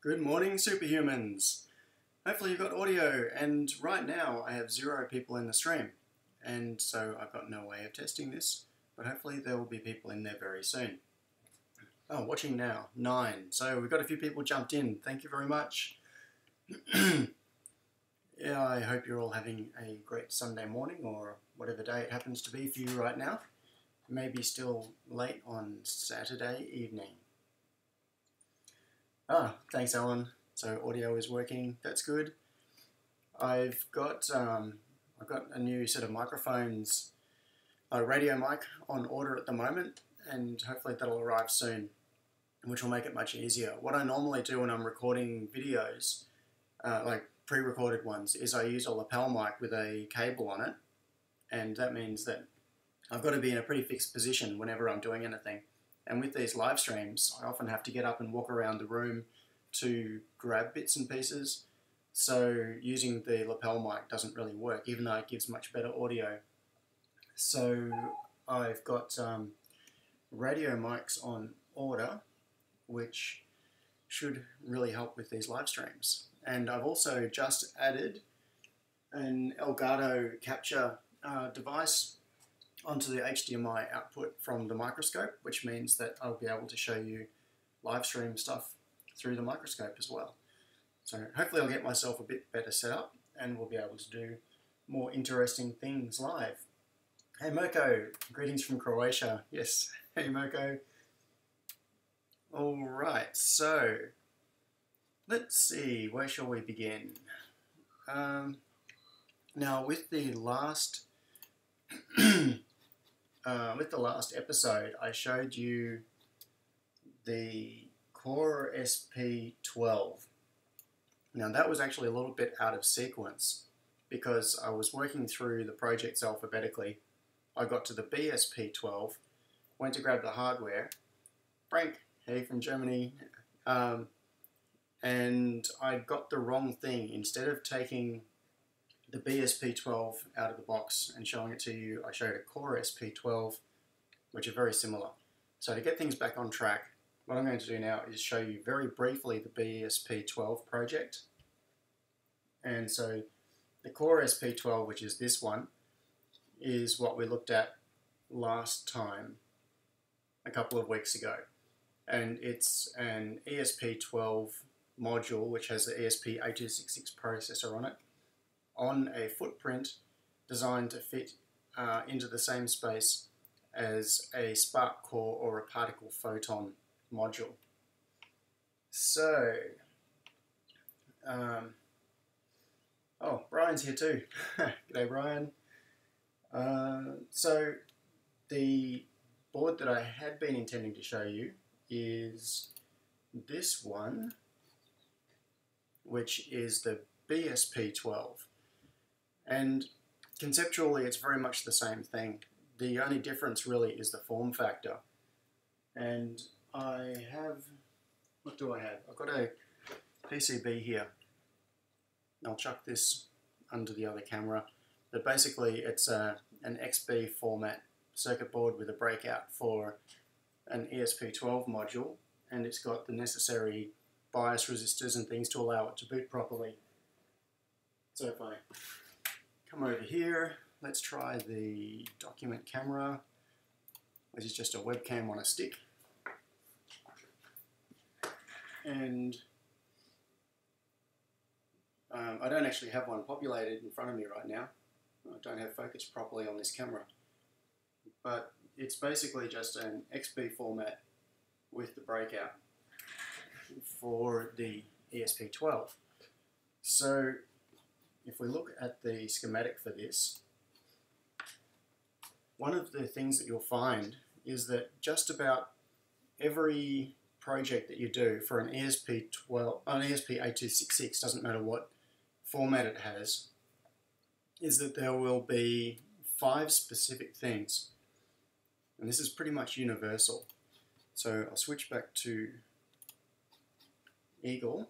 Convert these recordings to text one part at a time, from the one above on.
Good morning, superhumans. Hopefully you've got audio, and right now I have 0 people in the stream, and so I've got no way of testing this, but hopefully there will be people in there very soon. Oh, watching now, 9. So we've got a few people jumped in. Thank you very much. Yeah, I hope you're all having a great Sunday morning, or whatever day it happens to be for you right now. Maybe still late on Saturday evening. Thanks Alan. So audio is working, that's good. I've got a new set of microphones, a radio mic on order at the moment, and hopefully that'll arrive soon, which will make it much easier. What I normally do when I'm recording videos, like pre-recorded ones, is I use a lapel mic with a cable on it, and that means that I've got to be in a pretty fixed position whenever I'm doing anything. And with these live streams, I often have to get up and walk around the room to grab bits and pieces. So using the lapel mic doesn't really work, even though it gives much better audio. So I've got radio mics on order, which should really help with these live streams. And I've also just added an Elgato capture device onto the HDMI output from the microscope, which means that I'll be able to show you live stream stuff through the microscope as well. So hopefully I'll get myself a bit better set up and we'll be able to do more interesting things live. Hey Mirko, greetings from Croatia. Yes, hey Mirko. Alright, so let's see, where shall we begin? Now with the last episode, I showed you the Core SP12. Now that was actually a little bit out of sequence because I was working through the projects alphabetically. I got to the BSP12, went to grab the hardware. Frank, hey from Germany. And I got the wrong thing. Instead of taking the BSP12 out of the box and showing it to you, I showed a Core SP12, which are very similar. So to get things back on track, what I'm going to do now is show you very briefly the BSP12 project. And so the Core SP12, which is this one, is what we looked at last time, a couple of weeks ago. And it's an ESP12 module, which has the ESP8266 processor on it, on a footprint designed to fit into the same space as a spark core or a particle photon module. So, oh, Brian's here too. G'day Brian. So the board that I had been intending to show you is this one, which is the BSP12. And conceptually it's very much the same thing. The only difference really is the form factor. And I have, what do I have? I've got a PCB here. I'll chuck this under the other camera. But basically it's an XB format circuit board with a breakout for an ESP12 module, and it's got the necessary bias resistors and things to allow it to boot properly. So if I come over here, let's try the document camera, which is just a webcam on a stick. And I don't actually have one populated in front of me right now. I don't have focus properly on this camera. But it's basically just an XB format with the breakout for the ESP12. So if we look at the schematic for this, one of the things that you'll find is that just about every project that you do for an ESP12, an ESP8266, doesn't matter what format it has, is that there will be 5 specific things. And this is pretty much universal. So I'll switch back to Eagle.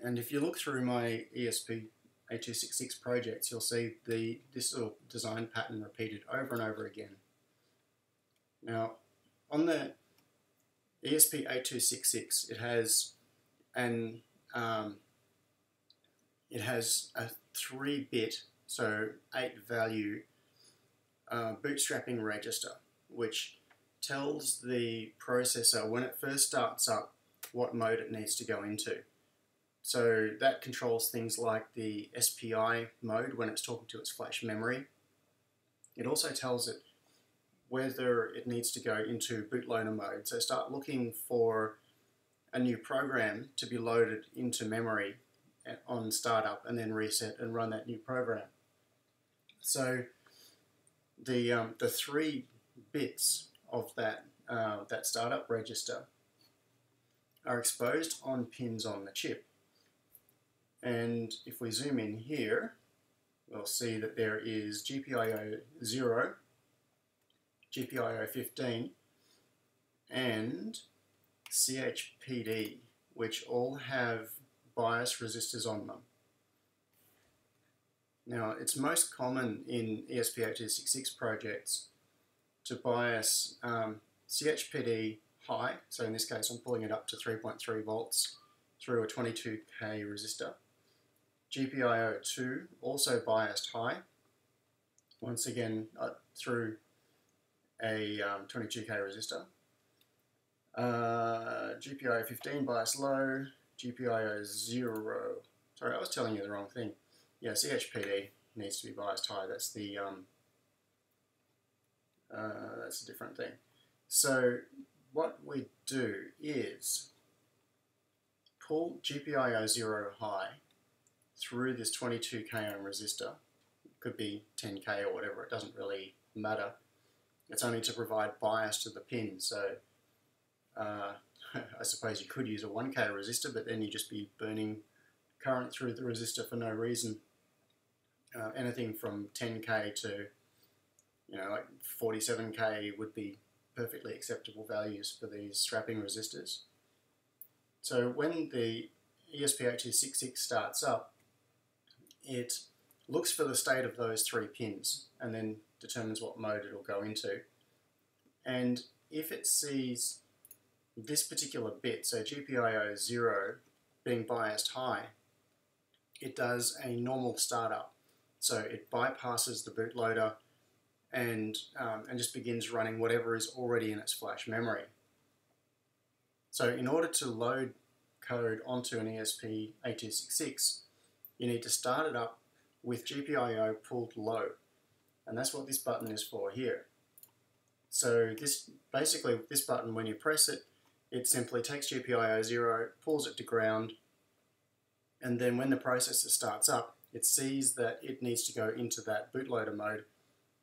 And if you look through my ESP8266 projects, you'll see this little design pattern repeated over and over again. Now, on the ESP8266, it has a 3-bit, so 8-value bootstrapping register, which tells the processor when it first starts up what mode it needs to go into. So that controls things like the SPI mode when it's talking to its flash memory. It also tells it whether it needs to go into bootloader mode. So start looking for a new program to be loaded into memory on startup, and then reset and run that new program. So the 3 bits of that startup register are exposed on pins on the chip. And if we zoom in here, we'll see that there is GPIO 0, GPIO 15, and CHPD, which all have bias resistors on them. Now, it's most common in ESP8266 projects to bias CHPD high, so in this case I'm pulling it up to 3.3 volts through a 22K resistor. GPIO 2 also biased high, once again through a 22K resistor. GPIO 15 biased low, GPIO 0, sorry, I was telling you the wrong thing. Yeah, CHPD needs to be biased high. That's the that's a different thing. So what we do is pull GPIO 0 high through this 22K ohm resistor. It could be 10K or whatever, it doesn't really matter. It's only to provide bias to the pin. So I suppose you could use a 1K resistor, but then you'd just be burning current through the resistor for no reason. Anything from 10K to, you know, like 47K would be perfectly acceptable values for these strapping resistors. So when the ESP8266 starts up, it looks for the state of those 3 pins and then determines what mode it'll go into. And if it sees this particular bit, so GPIO 0 being biased high, it does a normal startup. So it bypasses the bootloader and just begins running whatever is already in its flash memory. So in order to load code onto an ESP8266, you need to start it up with GPIO pulled low, and that's what this button is for here. So basically this button, when you press it, it simply takes GPIO 0, pulls it to ground, and then when the processor starts up, it sees that it needs to go into that bootloader mode,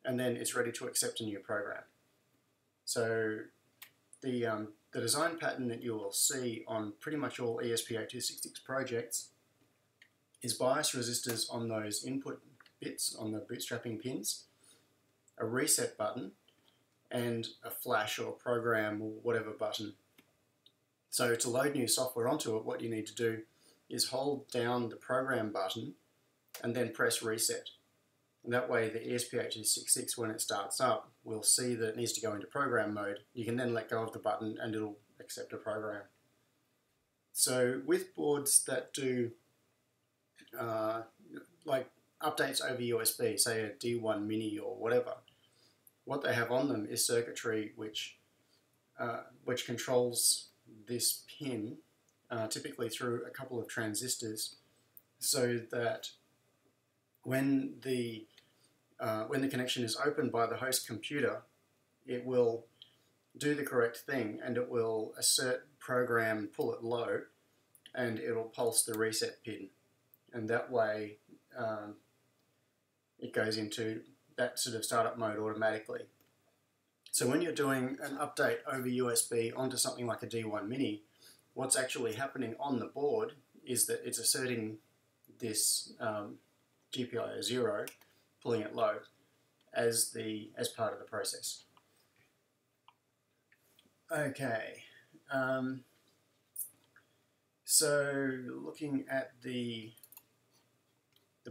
and then it's ready to accept a new program. So the design pattern that you will see on pretty much all ESP8266 projects is bias resistors on those input bits, on the bootstrapping pins, a reset button, and a flash or program or whatever button. So to load new software onto it, what you need to do is hold down the program button and then press reset. And that way the ESP8266, when it starts up, will see that it needs to go into program mode. You can then let go of the button and it'll accept a program. So with boards that do like updates over USB, say a D1 Mini or whatever, what they have on them is circuitry which controls this pin, typically through a couple of transistors, so that when the connection is opened by the host computer, it will do the correct thing and it will assert program, pull it low, and it'll pulse the reset pin, and that way it goes into that sort of startup mode automatically. So when you're doing an update over USB onto something like a D1 Mini, what's actually happening on the board is that it's asserting this GPIO 0, pulling it low, as part of the process. Okay, so looking at the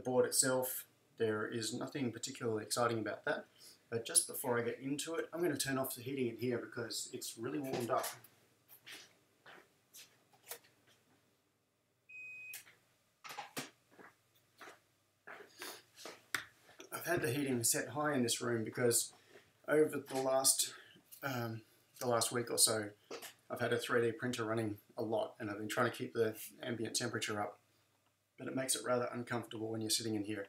board itself, there is nothing particularly exciting about that. But just before I get into it, I'm going to turn off the heating in here because it's really warmed up. had the heating set high in this room because over the last week or so, I've had a 3D printer running a lot, and I've been trying to keep the ambient temperature up, but it makes it rather uncomfortable when you're sitting in here.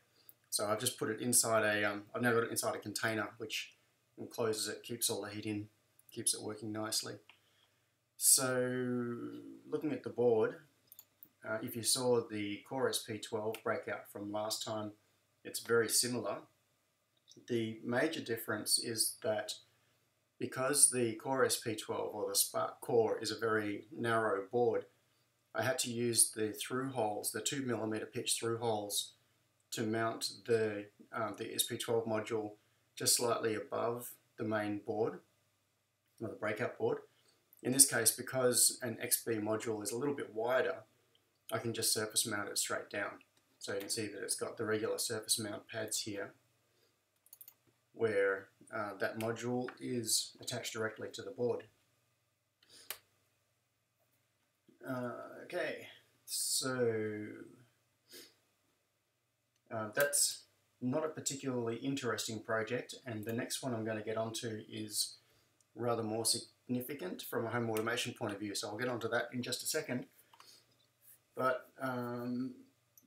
So I've just put it inside I've now got it inside a container which encloses it, keeps all the heat in, keeps it working nicely. So looking at the board, if you saw the Core SP12 breakout from last time, it's very similar. The major difference is that because the Core SP12 or the Spark Core is a very narrow board, I had to use the through holes, the 2mm pitch through holes, to mount the SP12 module just slightly above the main board, or the breakout board. In this case, because an XB module is a little bit wider, I can just surface mount it straight down. So you can see that it's got the regular surface mount pads here, where that module is attached directly to the board. Okay, so that's not a particularly interesting project, and the next one I'm going to get onto is rather more significant from a home automation point of view, so I'll get onto that in just a second. But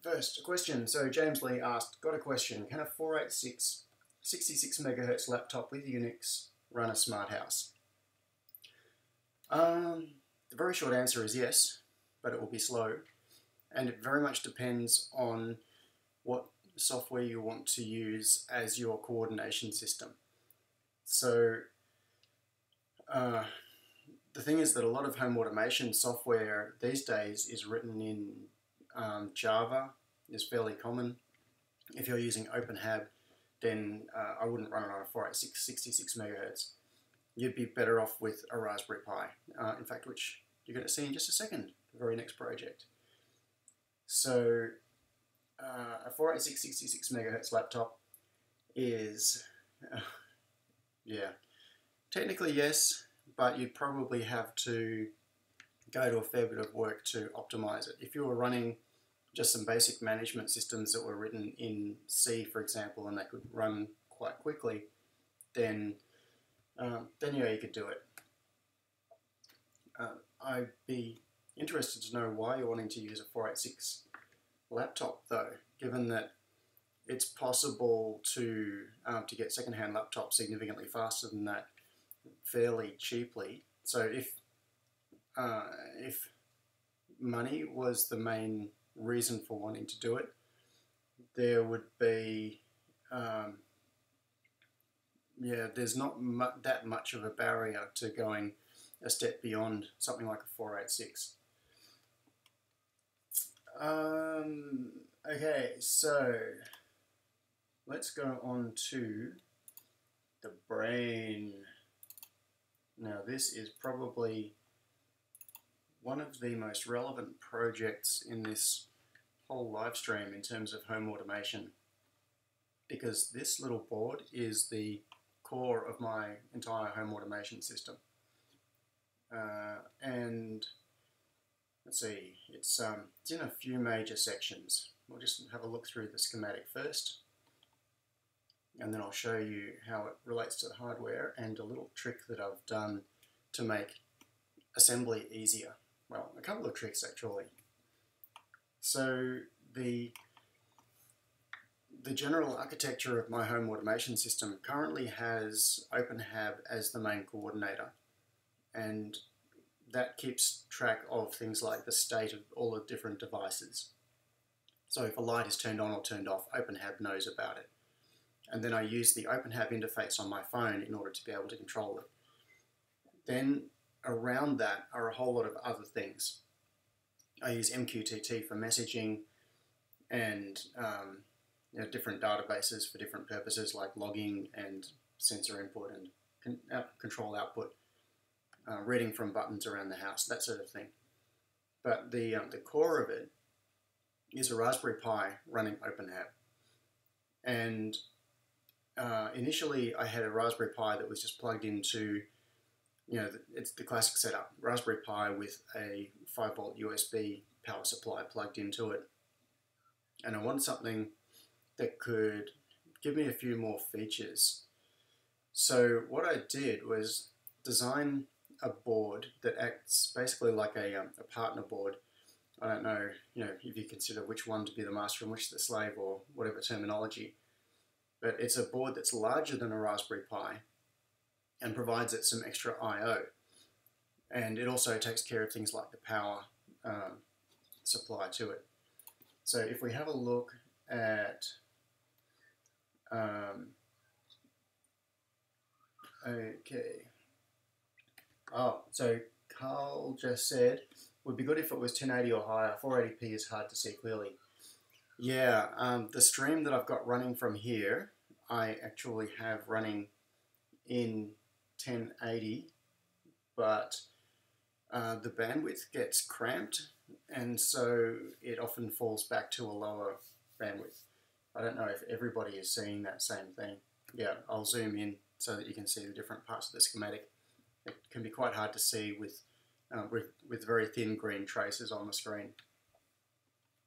first, a question. So James Lee asked, got a question, can a 486 66 MHz laptop with Unix run a smart house? The very short answer is yes, but it will be slow, and it very much depends on what software you want to use as your coordination system. So the thing is that a lot of home automation software these days is written in Java, is fairly common. If you're using OpenHAB, then I wouldn't run it on a 486 66 MHz. You'd be better off with a Raspberry Pi, in fact, which you're going to see in just a second, the very next project. So a 486 66 MHz laptop is, yeah, technically yes, but you'd probably have to go to a fair bit of work to optimize it. If you were running just some basic management systems that were written in C, for example, and they could run quite quickly, then yeah, you could do it. I'd be interested to know why you're wanting to use a 486 laptop, though, given that it's possible to get second-hand laptops significantly faster than that fairly cheaply. So if money was the main reason for wanting to do it, there would be yeah, there's not that much of a barrier to going a step beyond something like a 486. Okay, so let's go on to the brain. Now this is probably one of the most relevant projects in this whole live stream in terms of home automation, because this little board is the core of my entire home automation system. And let's see, it's in a few major sections. We'll just have a look through the schematic first, and then I'll show you how it relates to the hardware and a little trick that I've done to make assembly easier. Well, a couple of tricks actually. So the general architecture of my home automation system currently has OpenHAB as the main coordinator, and that keeps track of things like the state of all the different devices. So if a light is turned on or turned off, OpenHAB knows about it. And then I use the OpenHAB interface on my phone in order to be able to control it. Then around that are a whole lot of other things. I use MQTT for messaging and different databases for different purposes like logging and sensor input and control output, reading from buttons around the house, that sort of thing. But the core of it is a Raspberry Pi running OpenHAB. And initially I had a Raspberry Pi that was just plugged into, it's the classic setup, Raspberry Pi with a 5-volt USB power supply plugged into it. And I wanted something that could give me a few more features. So what I did was design a board that acts basically like a partner board. I don't know, if you consider which one to be the master and which the slave, or whatever terminology. But it's a board that's larger than a Raspberry Pi and provides it some extra I/O. And it also takes care of things like the power supply to it. So if we have a look at okay. Oh, so Carl just said, would be good if it was 1080 or higher. 480p is hard to see clearly. Yeah, the stream that I've got running from here, I actually have running in 1080, but the bandwidth gets cramped, and so it often falls back to a lower bandwidth. I don't know if everybody is seeing that same thing. Yeah, I'll zoom in so that you can see the different parts of the schematic. It can be quite hard to see with very thin green traces on the screen.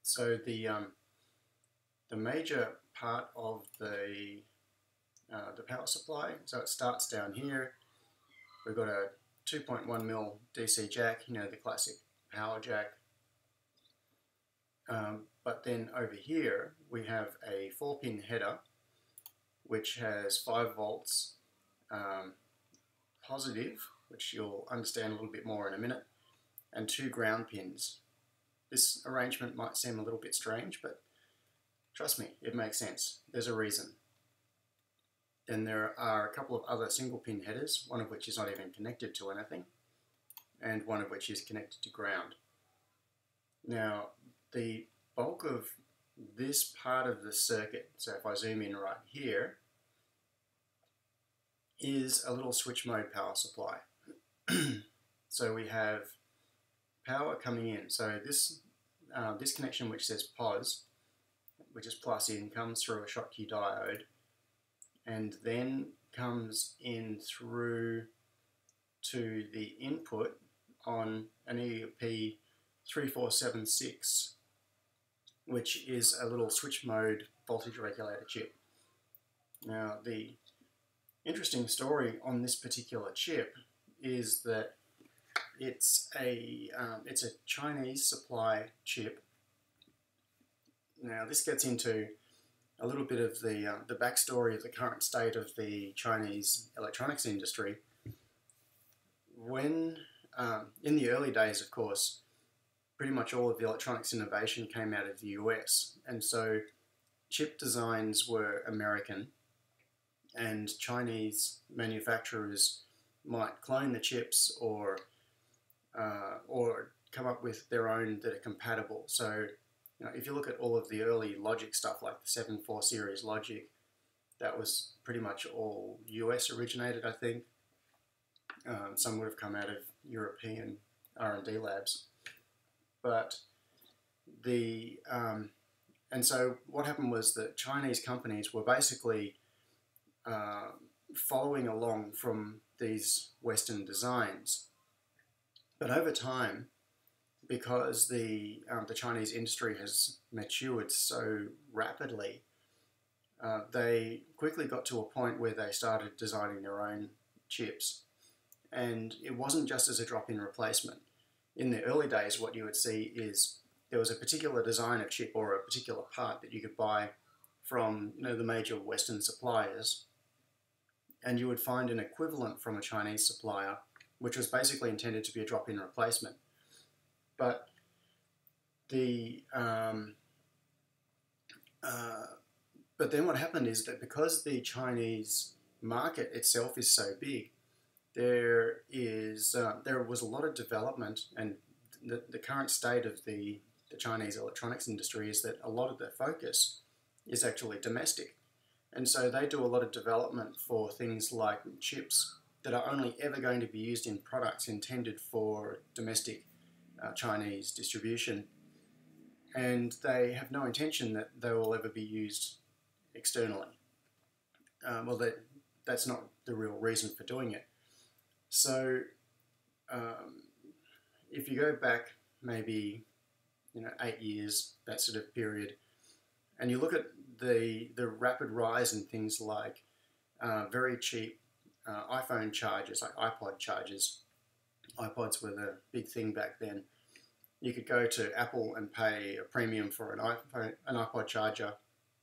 So the major part of the power supply, so it starts down here. We've got a 2.1mm DC jack, the classic power jack. But then over here we have a 4-pin header which has 5 volts positive, which you'll understand a little bit more in a minute, and 2 ground pins. This arrangement might seem a little bit strange, but trust me, it makes sense. There's a reason. Then there are a couple of other single pin headers, one of which is not even connected to anything, and one of which is connected to ground. Now, the bulk of this part of the circuit, so if I zoom in right here, is a little switch mode power supply. So we have power coming in. So this connection, which says POS, which is plus in, comes through a Schottky diode, and then comes in through to the input on an EEP 3476, which is a little switch mode voltage regulator chip. Now, the interesting story on this particular chip is that it's a Chinese supply chip. Now, this gets into a little bit of the backstory of the current state of the Chinese electronics industry. When in the early days, of course, pretty much all of the electronics innovation came out of the US, and so chip designs were American, and Chinese manufacturers might clone the chips or come up with their own that are compatible. So, if you look at all of the early logic stuff like the 7.4 series logic, that was pretty much all US originated, I think. Some would have come out of European R&D labs. But and so what happened was that Chinese companies were basically following along from these Western designs. But over time, because the Chinese industry has matured so rapidly, they quickly got to a point where they started designing their own chips. And it wasn't just as a drop-in replacement. In the early days, what you would see is there was a particular design of chip or a particular part that you could buy from the major Western suppliers, and you would find an equivalent from a Chinese supplier, which was basically intended to be a drop-in replacement. But but then what happened is that because the Chinese market itself is so big, there was a lot of development, and the current state of the Chinese electronics industry is that a lot of their focus is actually domestic. And so they do a lot of development for things like chips that are only ever going to be used in products intended for domestic Chinese distribution. And they have no intention that they will ever be used externally. Well, that's not the real reason for doing it. So if you go back maybe 8 years, that sort of period, and you look at the rapid rise in things like very cheap iPhone chargers, like iPod chargers. iPods were the big thing back then. You could go to Apple and pay a premium for an iPod charger,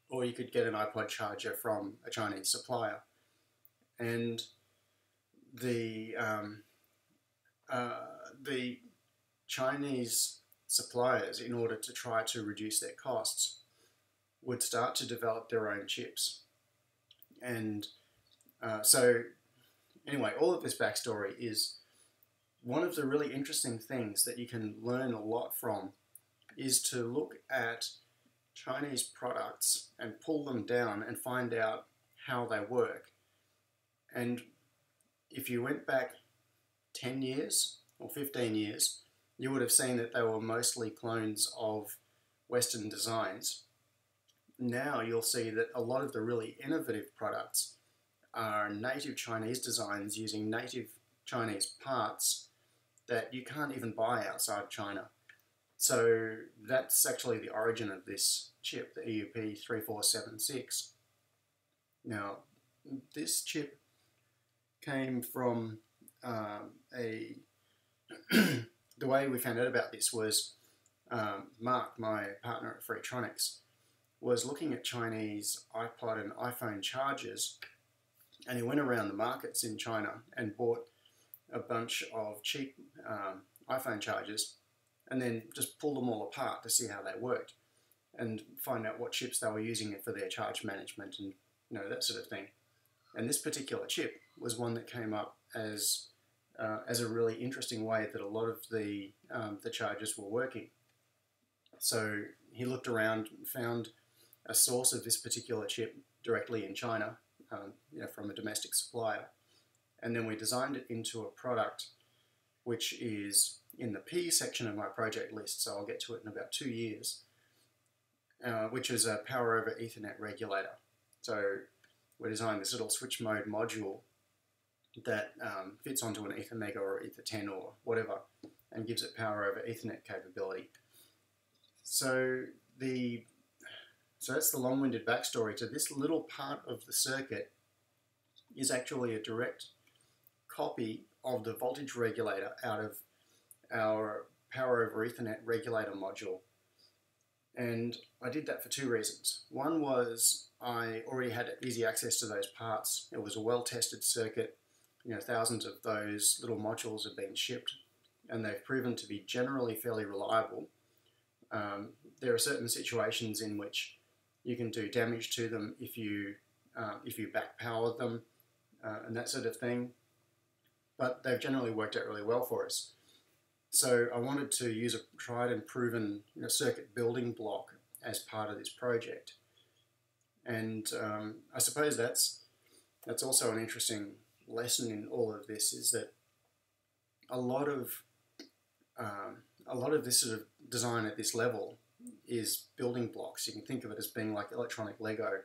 or you could get an iPod charger from a Chinese supplier. And the Chinese suppliers, in order to try to reduce their costs, would start to develop their own chips. And so anyway, all of this backstory is one of the really interesting things that you can learn a lot from is to look at Chinese products and pull them down and find out how they work. And if you went back 10 years or 15 years, you would have seen that they were mostly clones of Western designs. Now you'll see that a lot of the really innovative products are native Chinese designs using native Chinese parts that you can't even buy outside China. So that's actually the origin of this chip, the EUP3476. Now, this chip came from the way we found out about this was Mark, my partner at Freetronics, was looking at Chinese iPod and iPhone chargers, and he went around the markets in China and bought a bunch of cheap iPhone chargers and then just pulled them all apart to see how they worked and find out what chips they were using for their charge management and that sort of thing. And this particular chip was one that came up as a really interesting way that a lot of the chargers were working. So he looked around and found a source of this particular chip directly in China, from a domestic supplier. And then we designed it into a product which is in the P section of my project list, so I'll get to it in about 2 years, which is a power over Ethernet regulator. So we designed this little switch mode module that fits onto an Ethermega or Ether10 or whatever and gives it power over Ethernet capability. So that's the long-winded backstory to this little part of the circuit is actually a direct copy of the voltage regulator out of our power over Ethernet regulator module. And I did that for 2 reasons. One was I already had easy access to those parts. It was a well-tested circuit. Thousands of those little modules have been shipped and they've proven to be generally fairly reliable. There are certain situations in which you can do damage to them if you back power them and that sort of thing, but they've generally worked out really well for us. So I wanted to use a tried and proven circuit building block as part of this project, and I suppose that's also an interesting lesson in all of this, is that a lot of this sort of design at this level is building blocks. You can think of it as being like electronic Lego.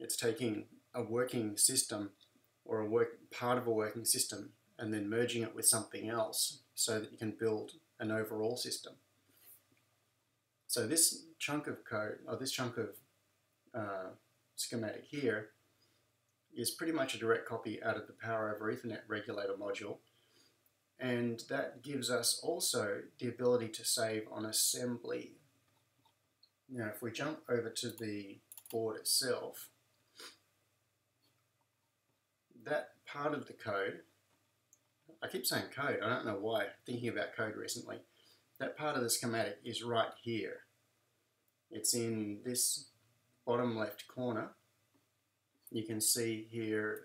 It's taking a working system or part of a working system and then merging it with something else so that you can build an overall system. So this chunk of code, or this chunk of schematic here, is pretty much a direct copy out of the power over Ethernet regulator module, and that gives us also the ability to save on assembly. Now if we jump over to the board itself, that part of the code, I keep saying code, I don't know why, thinking about code recently, that part of the schematic is right here. It's in this bottom left corner. You can see here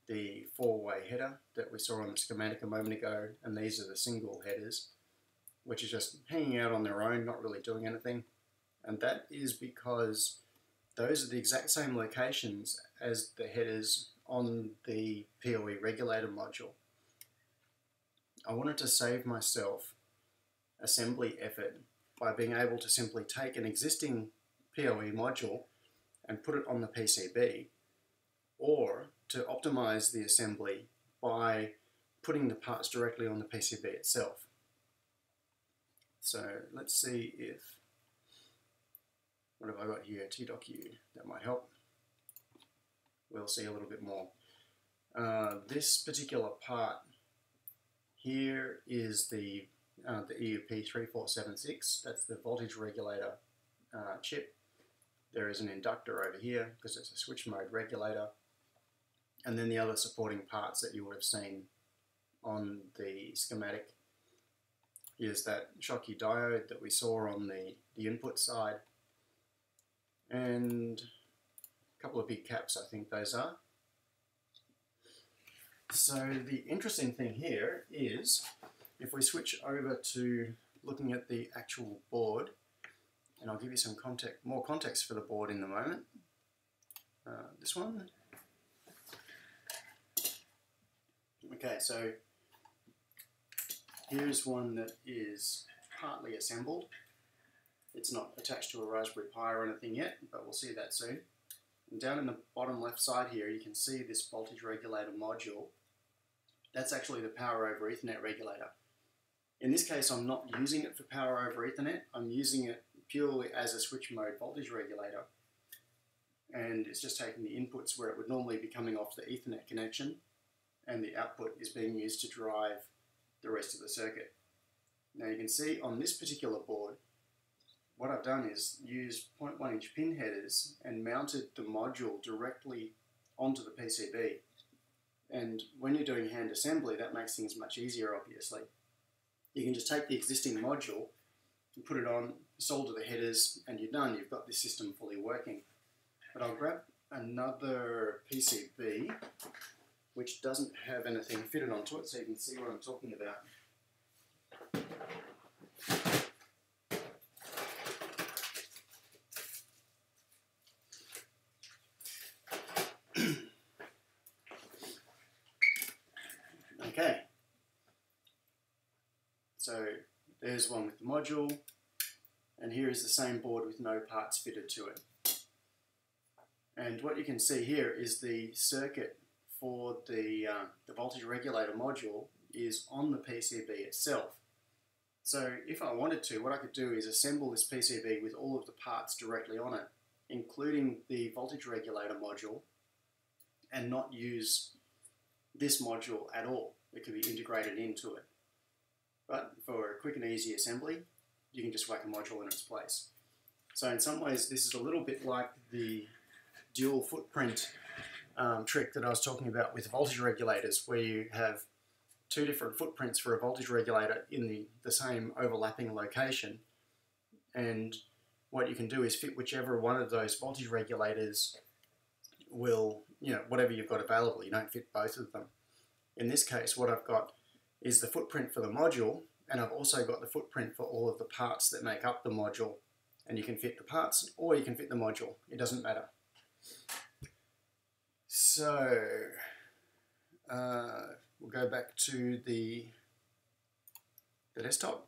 the 4-way header that we saw on the schematic a moment ago, and these are the single headers, which are just hanging out on their own, not really doing anything. And that is because those are the exact same locations as the headers on the PoE regulator module. I wanted to save myself assembly effort by being able to simply take an existing PoE module and put it on the PCB, or to optimize the assembly by putting the parts directly on the PCB itself. So let's see if What have I got here? T.U, that might help. We'll see a little bit more. This particular part here is the EUP3476. That's the voltage regulator chip. There is an inductor over here because it's a switch mode regulator. And then the other supporting parts that you would have seen on the schematic is that Schottky diode that we saw on the input side, and a couple of big caps, I think those are. So the interesting thing here is if we switch over to looking at the actual board, and I'll give you some more context for the board in a moment. This one. Okay, so here's one that is partly assembled. It's not attached to a Raspberry Pi or anything yet, but we'll see that soon. And down in the bottom left side here, you can see this voltage regulator module. That's actually the power over Ethernet regulator. In this case, I'm not using it for power over Ethernet. I'm using it purely as a switch mode voltage regulator. And it's just taking the inputs where it would normally be coming off the Ethernet connection, and the output is being used to drive the rest of the circuit. Now you can see on this particular board, what I've done is use 0.1 inch pin headers and mounted the module directly onto the PCB. And when you're doing hand assembly, that makes things much easier, obviously. You can just take the existing module and put it on, solder the headers, and you're done. You've got this system fully working. But I'll grab another PCB which doesn't have anything fitted onto it, so you can see what I'm talking about. Okay, so there's one with the module, and here is the same board with no parts fitted to it. And what you can see here is the circuit for the voltage regulator module is on the PCB itself. So if I wanted to, what I could do is assemble this PCB with all of the parts directly on it, including the voltage regulator module, and not use this module at all. It could be integrated into it. But for a quick and easy assembly, you can just whack a module in its place. So in some ways, this is a little bit like the dual footprint trick that I was talking about with voltage regulators, where you have two different footprints for a voltage regulator in the same overlapping location, and what you can do is fit whichever one of those voltage regulators will, whatever you've got available. You don't fit both of them. In this case, what I've got is the footprint for the module, and I've also got the footprint for all of the parts that make up the module, and you can fit the parts or you can fit the module. It doesn't matter. So we'll go back to the desktop.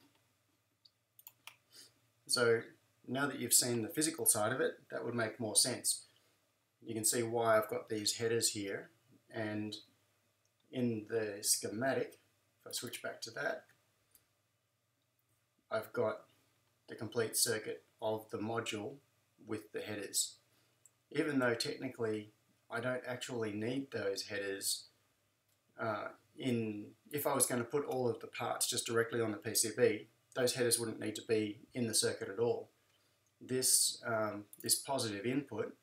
So now that you've seen the physical side of it, that would make more sense. You can see why I've got these headers here, and in the schematic, if I switch back to that, I've got the complete circuit of the module with the headers. Even though technically I don't actually need those headers if I was going to put all of the parts just directly on the PCB, those headers wouldn't need to be in the circuit at all. This positive input,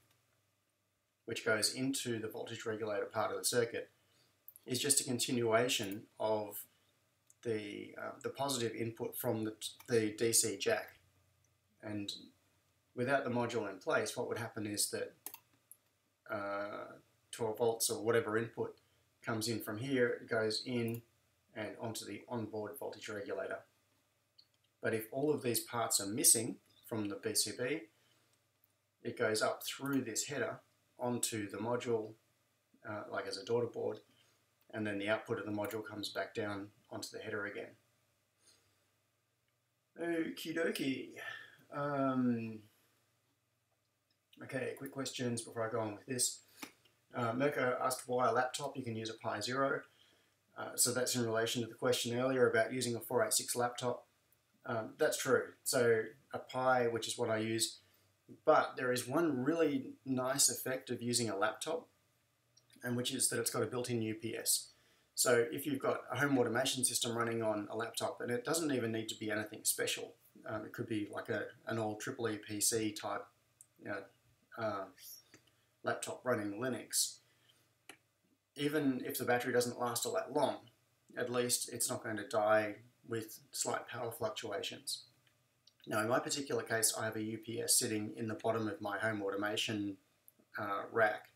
which goes into the voltage regulator part of the circuit, is just a continuation of the positive input from the DC jack. And without the module in place, what would happen is that 12 volts or whatever input comes in from here, it goes in and onto the onboard voltage regulator. But if all of these parts are missing from the PCB, it goes up through this header onto the module, like as a daughter board, and then the output of the module comes back down onto the header again. Okie dokie. Okay, quick questions before I go on with this. Mirko asked why a laptop. You can use a Pi Zero. So that's in relation to the question earlier about using a 486 laptop. That's true. So a Pi, which is what I use, But there is one really nice effect of using a laptop, and which is that it's got a built-in UPS. So if you've got a home automation system running on a laptop, and it doesn't even need to be anything special, it could be like an old EEE PC type, you know, laptop running Linux. Even if the battery doesn't last all that long, at least it's not going to die with slight power fluctuations. Now, in my particular case, I have a UPS sitting in the bottom of my home automation rack,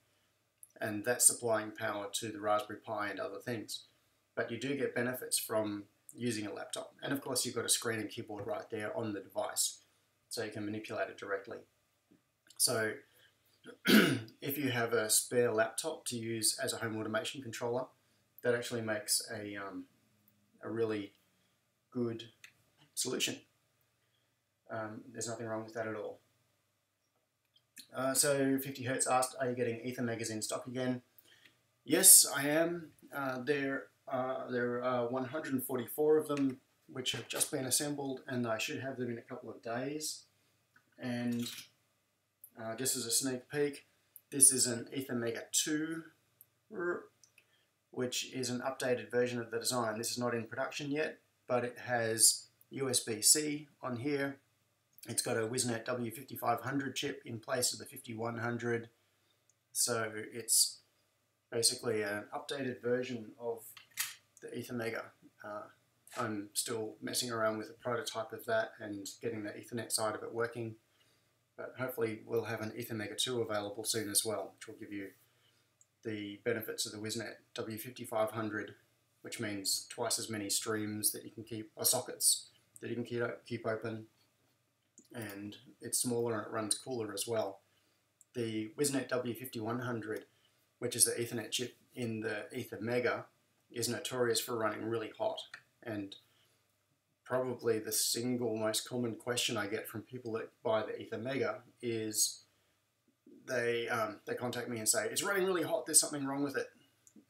and that's supplying power to the Raspberry Pi and other things. But you do get benefits from using a laptop. And of course, you've got a screen and keyboard right there on the device, so you can manipulate it directly. So if you have a spare laptop to use as a home automation controller, that actually makes a really good solution. There's nothing wrong with that at all. So 50Hz asked, are you getting EtherMegas in stock again? Yes, I am. There are 144 of them which have just been assembled, and I should have them in a couple of days. And just as a sneak peek, this is an EtherMega 2, which is an updated version of the design. This is not in production yet, but it has USB-C on here. It's got a WIZnet W5500 chip in place of the 5100, so it's basically an updated version of the EtherMega. I'm still messing around with a prototype of that and getting the Ethernet side of it working, but hopefully we'll have an EtherMega 2 available soon as well, which will give you the benefits of the WIZnet W5500, which means twice as many streams that you can keep, or sockets that you can keep open, and it's smaller and it runs cooler as well. The WIZnet W5100, which is the Ethernet chip in the EtherMega, is notorious for running really hot, and probably the single most common question I get from people that buy the EtherMega is they contact me and say, it's running really hot, there's something wrong with it.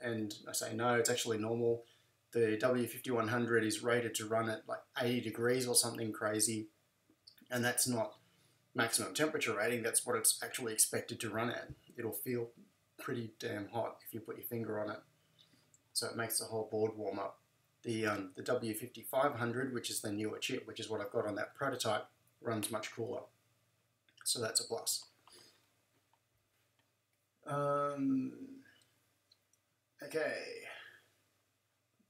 And I say, no, it's actually normal. The W5100 is rated to run at like 80 degrees or something crazy, and that's not maximum temperature rating, that's what it's actually expected to run at. It'll feel pretty damn hot if you put your finger on it. So it makes the whole board warm up. The W5500, which is the newer chip, which is what I've got on that prototype, runs much cooler. So that's a plus. Okay,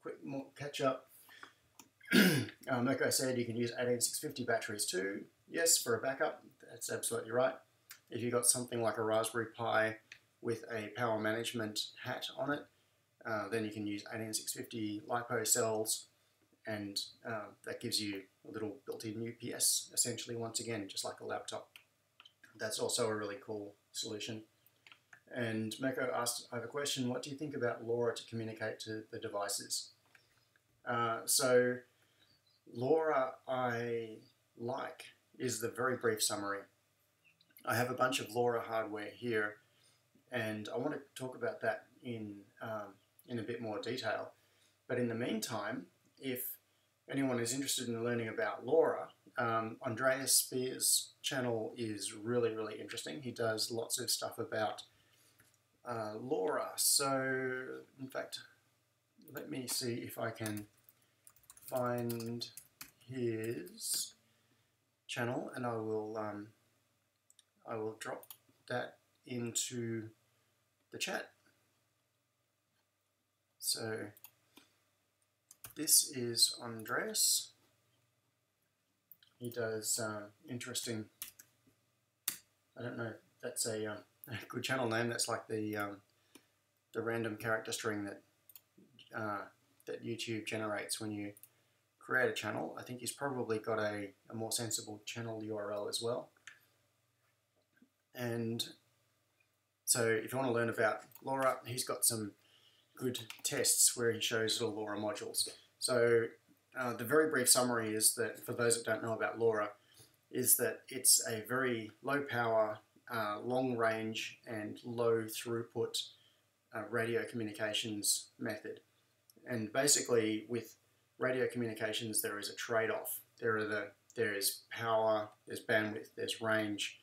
quick more catch up. Mirko said you can use 18650 batteries too. Yes, for a backup, that's absolutely right. If you've got something like a Raspberry Pi with a power management hat on it, then you can use 18650 LiPo cells, and that gives you a little built-in UPS, essentially, once again, just like a laptop. That's also a really cool solution. And Mirko asked, I have a question, what do you think about LoRa to communicate to the devices? So LoRa I like is the very brief summary. I have a bunch of LoRa hardware here, and I want to talk about that in a bit more detail. But in the meantime, if anyone is interested in learning about LoRa, Andreas Spear's channel is really, really interesting. He does lots of stuff about LoRa. So, in fact, let me see if I can find his channel, and I will drop that into the chat. So this is Andreas. He does interesting, I don't know, that's a good channel name. That's like the random character string that that YouTube generates when you create a channel. I think he's probably got a more sensible channel URL as well. And so if you want to learn about LoRa, he's got some good tests where he shows little LoRa modules. So the very brief summary is that, for those that don't know about LoRa, is that it's a very low power, long range and low throughput radio communications method. And basically with radio communications there is a trade-off. There is power, there's bandwidth, there's range,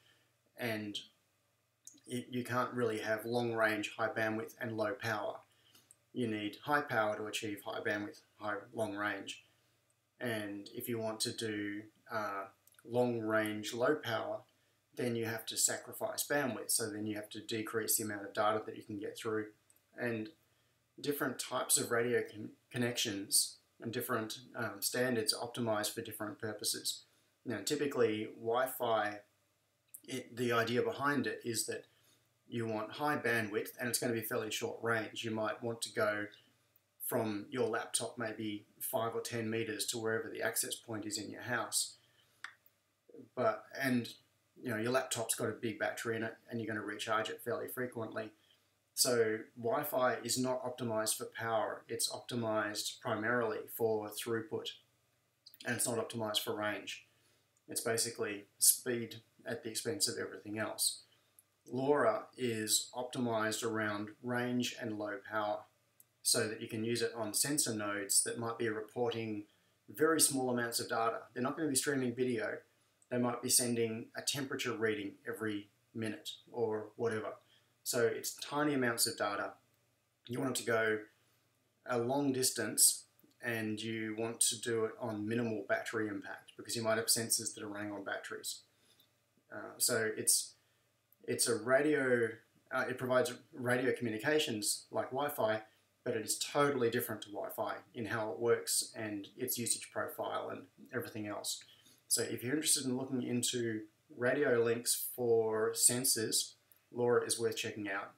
and you can't really have long range, high bandwidth, and low power. You need high power to achieve high bandwidth, long range. And if you want to do long range, low power, then you have to sacrifice bandwidth. So then you have to decrease the amount of data that you can get through. And different types of radio connections and different standards optimized for different purposes. Now, typically, Wi-Fi, the idea behind it is that you want high bandwidth and it's going to be fairly short range. You might want to go from your laptop maybe 5 or 10 meters to wherever the access point is in your house. And you know, your laptop's got a big battery in it and you're going to recharge it fairly frequently. So Wi-Fi is not optimized for power, it's optimized primarily for throughput, and it's not optimized for range. It's basically speed at the expense of everything else. LoRa is optimized around range and low power, so that you can use it on sensor nodes that might be reporting very small amounts of data. They're not going to be streaming video, they might be sending a temperature reading every minute or whatever. So it's tiny amounts of data. You want it to go a long distance and you want to do it on minimal battery impact because you might have sensors that are running on batteries. So it's a radio, it provides radio communications like Wi-Fi, but it is totally different to Wi-Fi in how it works and its usage profile and everything else. So if you're interested in looking into radio links for sensors, LoRa is worth checking out.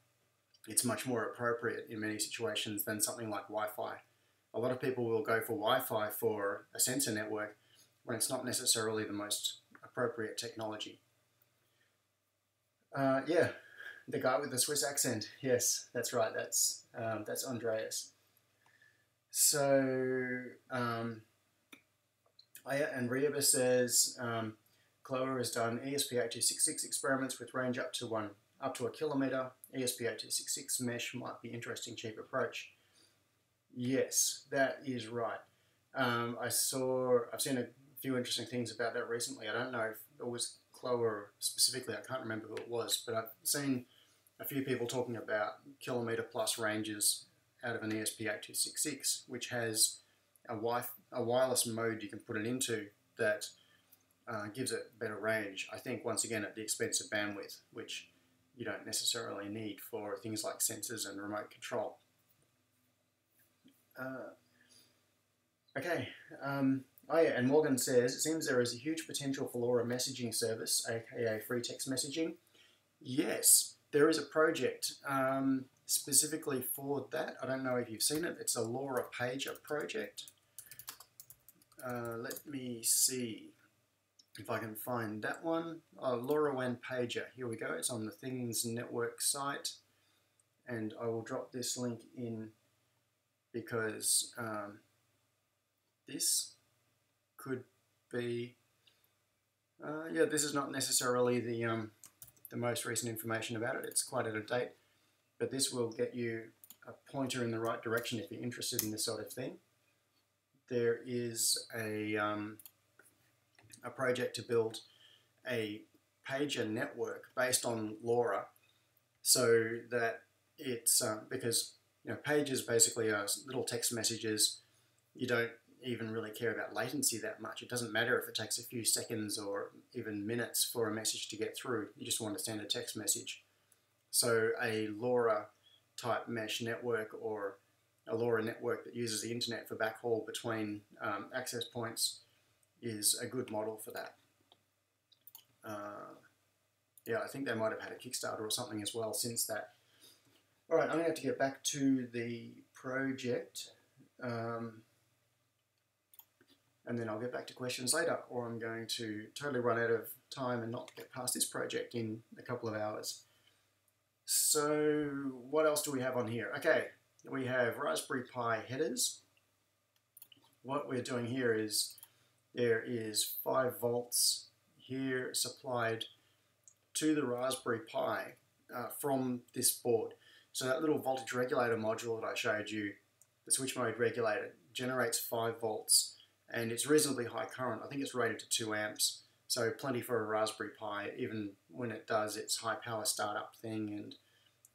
It's much more appropriate in many situations than something like Wi-Fi. A lot of people will go for Wi-Fi for a sensor network when it's not necessarily the most appropriate technology. Yeah, the guy with the Swiss accent. Yes, that's right. That's Andreas. So, and Riaba says, Chloe has done ESP8266 experiments with range up to a kilometre. ESP8266 mesh might be interesting, cheap approach. Yes, that is right. I've seen a few interesting things about that recently. I don't know if it was Chloe specifically, I can't remember who it was, but I've seen a few people talking about kilometre plus ranges out of an ESP8266, which has a wireless mode you can put it into that gives it better range. I think once again at the expense of bandwidth, which you don't necessarily need for things like sensors and remote control. Okay. Oh yeah, and Morgan says, it seems there is a huge potential for LoRa messaging service, aka free text messaging. Yes, there is a project specifically for that. I don't know if you've seen it. It's a LoRa pager project. Let me see if I can find that one. Oh, LoRaWAN pager. Here we go. It's on the Things Network site. And I will drop this link in because this could be, yeah, this is not necessarily the most recent information about it. It's quite out of date, but this will get you a pointer in the right direction if you're interested in this sort of thing. There is a project to build a pager network based on LoRa, so that it's because pages basically are little text messages. You don't even really care about latency that much. It doesn't matter if it takes a few seconds or even minutes for a message to get through. You just want to send a text message. So a LoRa type mesh network or a LoRa network that uses the internet for backhaul between access points is a good model for that. Yeah, I think they might have had a Kickstarter or something as well since that. All right, I'm going to have to get back to the project. And then I'll get back to questions later, or I'm going to totally run out of time and not get past this project in a couple of hours. So what else do we have on here? Okay, we have Raspberry Pi headers. What we're doing here is there is 5 volts here supplied to the Raspberry Pi from this board. So that little voltage regulator module that I showed you, the switch mode regulator, generates 5 volts. And it's reasonably high current. I think it's rated to 2 amps. So plenty for a Raspberry Pi, even when it does its high power startup thing and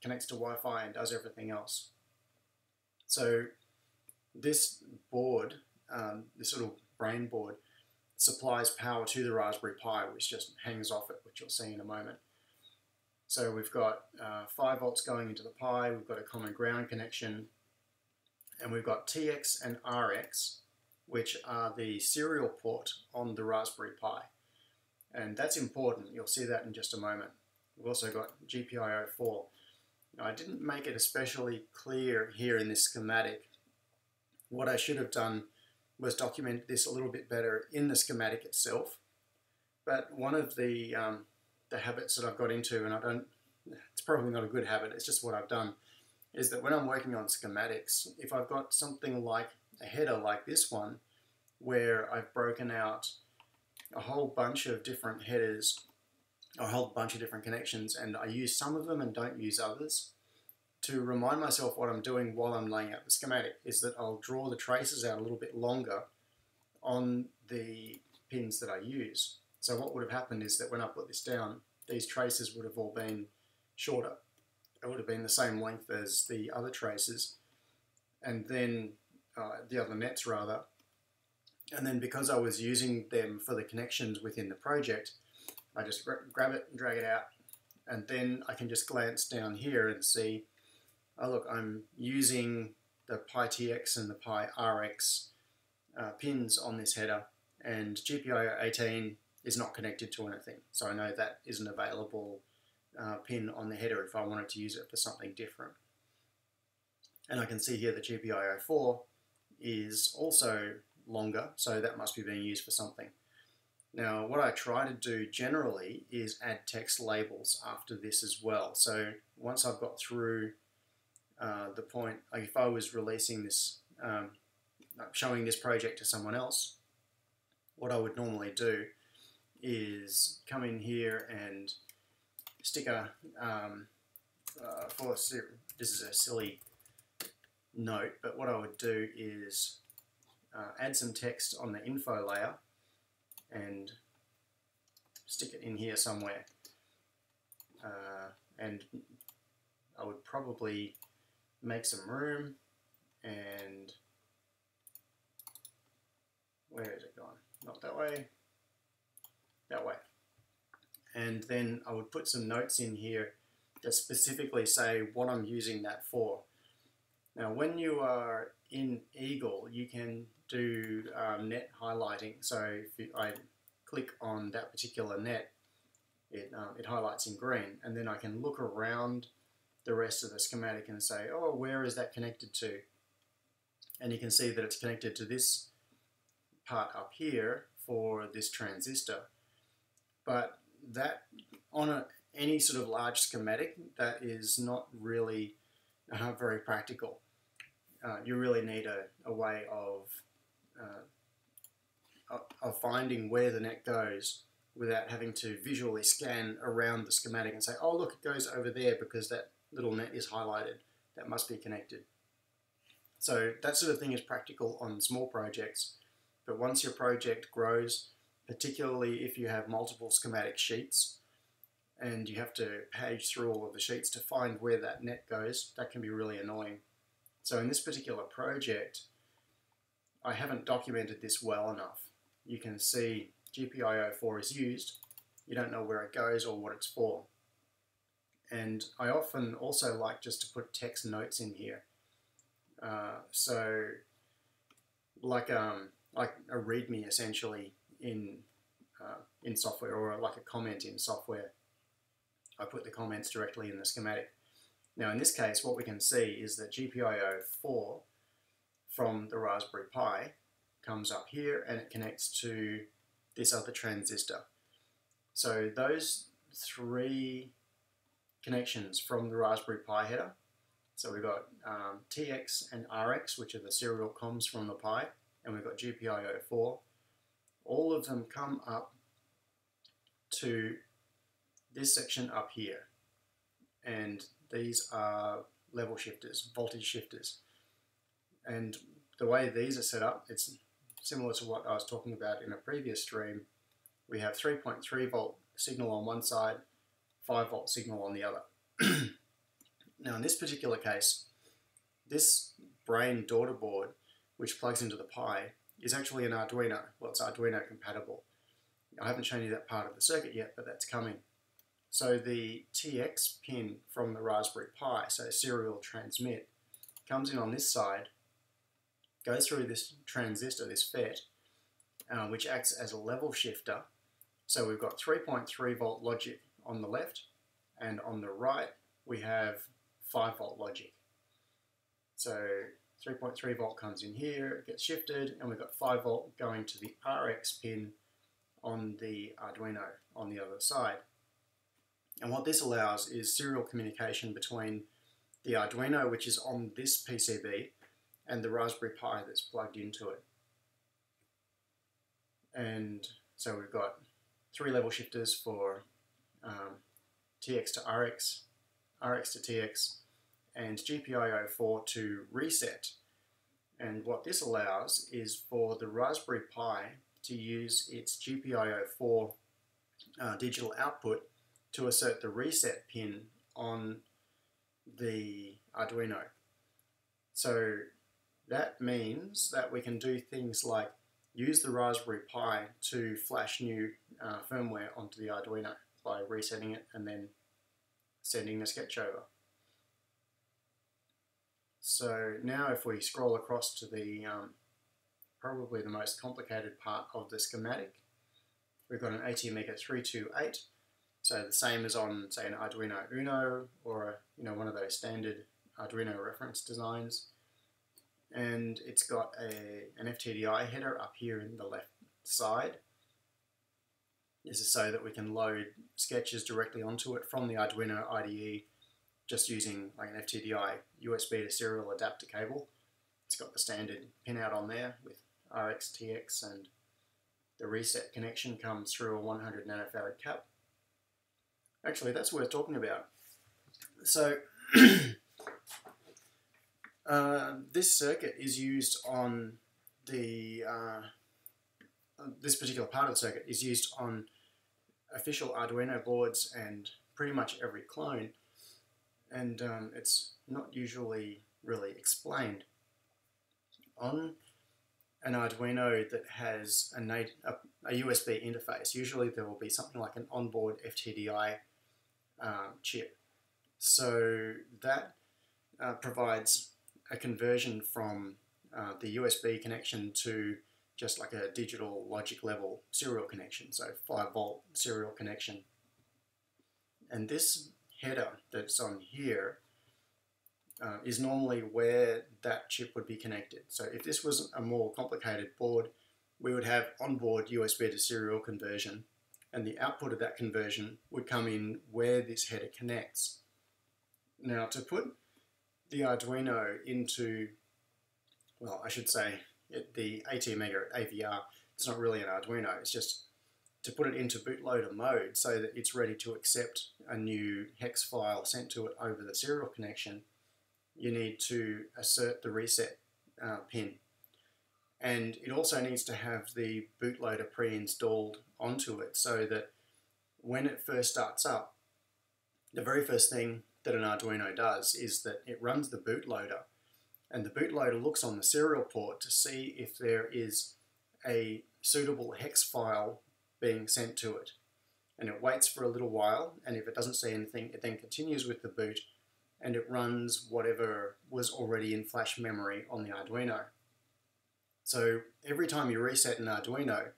connects to Wi-Fi and does everything else. So this board, this little brain board, supplies power to the Raspberry Pi, which just hangs off it, which you'll see in a moment. So we've got 5 volts going into the Pi, we've got a common ground connection, and we've got TX and RX, which are the serial port on the Raspberry Pi. And that's important, you'll see that in just a moment. We've also got GPIO4. Now, I didn't make it especially clear here in this schematic. What I should have done was document this a little bit better in the schematic itself. But one of the habits that I've got into, and it's probably not a good habit, it's just what I've done, is that when I'm working on schematics, if I've got something like a header like this one, where I've broken out a whole bunch of different headers, a whole bunch of different connections, and I use some of them and don't use others, to remind myself what I'm doing while I'm laying out the schematic, is that I'll draw the traces out a little bit longer on the pins that I use. So what would have happened is that when I put this down, these traces would have all been shorter. It would have been the same length as the other traces, and then the other nets rather. And then because I was using them for the connections within the project, I just grab it and drag it out, and then I can just glance down here and see, oh look, I'm using the Pi TX and the Pi RX pins on this header, and GPIO 18 is not connected to anything. So I know that is an available pin on the header if I wanted to use it for something different. And I can see here that GPIO 4 is also longer, so that must be being used for something. Now, what I try to do generally is add text labels after this as well. So once I've got through the point, like if I was releasing this, showing this project to someone else, what I would normally do is come in here and stick a, this is a silly note, but what I would do is add some text on the info layer and stick it in here somewhere. And I would probably make some room, and where is it gone? Not that way, that way. And then I would put some notes in here that specifically say what I'm using that for. Now when you are in Eagle, you can do net highlighting. So if I click on that particular net, it highlights in green, and then I can look around the rest of the schematic and say, oh, where is that connected to? And you can see that it's connected to this part up here for this transistor. But that, on any sort of large schematic, that is not really very practical. You really need a way of finding where the net goes without having to visually scan around the schematic and say, oh look, it goes over there because that little net is highlighted. That must be connected. So that sort of thing is practical on small projects, but once your project grows, particularly if you have multiple schematic sheets and you have to page through all of the sheets to find where that net goes, that can be really annoying. So in this particular project, I haven't documented this well enough. You can see GPIO4 is used, you don't know where it goes or what it's for. And I often also like just to put text notes in here. So like a README essentially in software, or like a comment in software. I put the comments directly in the schematic. Now in this case, what we can see is that GPIO4 from the Raspberry Pi comes up here and it connects to this other transistor. So those 3 connections from the Raspberry Pi header, so we've got TX and RX, which are the serial comms from the Pi, and we've got GPIO4, all of them come up to this section up here, and these are level shifters, voltage shifters. And the way these are set up, it's similar to what I was talking about in a previous stream, we have 3.3 volt signal on one side, 5 volt signal on the other. Now in this particular case, this brain daughter board, which plugs into the Pi, is actually an Arduino. Well, it's Arduino compatible. I haven't shown you that part of the circuit yet, but that's coming. So the TX pin from the Raspberry Pi, so serial transmit, comes in on this side, goes through this transistor, this FET, which acts as a level shifter. So we've got 3.3 volt logic on the left, and on the right we have 5 volt logic. So 3.3 volt comes in here, it gets shifted, and we've got 5 volt going to the RX pin on the Arduino on the other side. And what this allows is serial communication between the Arduino, which is on this PCB, and the Raspberry Pi that's plugged into it. And so we've got 3 level shifters for TX to RX, RX to TX, and GPIO4 to reset. And what this allows is for the Raspberry Pi to use its GPIO4 digital output to assert the reset pin on the Arduino. So that means that we can do things like use the Raspberry Pi to flash new firmware onto the Arduino by resetting it and then sending the sketch over. So now if we scroll across to the probably the most complicated part of the schematic, we've got an ATmega 328, so the same as on, say, an Arduino Uno or one of those standard Arduino reference designs, and it's got an FTDI header up here in the left side. This is so that we can load sketches directly onto it from the Arduino IDE just using like an FTDI USB to serial adapter cable. It's got the standard pinout on there with RX, TX, and the reset connection comes through a 100 nanofarad cap. Actually, that's worth talking about. So this circuit is used on the this particular part of the circuit is used on official Arduino boards and pretty much every clone, and it's not usually really explained. On an Arduino that has a USB interface, usually there will be something like an onboard FTDI chip. So that provides a conversion from the USB connection to just like a digital logic level serial connection, so 5 volt serial connection. And this header that's on here is normally where that chip would be connected. So if this was a more complicated board, we would have onboard USB to serial conversion, and the output of that conversion would come in where this header connects. Now, to put the Arduino into, well, I should say the ATmega AVR, it's not really an Arduino, it's just to put it into bootloader mode so that it's ready to accept a new hex file sent to it over the serial connection, you need to assert the reset pin. And it also needs to have the bootloader pre-installed onto it so that when it first starts up, the very first thing that an Arduino does is that it runs the bootloader, and the bootloader looks on the serial port to see if there is a suitable hex file being sent to it. And it waits for a little while, and if it doesn't see anything, it then continues with the boot, and it runs whatever was already in flash memory on the Arduino. So every time you reset an Arduino,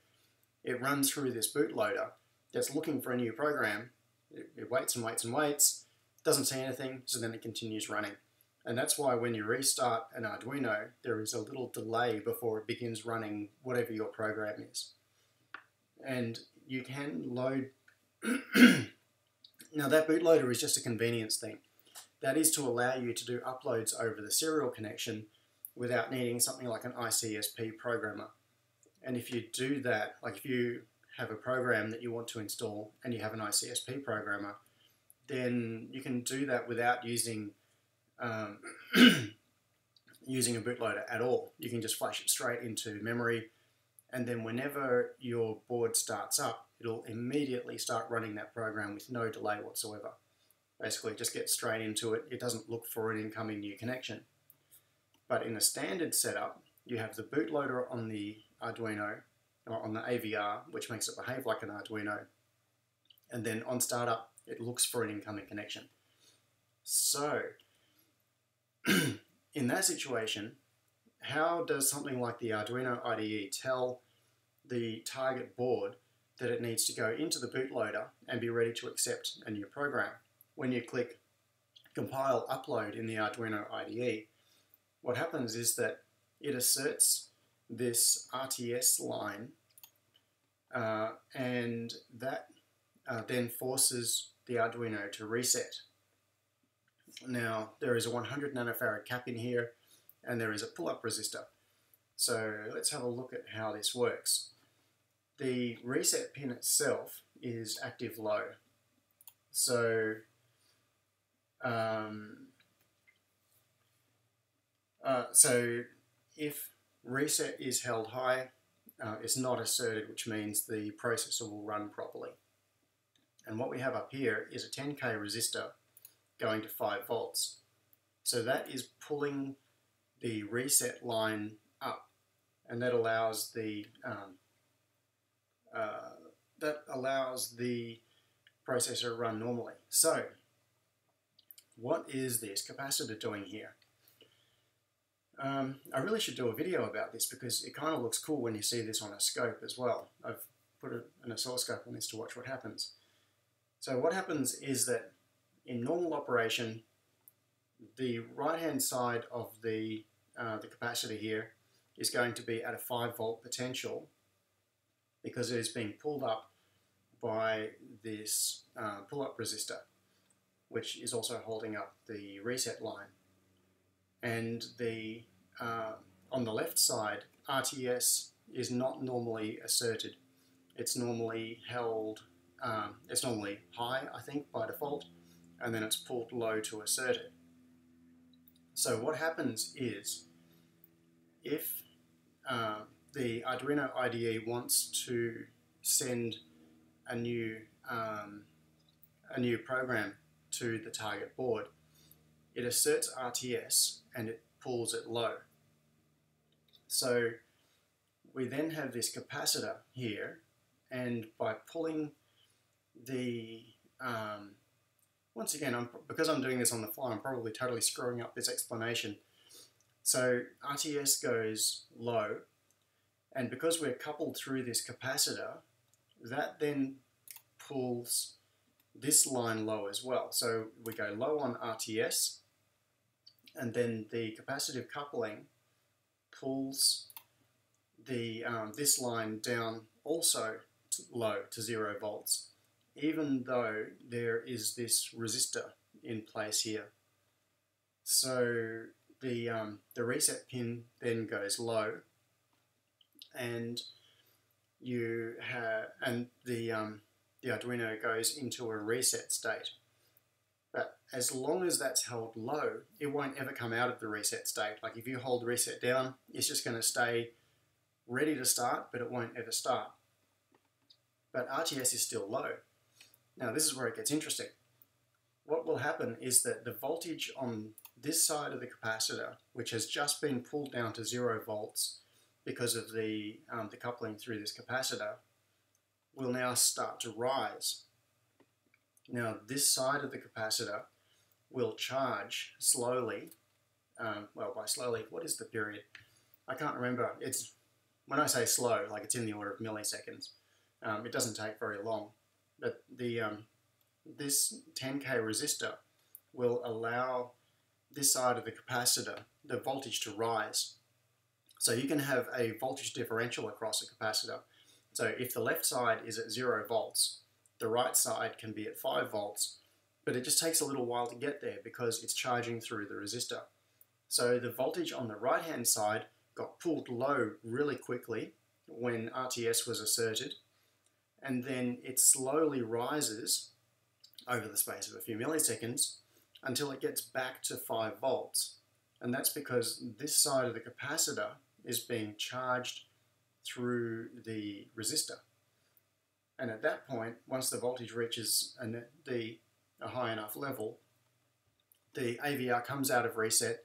it runs through this bootloader that's looking for a new program. It waits and waits and waits, doesn't see anything, so then it continues running. And that's why when you restart an Arduino, there is a little delay before it begins running whatever your program is. And you can load... Now that bootloader is just a convenience thing. That is to allow you to do uploads over the serial connection without needing something like an ICSP programmer. And if you do that, like if you have a program that you want to install and you have an ICSP programmer, then you can do that without using using a bootloader at all. You can just flash it straight into memory, and then whenever your board starts up, it'll immediately start running that program with no delay whatsoever. Basically, just get straight into it. It doesn't look for an incoming new connection. But in a standard setup, you have the bootloader on the Arduino, or on the AVR, which makes it behave like an Arduino. And then on startup, it looks for an incoming connection. So, in that situation, how does something like the Arduino IDE tell the target board that it needs to go into the bootloader and be ready to accept a new program? When you click compile upload in the Arduino IDE, what happens is that it asserts this RTS line and that then forces the Arduino to reset. Now, there is a 100 nanofarad cap in here and there is a pull-up resistor. So let's have a look at how this works. The reset pin itself is active low. So if reset is held high, it's not asserted, which means the processor will run properly. And what we have up here is a 10K resistor going to 5 volts. So that is pulling the reset line up, and that allows the processor to run normally. So what is this capacitor doing here? I really should do a video about this because it kind of looks cool when you see this on a scope as well. I've put an oscilloscope on this to watch what happens. So what happens is that in normal operation, the right-hand side of the capacitor here is going to be at a 5 volt potential because it is being pulled up by this pull-up resistor, which is also holding up the reset line. And the on the left side, RTS is not normally asserted. It's normally held, it's normally high, I think, by default, and then it's pulled low to assert it. So what happens is, if the Arduino IDE wants to send a new program to the target board, it asserts RTS and it pulls it low. So we then have this capacitor here, and by pulling the once again, because I'm doing this on the fly, I'm probably totally screwing up this explanation. So RTS goes low, and because we're coupled through this capacitor, that then pulls this line low as well. So we go low on RTS, and then the capacitive coupling pulls the this line down also low to 0 volts, even though there is this resistor in place here. So the reset pin then goes low, and the Arduino goes into a reset state. But as long as that's held low, it won't ever come out of the reset state. Like if you hold reset down, it's just going to stay ready to start, but it won't ever start. But RTS is still low. Now this is where it gets interesting. What will happen is that the voltage on this side of the capacitor, which has just been pulled down to 0 volts because of the coupling through this capacitor, will now start to rise. Now this side of the capacitor will charge slowly. Well, by slowly, what is the period? I can't remember. It's, when I say slow, like it's in the order of milliseconds. It doesn't take very long. But this 10K resistor will allow this side of the capacitor, the voltage, to rise. So you can have a voltage differential across a capacitor. So if the left side is at 0 volts, the right side can be at 5 volts, but it just takes a little while to get there because it's charging through the resistor. So the voltage on the right-hand side got pulled low really quickly when RTS was asserted, and then it slowly rises over the space of a few milliseconds until it gets back to 5 volts. And that's because this side of the capacitor is being charged through the resistor. And at that point, once the voltage reaches a high enough level, the AVR comes out of reset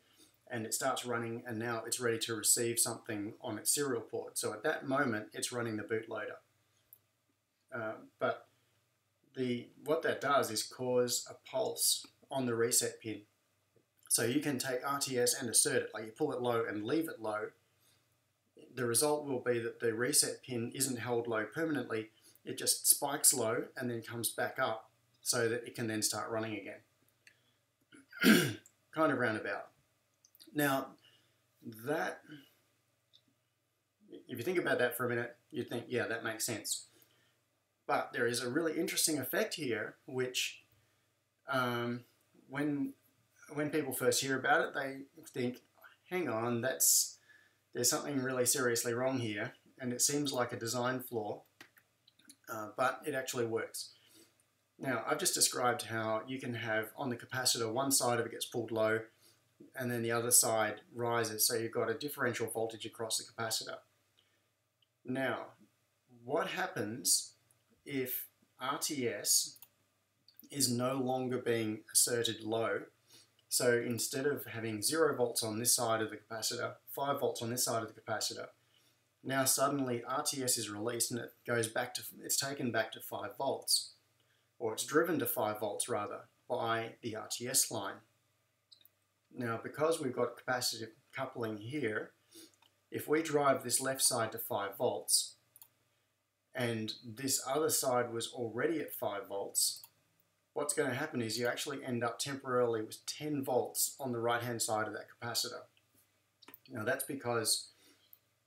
and it starts running, and now it's ready to receive something on its serial port. So at that moment, it's running the bootloader. But what that does is cause a pulse on the reset pin. So you can take RTS and assert it, like you pull it low and leave it low. The result will be that the reset pin isn't held low permanently, it just spikes low and then comes back up so that it can then start running again. Kind of roundabout. Now, if you think about that for a minute, you'd think, yeah, that makes sense. But there is a really interesting effect here, which when people first hear about it, they think, hang on, there's something really seriously wrong here, and it seems like a design flaw, but it actually works. Now, I've just described how you can have, on the capacitor, one side of it gets pulled low, and then the other side rises, so you've got a differential voltage across the capacitor. Now, what happens if RTS is no longer being asserted low? So instead of having 0 volts on this side of the capacitor, 5 volts on this side of the capacitor, now suddenly RTS is released and it goes back to, it's taken back to 5 volts, or it's driven to 5 volts rather, by the RTS line. Now, because we've got capacitive coupling here, if we drive this left side to 5 volts, and this other side was already at 5 volts, what's going to happen is you actually end up temporarily with 10 volts on the right-hand side of that capacitor. Now, that's because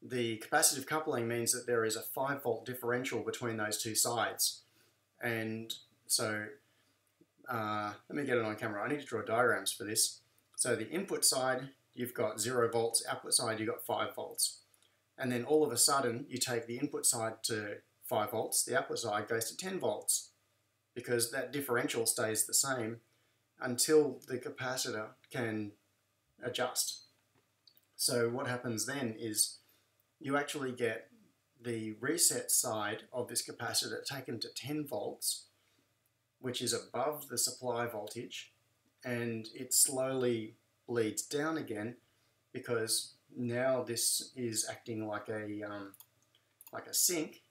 the capacitive coupling means that there is a 5 volt differential between those two sides. And so, let me get it on camera. I need to draw diagrams for this. So the input side, you've got 0 volts, output side, you've got 5 volts. And then all of a sudden, you take the input side to 5 volts, the output side goes to 10 volts, because that differential stays the same until the capacitor can adjust. So what happens then is you actually get the reset side of this capacitor taken to 10 volts, which is above the supply voltage, and it slowly bleeds down again because now this is acting like a sink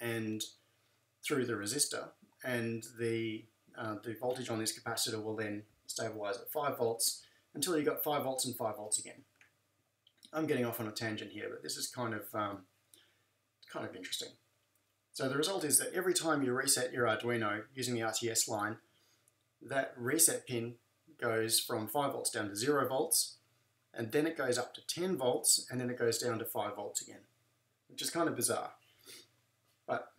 and through the resistor, and the voltage on this capacitor will then stabilize at 5 volts until you've got 5 volts and 5 volts again. I'm getting off on a tangent here, but this is kind of interesting. So the result is that every time you reset your Arduino using the RTS line, that reset pin goes from 5 volts down to 0 volts, and then it goes up to 10 volts, and then it goes down to 5 volts again, which is kind of bizarre. But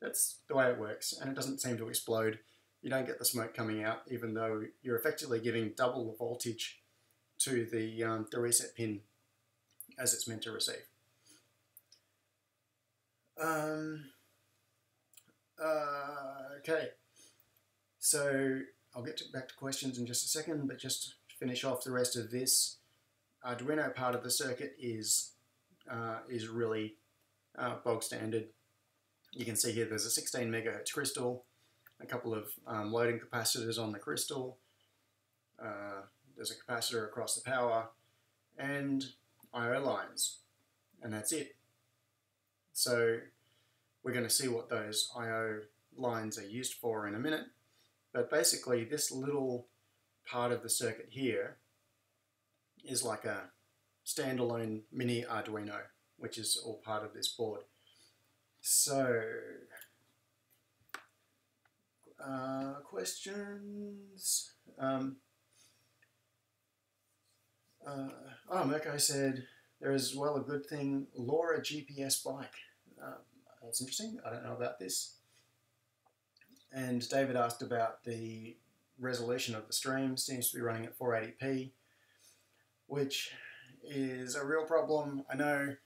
that's the way it works, and it doesn't seem to explode. You don't get the smoke coming out, even though you're effectively giving double the voltage to the reset pin as it's meant to receive. Okay, so I'll get back to questions in just a second, but just to finish off the rest of this, Arduino part of the circuit is really bog standard. You can see here there's a 16 megahertz crystal, a couple of loading capacitors on the crystal, there's a capacitor across the power, and I/O lines, and that's it. So we're going to see what those I/O lines are used for in a minute, but basically this little part of the circuit here is like a standalone mini Arduino, which is all part of this board. So, questions? Mirko said, there is well a good thing, LoRa GPS bike. That's interesting, I don't know about this. And David asked about the resolution of the stream, seems to be running at 480p, which is a real problem. I know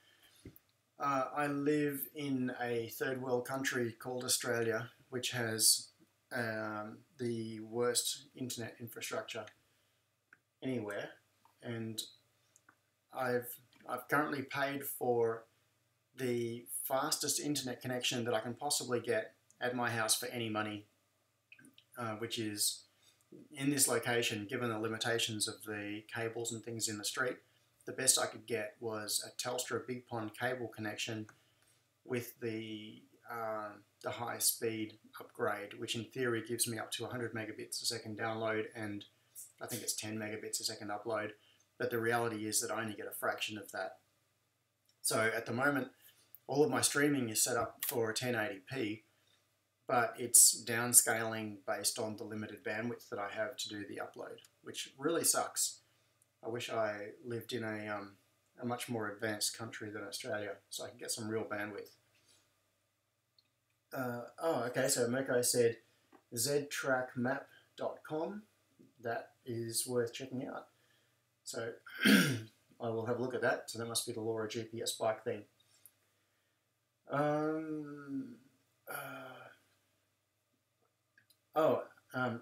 I live in a third world country called Australia, which has the worst internet infrastructure anywhere, and I've currently paid for the fastest internet connection that I can possibly get at my house for any money, which is in this location, given the limitations of the cables and things in the street. The best I could get was a Telstra Big Pond cable connection with the high speed upgrade, which in theory gives me up to 100 megabits a second download and I think it's 10 megabits a second upload, but the reality is that I only get a fraction of that. So at the moment, all of my streaming is set up for 1080p, but it's downscaling based on the limited bandwidth that I have to do the upload, which really sucks. I wish I lived in a much more advanced country than Australia, so I can get some real bandwidth. Okay, so Meko said ztrackmap.com. That is worth checking out. So I will have a look at that. So that must be the Laura GPS bike thing.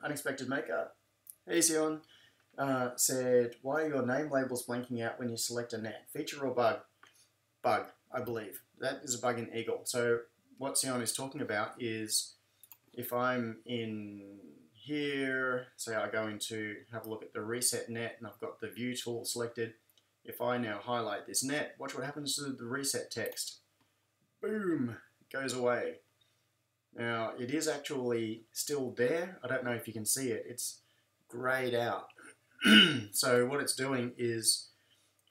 Unexpected Maker. Hey Sion. Said, why are your name labels blanking out when you select a net? Feature or bug? Bug, I believe. That is a bug in Eagle. So what Sion is talking about is if I'm in here, say I go into have a look at the reset net and I've got the view tool selected. If I now highlight this net, watch what happens to the reset text. Boom, it goes away. Now it is actually still there. I don't know if you can see it. It's grayed out. So what it's doing is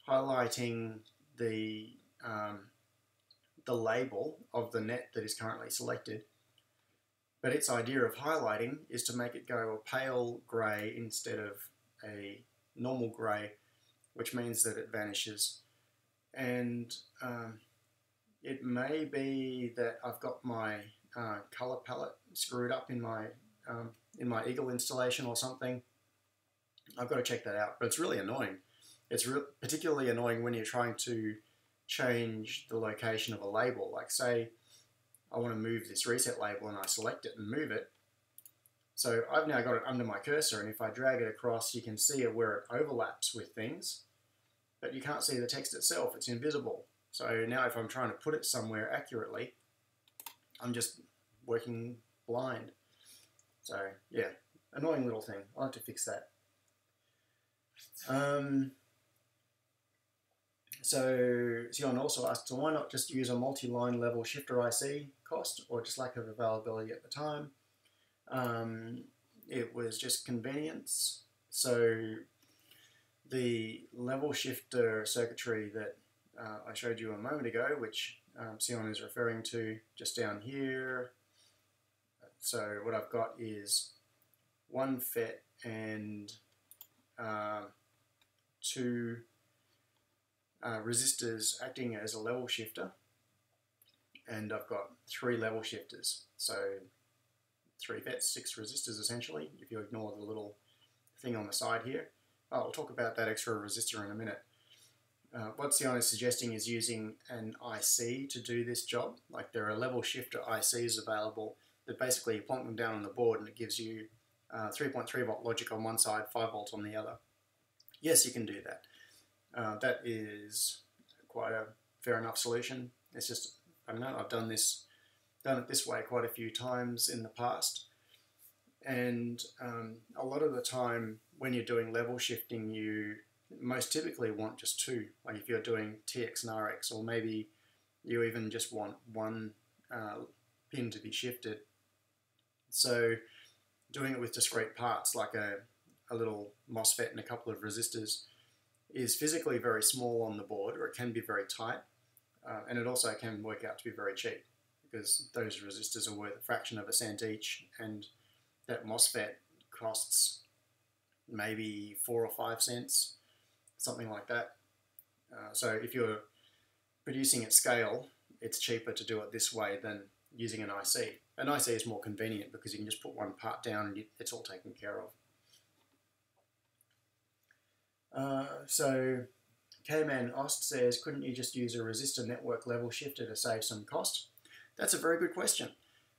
highlighting the label of the net that is currently selected. But its idea of highlighting is to make it go a pale grey instead of a normal grey, which means that it vanishes. And it may be that I've got my colour palette screwed up in my Eagle installation or something. I've got to check that out, but it's really annoying. It's particularly annoying when you're trying to change the location of a label. Like say, I want to move this reset label and I select it and move it. So I've now got it under my cursor, and if I drag it across, you can see it where it overlaps with things, but you can't see the text itself. It's invisible. So now if I'm trying to put it somewhere accurately, I'm just working blind. So yeah, annoying little thing. I'll have to fix that. So Sion also asked, so why not just use a multi-line level shifter IC cost, or just lack of availability at the time? It was just convenience. So the level shifter circuitry that I showed you a moment ago, which Sion is referring to just down here. So what I've got is one FET and two resistors acting as a level shifter, and I've got 3 level shifters, so 3 FETs, 6 resistors essentially, if you ignore the little thing on the side here. I'll talk about that extra resistor in a minute. What Sion is suggesting is using an IC to do this job. Like there are level shifter ICs available that basically you plonk them down on the board and it gives you 3.3 volt logic on one side, 5 volt on the other. Yes, you can do that. That is quite a fair enough solution. It's just, I don't know, I've done it this way quite a few times in the past. And a lot of the time when you're doing level shifting, you most typically want just 2. Like if you're doing TX and RX, or maybe you even just want one pin to be shifted. So doing it with discrete parts like a little MOSFET and a couple of resistors is physically very small on the board, or it can be very tight, and it also can work out to be very cheap because those resistors are worth a fraction of a cent each, and that MOSFET costs maybe 4 or 5 cents, something like that. So if you're producing at scale, it's cheaper to do it this way than using an IC. An IC is more convenient because you can just put one part down and it's all taken care of. So K-Man Ost says, couldn't you just use a resistor network level shifter to save some cost? That's a very good question.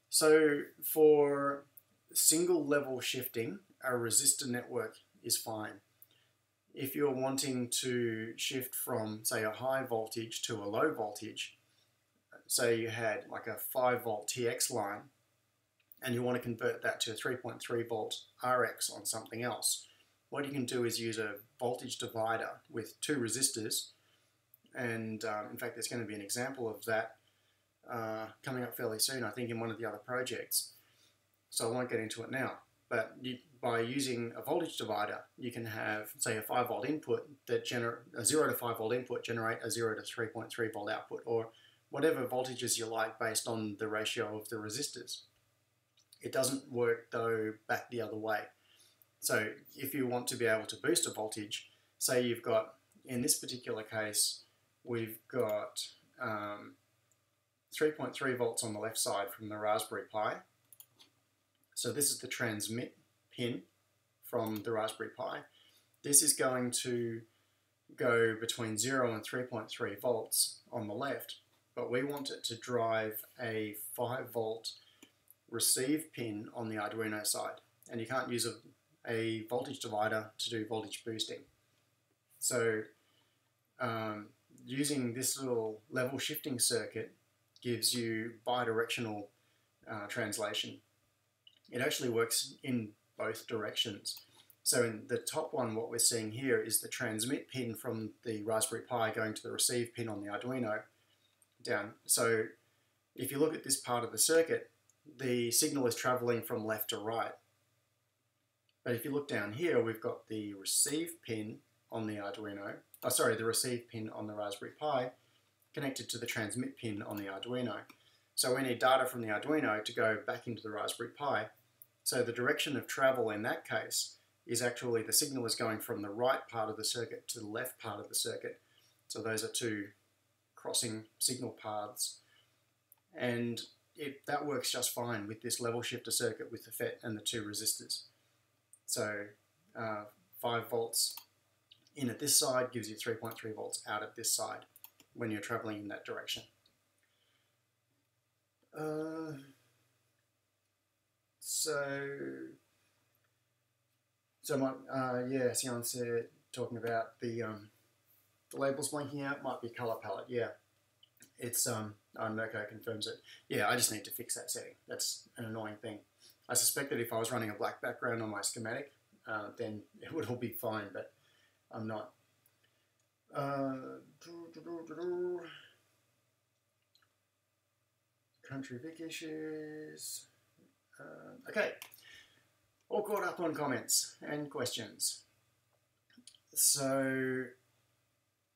So for single level shifting, a resistor network is fine. If you're wanting to shift from, say, a high voltage to a low voltage, say you had like a 5 volt TX line and you want to convert that to a 3.3 volt RX on something else, what you can do is use a voltage divider with 2 resistors, and in fact there's going to be an example of that coming up fairly soon, I think, in one of the other projects, so I won't get into it now. But by using a voltage divider, you can have, say, a 5 volt input that a 0 to 5 volt input generate a 0 to 3.3 volt output, or whatever voltages you like based on the ratio of the resistors. It doesn't work though back the other way. So if you want to be able to boost a voltage, say you've got, in this particular case, we've got 3.3 volts on the left side from the Raspberry Pi. So this is the transmit pin from the Raspberry Pi. This is going to go between 0 and 3.3 volts on the left, but we want it to drive a 5 volt receive pin on the Arduino side, and you can't use a voltage divider to do voltage boosting. So using this little level shifting circuit gives you bidirectional translation. It actually works in both directions. So in the top one, what we're seeing here is the transmit pin from the Raspberry Pi going to the receive pin on the Arduino down. So if you look at this part of the circuit, the signal is traveling from left to right. But if you look down here, we've got the receive pin on the Arduino, the receive pin on the Raspberry Pi connected to the transmit pin on the Arduino. So we need data from the Arduino to go back into the Raspberry Pi. So the direction of travel in that case is actually the signal is going from the right part of the circuit to the left part of the circuit. So those are 2 crossing signal paths. And that works just fine with this level shifter circuit with the FET and the 2 resistors. So 5 volts in at this side gives you 3.3 volts out at this side when you're traveling in that direction. Yeah, Sion said, talking about the labels blinking out, might be color palette. Yeah, it's Mirko confirms it. Yeah, I just need to fix that setting. That's an annoying thing. I suspect that if I was running a black background on my schematic, then it would all be fine, but I'm not. Country Vic issues. Okay, all caught up on comments and questions. So,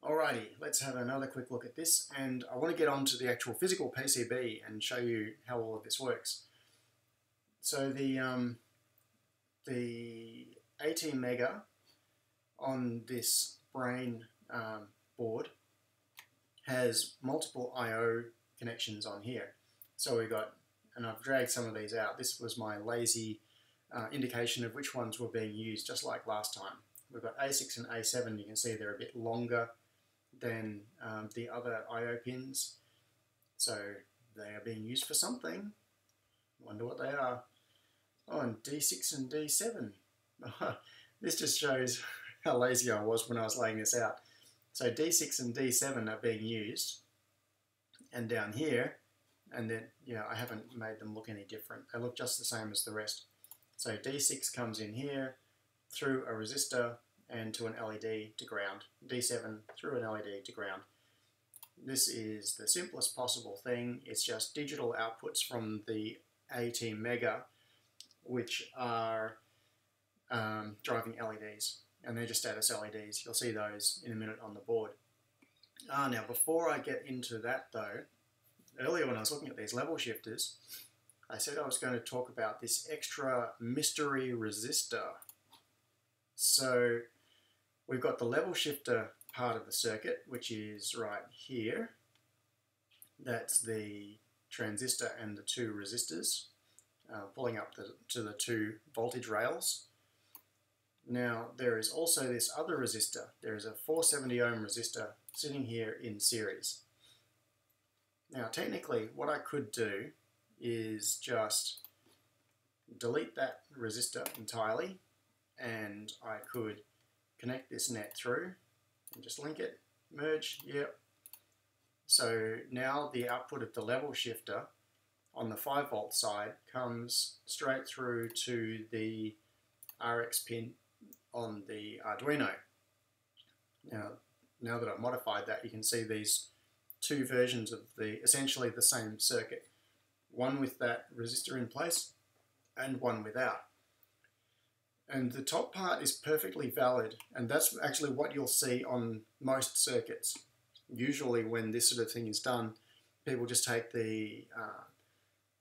alrighty, let's have another quick look at this, and I want to get on to the actual physical PCB and show you how all of this works. So the 18 mega on this brain board has multiple I/O connections on here. So we've got, and I've dragged some of these out. This was my lazy indication of which ones were being used, just like last time. We've got A6 and A7. You can see they're a bit longer than the other I/O pins. So they are being used for something. Wonder what they are. Oh, and D6 and D7. This just shows how lazy I was when I was laying this out. So D6 and D7 are being used, and down here, and then, yeah, I haven't made them look any different. They look just the same as the rest. So D6 comes in here through a resistor and to an LED to ground. D7 through an LED to ground. This is the simplest possible thing. It's just digital outputs from the 18 mega, which are driving LEDs, and they're just status LEDs. You'll see those in a minute on the board. Now, before I get into that though, earlier when I was looking at these level shifters, I said I was going to talk about this extra mystery resistor. So we've got the level shifter part of the circuit, which is right here. That's the transistor and the 2 resistors pulling up to the 2 voltage rails. Now there is also this other resistor. There is a 470 ohm resistor sitting here in series. Now technically what I could do is just delete that resistor entirely, and I could connect this net through and just link it, merge, yep, So now the output of the level shifter on the 5 volt side comes straight through to the RX pin on the Arduino. Now that I've modified that, you can see these two versions of essentially the same circuit. One with that resistor in place and one without. And the top part is perfectly valid, and that's actually what you'll see on most circuits. Usually when this sort of thing is done, people just take the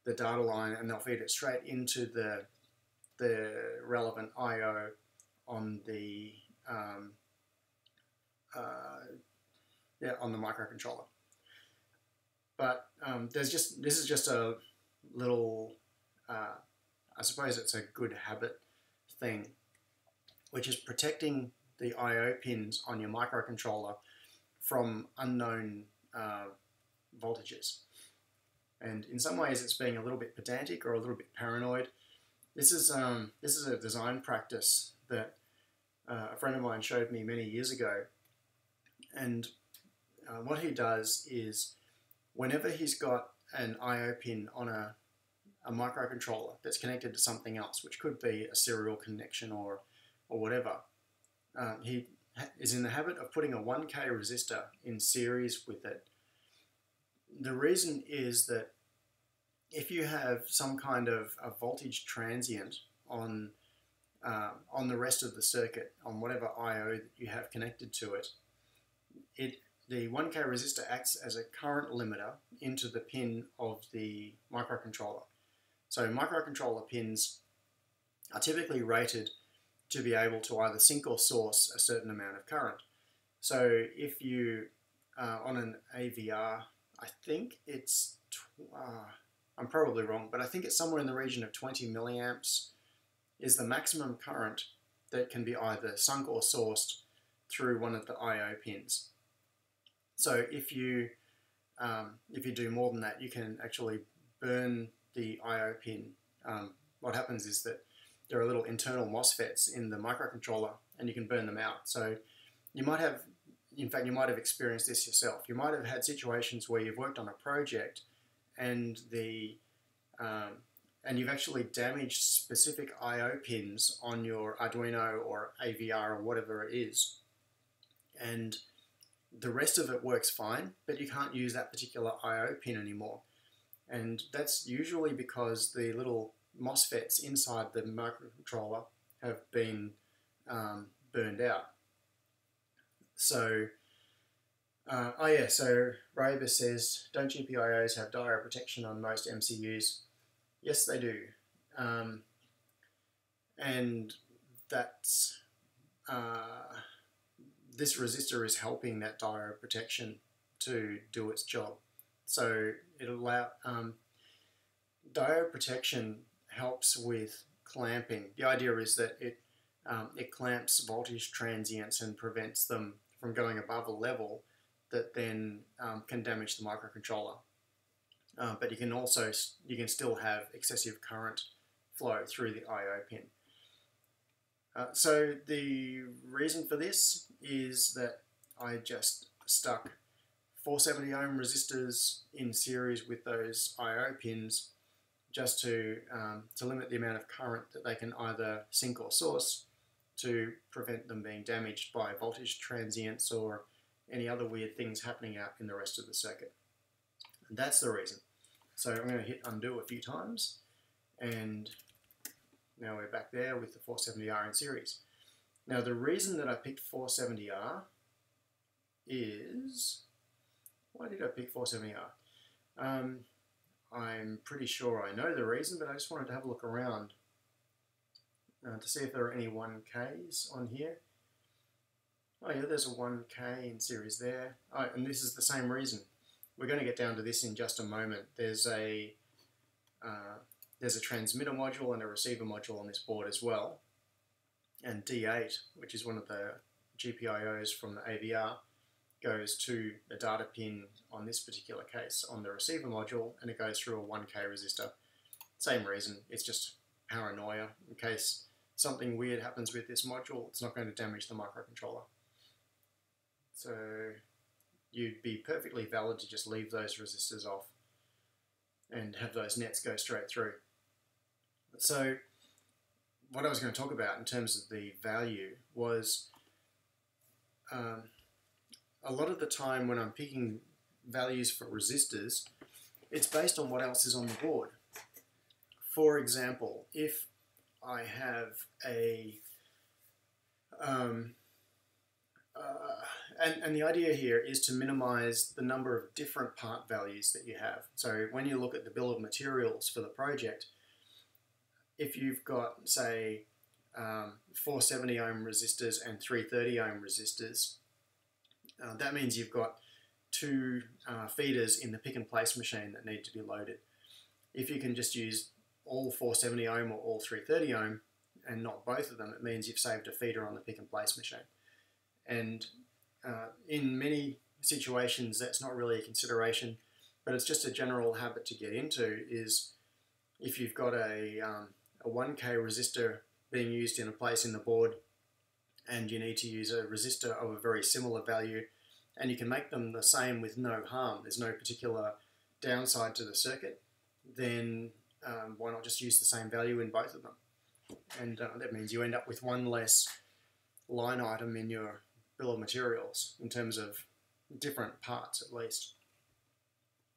data line and they'll feed it straight into the relevant I/O on the on the microcontroller. But this is just a little I suppose it's a good habit thing, which is protecting the I/O pins on your microcontroller from unknown voltages. And in some ways it's being a little bit pedantic or a little bit paranoid. This is a design practice that a friend of mine showed me many years ago, and what he does is whenever he's got an I/O pin on a microcontroller that's connected to something else, which could be a serial connection or whatever, he is in the habit of putting a 1K resistor in series with it. The reason is that if you have some kind of a voltage transient on the rest of the circuit, on whatever I/O that you have connected to it, the 1K resistor acts as a current limiter into the pin of the microcontroller. So microcontroller pins are typically rated to be able to either sink or source a certain amount of current. So if you, on an AVR, I think it's, I'm probably wrong, but I think it's somewhere in the region of 20 milliamps is the maximum current that can be either sunk or sourced through one of the I/O pins. So if you do more than that, you can actually burn the I/O pin. What happens is that there are little internal MOSFETs in the microcontroller, and you can burn them out. So you might have, in fact, you might have experienced this yourself. You might have had situations where you've worked on a project, and and you've actually damaged specific I/O pins on your Arduino or AVR or whatever it is, and the rest of it works fine, but you can't use that particular I/O pin anymore. And that's usually because the little MOSFETs inside the microcontroller have been burned out. So, so Raber says, don't GPIOs have diode protection on most MCUs? Yes, they do. And that's, this resistor is helping that diode protection to do its job. So it'll allow, diode protection helps with clamping. The idea is that it clamps voltage transients and prevents them from going above a level that then can damage the microcontroller. But you can still have excessive current flow through the I/O pin. So the reason for this is that I just stuck 470 ohm resistors in series with those I/O pins just to limit the amount of current that they can either sink or source to prevent them being damaged by voltage transients or any other weird things happening out in the rest of the circuit. And that's the reason. So I'm going to hit undo a few times, and now we're back there with the 470R in series. Now the reason that I picked 470R is, why did I pick 470R? I'm pretty sure I know the reason, but I just wanted to have a look around to see if there are any 1Ks on here. Oh yeah, there's a 1K in series there. Oh, and this is the same reason. We're going to get down to this in just a moment. There's a transmitter module and a receiver module on this board as well. And D8, which is one of the GPIOs from the AVR, goes to the data pin on this particular case on the receiver module, and it goes through a 1K resistor. Same reason, it's just paranoia. In case something weird happens with this module, it's not going to damage the microcontroller. So you'd be perfectly valid to just leave those resistors off and have those nets go straight through. So what I was going to talk about in terms of the value was a lot of the time when I'm picking values for resistors, it's based on what else is on the board. For example, if I have a and the idea here is to minimize the number of different part values that you have. So when you look at the bill of materials for the project, if you've got, say, 470 ohm resistors and 330 ohm resistors, that means you've got two feeders in the pick and place machine that need to be loaded. If you can just use all 470 ohm or all 330 ohm and not both of them, it means you've saved a feeder on the pick and place machine. And in many situations that's not really a consideration, but it's just a general habit to get into, is if you've got a 1K resistor being used in a place in the board and you need to use a resistor of a very similar value, and you can make them the same with no harm, there's no particular downside to the circuit, then why not just use the same value in both of them? And that means you end up with one less line item in your bill of materials in terms of different parts, at least.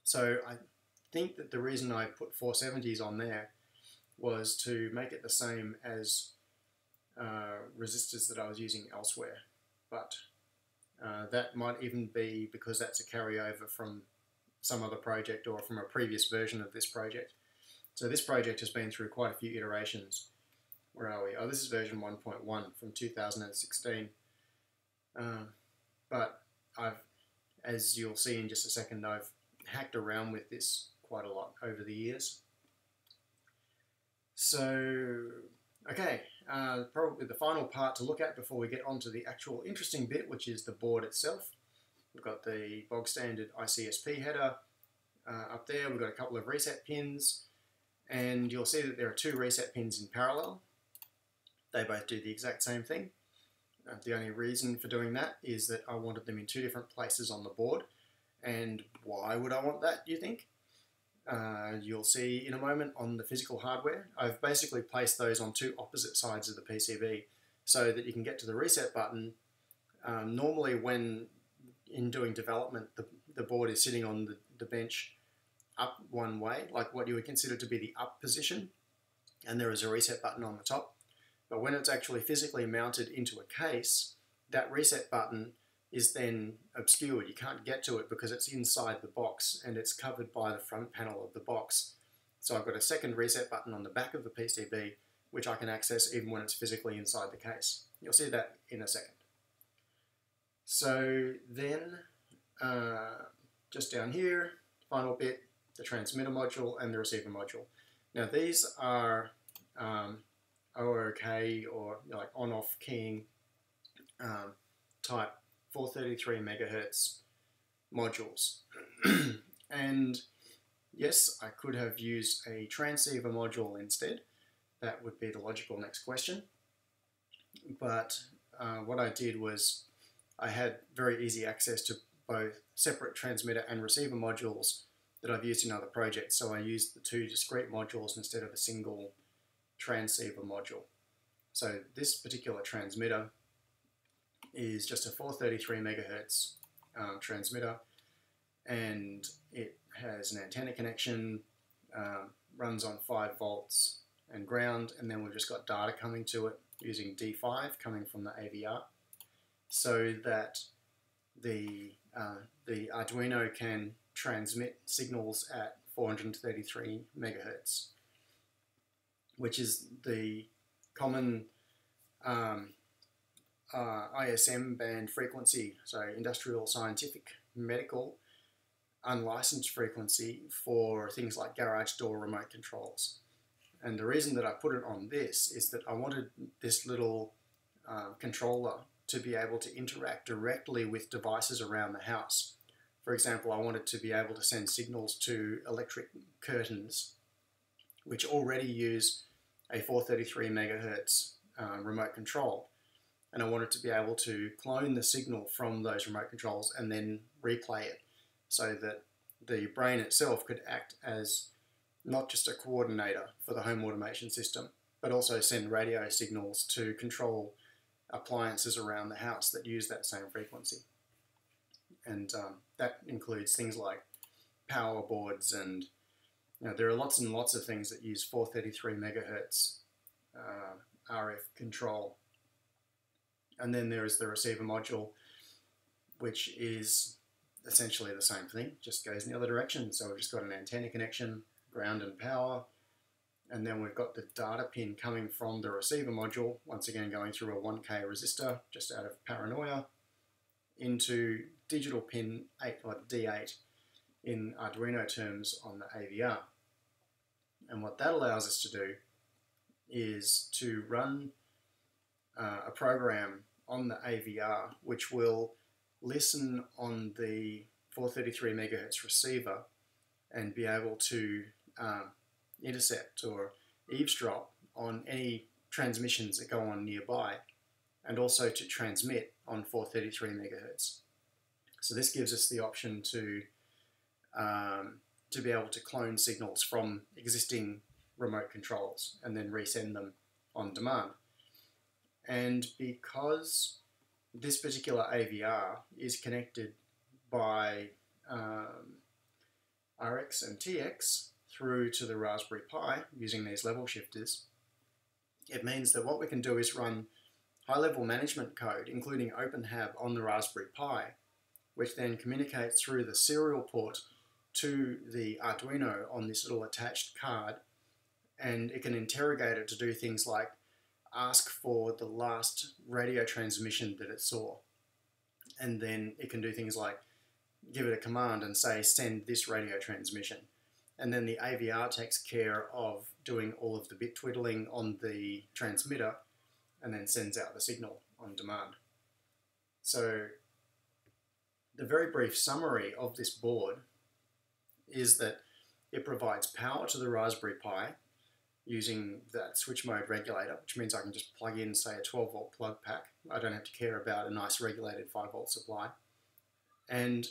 So I think that the reason I put 470s on there was to make it the same as resistors that I was using elsewhere, but that might even be because that's a carryover from some other project or from a previous version of this project. So this project has been through quite a few iterations. Where are we? Oh, this is version 1.1 from 2016. But as you'll see in just a second, I've hacked around with this quite a lot over the years. So, okay, probably the final part to look at before we get on to the actual interesting bit, which is the board itself. We've got the bog standard ICSP header up there. We've got a couple of reset pins, and you'll see that there are two reset pins in parallel. They both do the exact same thing. The only reason for doing that is that I wanted them in two different places on the board. And why would I want that, do you think? You'll see in a moment on the physical hardware. I've basically placed those on two opposite sides of the PCB so that you can get to the reset button. Normally when in doing development, the board is sitting on the bench up one way, like what you would consider to be the up position, and there is a reset button on the top. But when it's actually physically mounted into a case, that reset button is then obscured. You can't get to it because it's inside the box and it's covered by the front panel of the box. So I've got a second reset button on the back of the PCB which I can access even when it's physically inside the case. You'll see that in a second. So then, just down here, final bit, the transmitter module and the receiver module. Now these are OOK or like on-off keying type 433 megahertz modules. And yes, I could have used a transceiver module instead. That would be the logical next question. But what I did was I had very easy access to both separate transmitter and receiver modules that I've used in other projects. So I used the two discrete modules instead of a single transceiver module. So this particular transmitter is just a 433 megahertz transmitter, and it has an antenna connection, runs on 5 volts and ground, and then we've just got data coming to it using D5 coming from the AVR, so that the Arduino can transmit signals at 433 megahertz, which is the common ISM band frequency, so industrial, scientific, medical, unlicensed frequency for things like garage door remote controls. And the reason that I put it on this is that I wanted this little controller to be able to interact directly with devices around the house. For example, I wanted to be able to send signals to electric curtains, which already use a 433 megahertz remote control. and I wanted to be able to clone the signal from those remote controls and then replay it so that the brain itself could act as not just a coordinator for the home automation system, but also send radio signals to control appliances around the house that use that same frequency. And that includes things like power boards, and there are lots and lots of things that use 433 megahertz RF control. And then there is the receiver module, which is essentially the same thing, just goes in the other direction. So we've just got an antenna connection, ground and power, and then we've got the data pin coming from the receiver module, once again going through a 1K resistor, just out of paranoia, into digital pin 8, or D8 in Arduino terms on the AVR. And what that allows us to do is to run a program on the AVR which will listen on the 433 megahertz receiver and be able to intercept or eavesdrop on any transmissions that go on nearby, and also to transmit on 433 megahertz. So this gives us the option to be able to clone signals from existing remote controls and then resend them on demand. And because this particular AVR is connected by RX and TX through to the Raspberry Pi using these level shifters, it means that what we can do is run high-level management code, including OpenHAB, on the Raspberry Pi, which then communicates through the serial port to the Arduino on this little attached card, and it can interrogate it to do things like ask for the last radio transmission that it saw, and then it can do things like give it a command and say send this radio transmission, and then the AVR takes care of doing all of the bit twiddling on the transmitter and then sends out the signal on demand. So the very brief summary of this board is that it provides power to the Raspberry Pi using that switch mode regulator, which means I can just plug in, say, a 12 volt plug pack. I don't have to care about a nice regulated 5 volt supply. And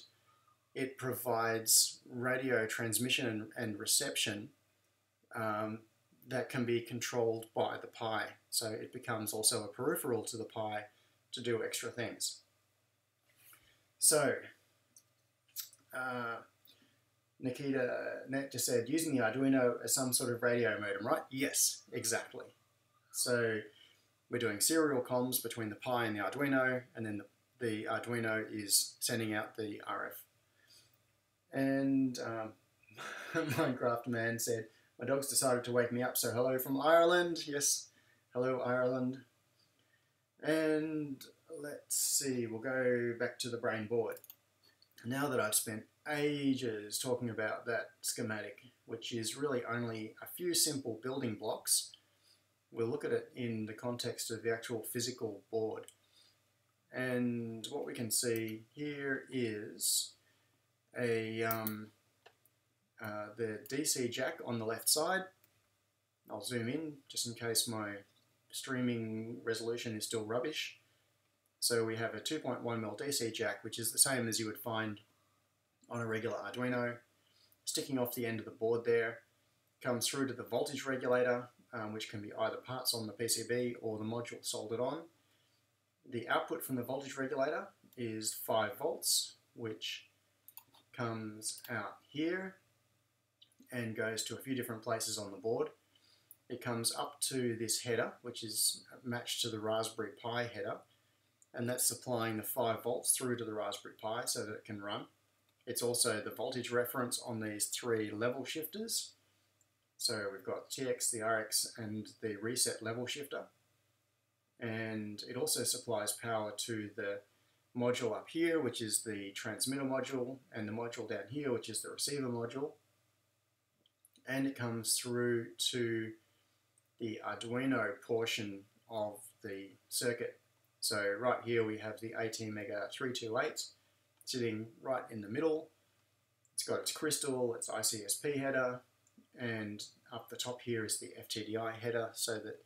it provides radio transmission and reception that can be controlled by the Pi. So it becomes also a peripheral to the Pi to do extra things. So, Nikita Net just said, using the Arduino as some sort of radio modem, right? Yes, exactly. So we're doing serial comms between the Pi and the Arduino, and then the Arduino is sending out the RF. And Minecraft Man said, my dog's decided to wake me up, so hello from Ireland. Yes, hello Ireland. And let's see, we'll go back to the brain board. Now that I've spent ages talking about that schematic, which is really only a few simple building blocks, we'll look at it in the context of the actual physical board. And what we can see here is the DC jack on the left side. I'll zoom in just in case my streaming resolution is still rubbish. So we have a 2.1mm DC jack, which is the same as you would find on a regular Arduino, sticking off the end of the board there, comes through to the voltage regulator, which can be either parts on the PCB or the module soldered on. The output from the voltage regulator is 5 volts, which comes out here and goes to a few different places on the board. It comes up to this header, which is matched to the Raspberry Pi header, and that's supplying the 5 volts through to the Raspberry Pi so that it can run. It's also the voltage reference on these 3 level shifters. So we've got TX, the RX, and the reset level shifter. And it also supplies power to the module up here, which is the transmitter module, and the module down here, which is the receiver module. And it comes through to the Arduino portion of the circuit. So right here we have the ATmega328 sitting right in the middle. It's got its crystal, its ICSP header, and up the top here is the FTDI header, so that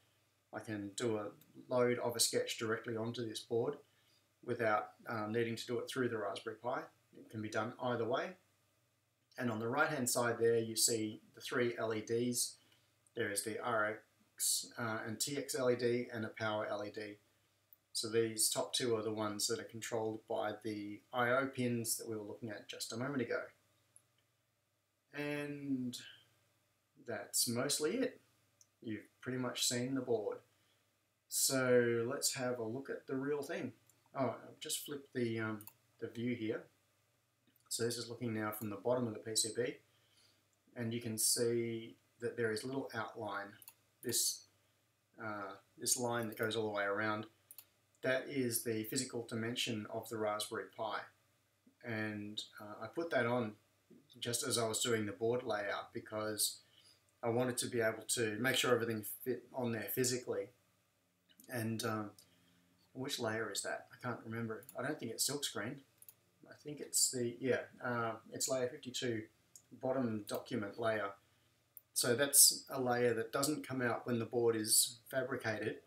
I can do a load of a sketch directly onto this board without needing to do it through the Raspberry Pi. It can be done either way. And on the right hand side there you see the 3 LEDs. There is the RX and TX LED and a power LED. So these top 2 are the ones that are controlled by the I/O pins that we were looking at just a moment ago. And that's mostly it. You've pretty much seen the board. So let's have a look at the real thing. Oh, I've just flipped the view here. So this is looking now from the bottom of the PCB, and you can see that there is a little outline. This line that goes all the way around, that is the physical dimension of the Raspberry Pi. And I put that on just as I was doing the board layout because I wanted to be able to make sure everything fit on there physically. And which layer is that? I can't remember. I don't think it's silkscreen. I think it's the, it's layer 52, bottom document layer. So that's a layer that doesn't come out when the board is fabricated.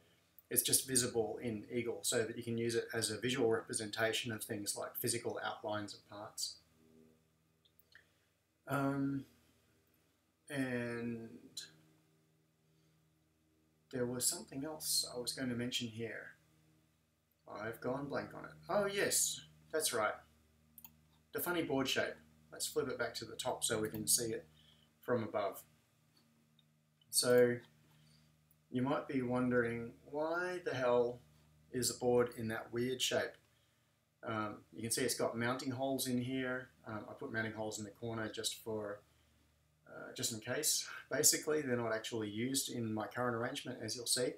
It's just visible in Eagle so that you can use it as a visual representation of things like physical outlines of parts. And there was something else I was going to mention here. I've gone blank on it. Oh yes, that's right. The funny board shape. Let's flip it back to the top so we can see it from above. So you might be wondering, why the hell is a board in that weird shape? You can see it's got mounting holes in here. I put mounting holes in the corner just in case. Basically, they're not actually used in my current arrangement, as you'll see.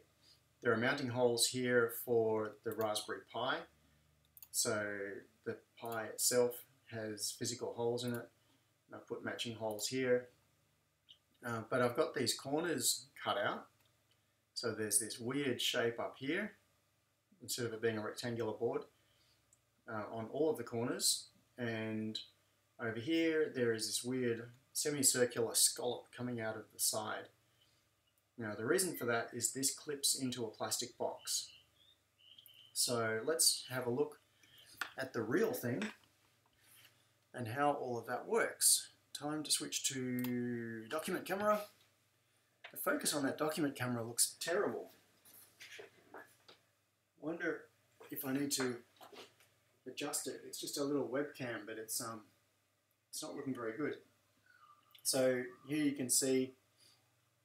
There are mounting holes here for the Raspberry Pi. So the Pi itself has physical holes in it. And I've put matching holes here. But I've got these corners cut out. So there's this weird shape up here, instead of it being a rectangular board, on all of the corners. And over here there is this weird semicircular scallop coming out of the side. Now the reason for that is this clips into a plastic box. So let's have a look at the real thing and how all of that works. Time to switch to document camera. The focus on that document camera looks terrible. Wonder if I need to adjust it. It's just a little webcam, but it's not looking very good. So here you can see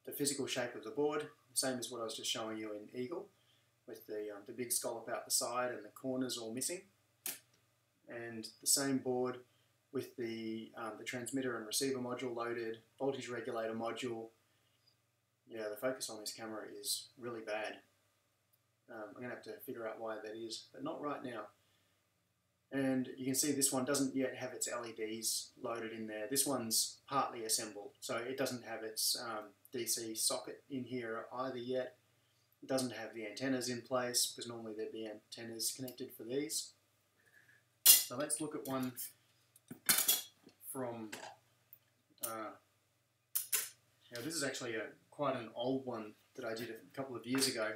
the physical shape of the board, same as what I was just showing you in Eagle, with the big scallop out the side and the corners all missing. And the same board with the transmitter and receiver module loaded, voltage regulator module. Yeah, the focus on this camera is really bad. I'm going to have to figure out why that is, but not right now. And you can see this one doesn't yet have its LEDs loaded in there. This one's partly assembled, so it doesn't have its DC socket in here either yet. It doesn't have the antennas in place, because normally there'd be antennas connected for these. So let's look at one from, now this is actually quite an old one that I did a couple of years ago.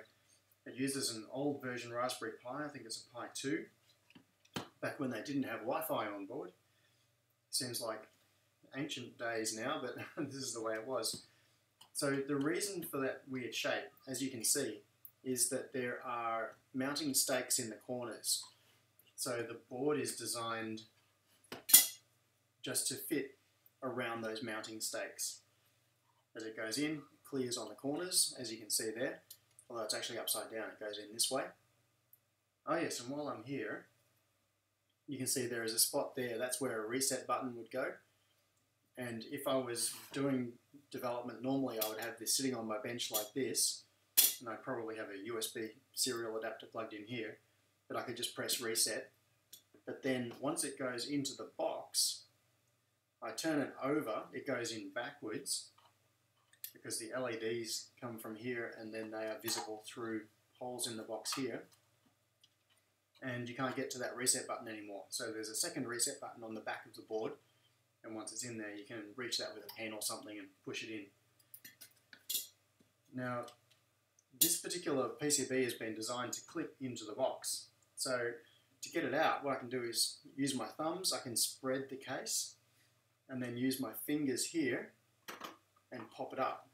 It uses an old version Raspberry Pi, I think it's a Pi 2, back when they didn't have Wi-Fi on board. Seems like ancient days now, but this is the way it was. So the reason for that weird shape, as you can see, is that there are mounting stakes in the corners. So the board is designed just to fit around those mounting stakes. As it goes in, it clears on the corners, as you can see there. Although it's actually upside down, it goes in this way. Oh yes, and while I'm here, you can see there is a spot there, that's where a reset button would go. And if I was doing development normally, I would have this sitting on my bench like this, and I'd probably have a USB serial adapter plugged in here, but I could just press reset. But then once it goes into the box, I turn it over, it goes in backwards, because the LEDs come from here and then they are visible through holes in the box here. And you can't get to that reset button anymore. So there's a second reset button on the back of the board, and once it's in there you can reach that with a pen or something and push it in. Now this particular PCB has been designed to clip into the box. So to get it out, what I can do is use my thumbs. I can spread the case and then use my fingers here and pop it up.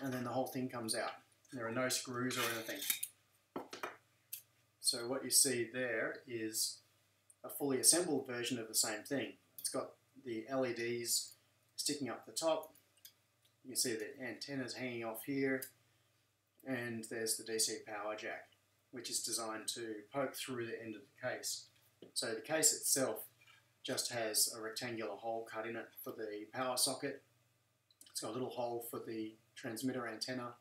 And then the whole thing comes out. There are no screws or anything. So what you see there is a fully assembled version of the same thing. It's got the LEDs sticking up the top. You can see the antennas hanging off here, and there's the DC power jack, which is designed to poke through the end of the case. So the case itself just has a rectangular hole cut in it for the power socket. It's got a little hole for the transmitter antenna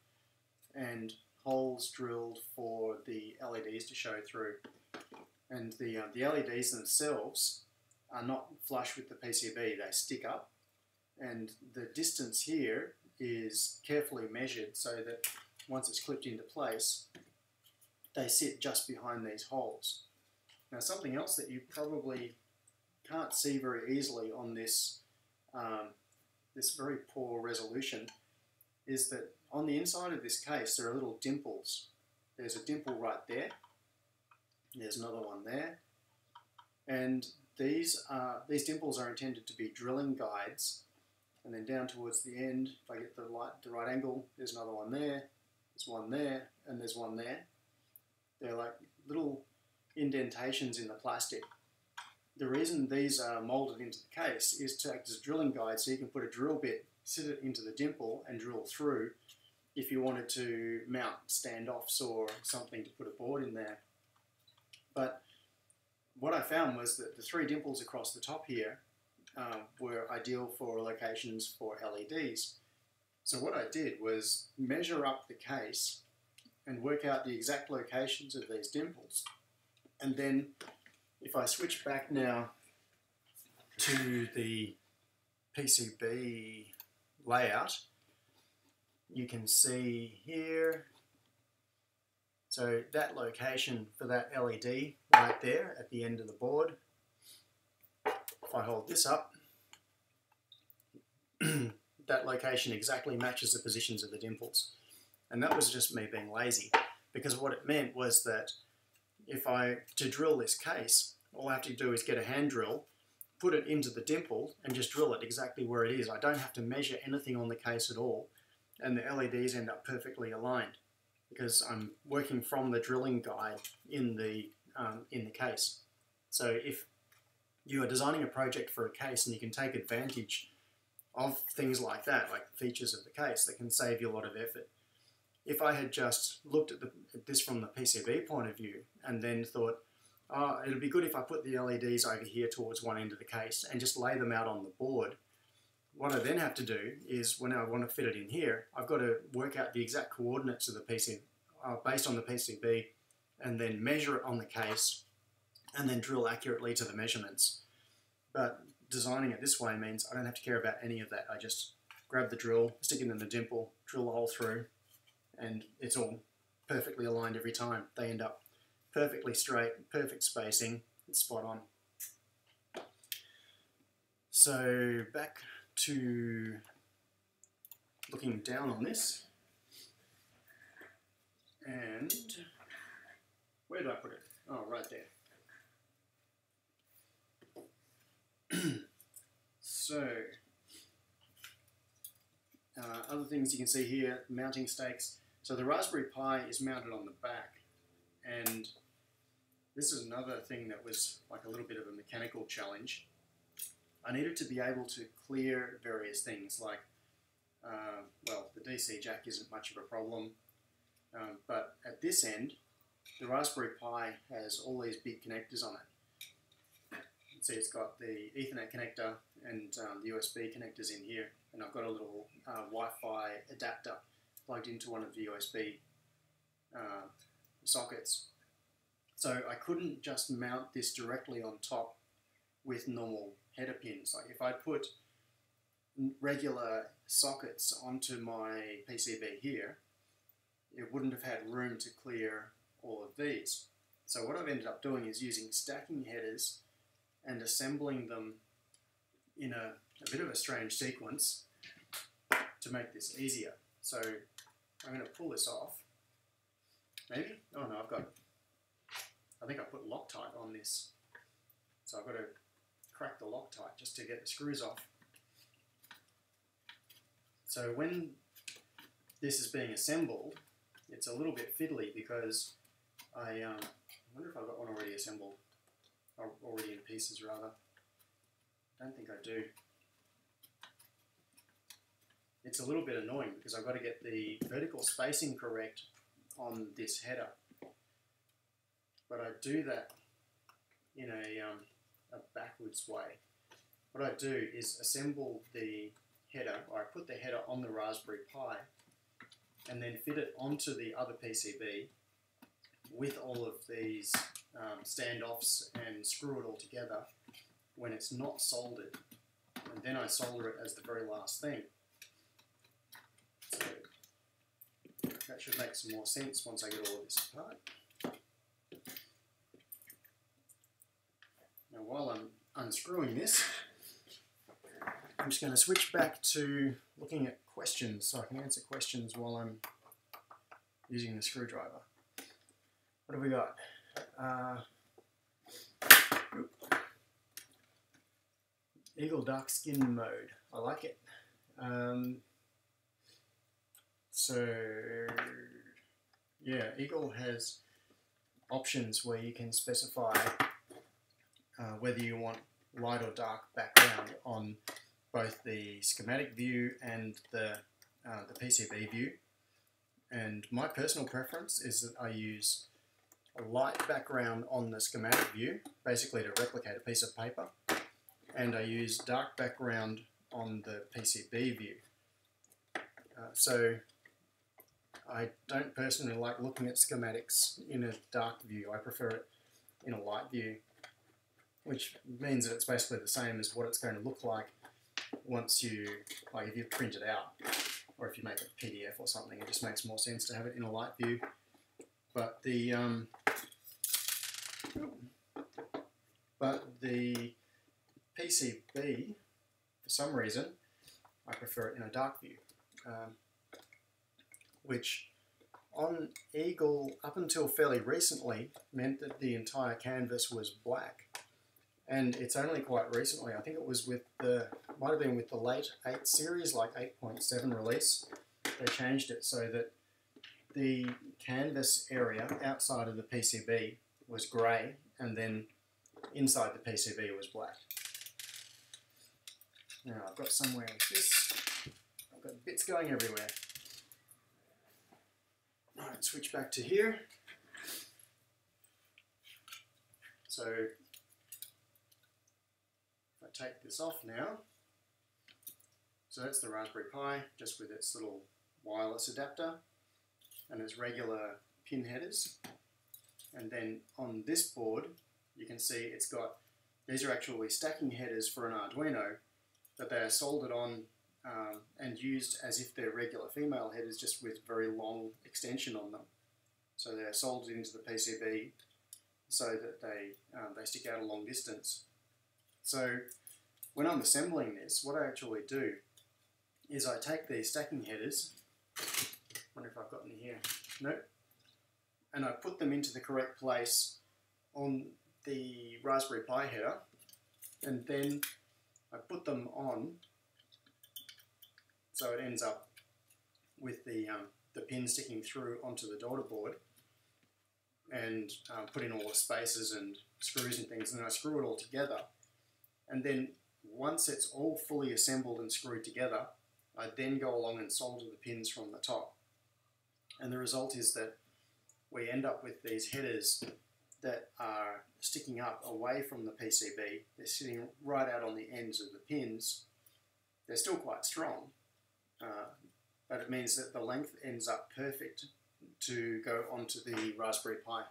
and holes drilled for the LEDs to show through. And the LEDs themselves are not flush with the PCB, they stick up. And the distance here is carefully measured so that once it's clipped into place, they sit just behind these holes. Now something else that you probably can't see very easily on this, this very poor resolution is that on the inside of this case there are little dimples. There's a dimple right there, there's another one there, and these dimples are intended to be drilling guides. And then down towards the end, if I get the right angle, there's another one there, there's one there, and there's one there. They're like little indentations in the plastic. The reason these are moulded into the case is to act as a drilling guide, so you can put a drill bit, sit it into the dimple and drill through if you wanted to mount standoffs or something to put a board in there. But what I found was that the three dimples across the top here were ideal for locations for LEDs. So what I did was measure up the case and work out the exact locations of these dimples. And then if I switch back now to the PCB layout, you can see here, so that location for that LED right there at the end of the board. If I hold this up, that location exactly matches the positions of the dimples. And that was just me being lazy, because what it meant was that to drill this case, all I have to do is get a hand drill, put it into the dimple and just drill it exactly where it is. I don't have to measure anything on the case at all, and the LEDs end up perfectly aligned because I'm working from the drilling guide in the case. So if you are designing a project for a case and you can take advantage of things like that, like features of the case, that can save you a lot of effort. If I had just looked at this from the PCB point of view and then thought, oh, it'd be good if I put the LEDs over here towards one end of the case and just lay them out on the board, what I then have to do is when I want to fit it in here, I've got to work out the exact coordinates of the PCB based on the PCB and then measure it on the case and then drill accurately to the measurements. But designing it this way means I don't have to care about any of that. I just grab the drill, stick it in the dimple, drill the hole through, and it's all perfectly aligned every time. They end up perfectly straight, perfect spacing, it's spot on. So back to looking down on this, and where did I put it? Oh, right there. So, other things you can see here, mounting stakes. So the Raspberry Pi is mounted on the back, and this is another thing that was like a little bit of a mechanical challenge. I needed to be able to clear various things like, well, the DC jack isn't much of a problem, but at this end, the Raspberry Pi has all these big connectors on it. You can see it's got the Ethernet connector and the USB connectors in here, and I've got a little Wi-Fi adapter plugged into one of the USB sockets. So I couldn't just mount this directly on top with normal header pins. Like if I put regular sockets onto my PCB here, it wouldn't have had room to clear all of these. So what I've ended up doing is using stacking headers and assembling them in a bit of a strange sequence to make this easier. So I'm going to pull this off. Maybe? Oh no, I think I put Loctite on this. So I've got to crack the Loctite just to get the screws off. So when this is being assembled, it's a little bit fiddly because I wonder if I've got one already assembled, or already in pieces rather. I don't think I do. It's a little bit annoying because I've got to get the vertical spacing correct on this header. But I do that in a backwards way. What I do is assemble the header, or I put the header on the Raspberry Pi and then fit it onto the other PCB with all of these standoffs and screw it all together when it's not soldered, and then I solder it as the very last thing. So that should make some more sense once I get all of this apart. Now while I'm unscrewing this, I'm just going to switch back to looking at questions so I can answer questions while I'm using the screwdriver. What have we got? Eagle dark skin mode. I like it. So yeah, Eagle has options where you can specify whether you want light or dark background on both the schematic view and the PCB view. And my personal preference is that I use a light background on the schematic view, basically to replicate a piece of paper, and I use dark background on the PCB view. So I don't personally like looking at schematics in a dark view. I prefer it in a light view, which means that it's basically the same as what it's going to look like once you, like if you print it out, or if you make a PDF or something. It just makes more sense to have it in a light view. But the PCB, for some reason, I prefer it in a dark view, which on Eagle up until fairly recently meant that the entire canvas was black. And it's only quite recently, I think it was with the, might have been with the late 8 series, like 8.7 release, they changed it so that the canvas area outside of the PCB was grey, and then inside the PCB was black. Now I've got somewhere with this, I've got bits going everywhere. Alright, switch back to here. So if I take this off now, so that's the Raspberry Pi, just with its little wireless adapter and its regular pin headers. And then on this board, you can see it's got, these are actually stacking headers for an Arduino, but they are soldered on and used as if they're regular female headers, just with very long extension on them. So they're soldered into the PCB so that they stick out a long distance. So when I'm assembling this, what I actually do is I take these stacking headers, I wonder if I've got any here, nope, and I put them into the correct place on the Raspberry Pi header, and then I put them on so it ends up with the pin sticking through onto the daughter board, and put in all the spacers and screws and things, and then I screw it all together. And then once it's all fully assembled and screwed together, I then go along and solder the pins from the top. And the result is that we end up with these headers that are sticking up away from the PCB. They're sitting right out on the ends of the pins. They're still quite strong, but it means that the length ends up perfect to go onto the Raspberry Pi.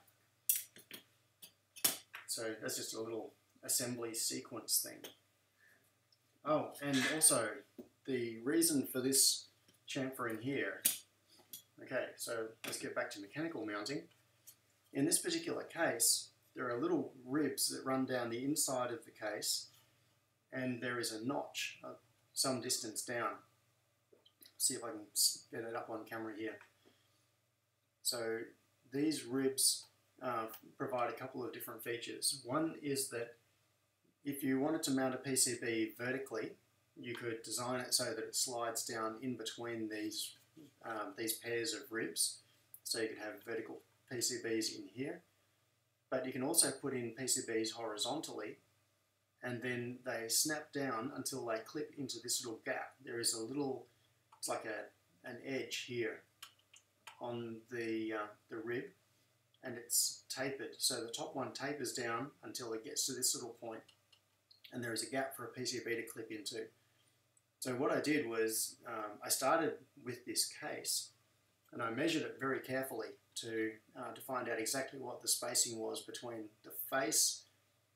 So that's just a little assembly sequence thing. Oh, and also the reason for this chamfer in here. Okay, so let's get back to mechanical mounting. In this particular case, there are little ribs that run down the inside of the case, and there is a notch some distance down. See if I can get it up on camera here. So these ribs provide a couple of different features. One is that if you wanted to mount a PCB vertically, you could design it so that it slides down in between these pairs of ribs. So you could have vertical PCBs in here, but you can also put in PCBs horizontally, and then they snap down until they clip into this little gap. There is a little, it's like an edge here on the rib, and it's tapered. So the top one tapers down until it gets to this little point, and there is a gap for a PCB to clip into. So what I did was I started with this case, and I measured it very carefully to find out exactly what the spacing was between the face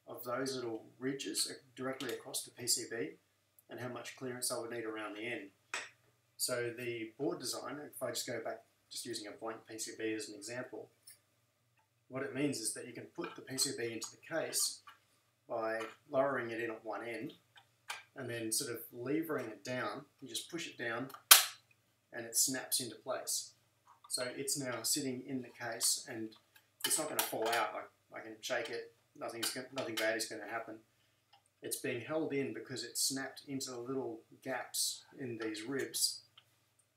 of those little ridges directly across the PCB and how much clearance I would need around the end. So the board design, if I just go back, just using a blank PCB as an example, what it means is that you can put the PCB into the case by lowering it in at one end and then sort of levering it down. You just push it down and it snaps into place. So it's now sitting in the case and it's not going to fall out. I can shake it, nothing bad is going to happen. It's being held in because it's snapped into the little gaps in these ribs,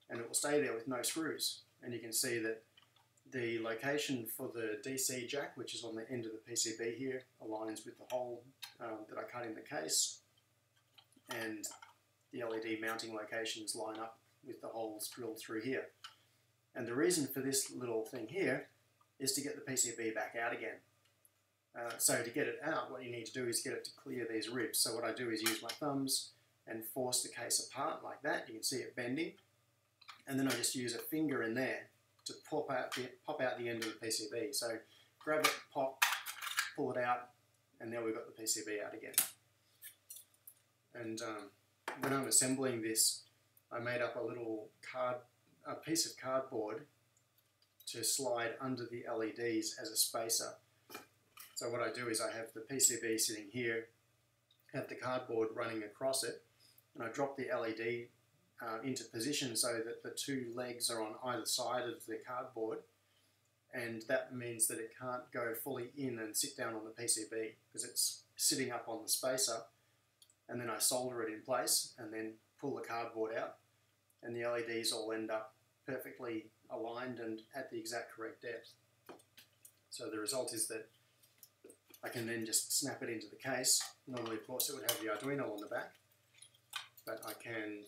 and it will stay there with no screws. And you can see that the location for the DC jack, which is on the end of the PCB here, aligns with the hole that I cut in the case, and the LED mounting locations line up with the holes drilled through here. And the reason for this little thing here is to get the PCB back out again. So to get it out, what you need to do is get it to clear these ribs. So what I do is use my thumbs and force the case apart like that. You can see it bending. And then I just use a finger in there to pop out the end of the PCB. So grab it, pop, pull it out, and now we've got the PCB out again. And when I'm assembling this, I made up a piece of cardboard to slide under the LEDs as a spacer. So what I do is I have the PCB sitting here, have the cardboard running across it, and I drop the LED into position so that the two legs are on either side of the cardboard, and that means that it can't go fully in and sit down on the PCB because it's sitting up on the spacer. And then I solder it in place and then pull the cardboard out, and the LEDs all end up perfectly aligned and at the exact correct depth. So the result is that I can then just snap it into the case. Normally, of course, it would have the Arduino on the back, but I can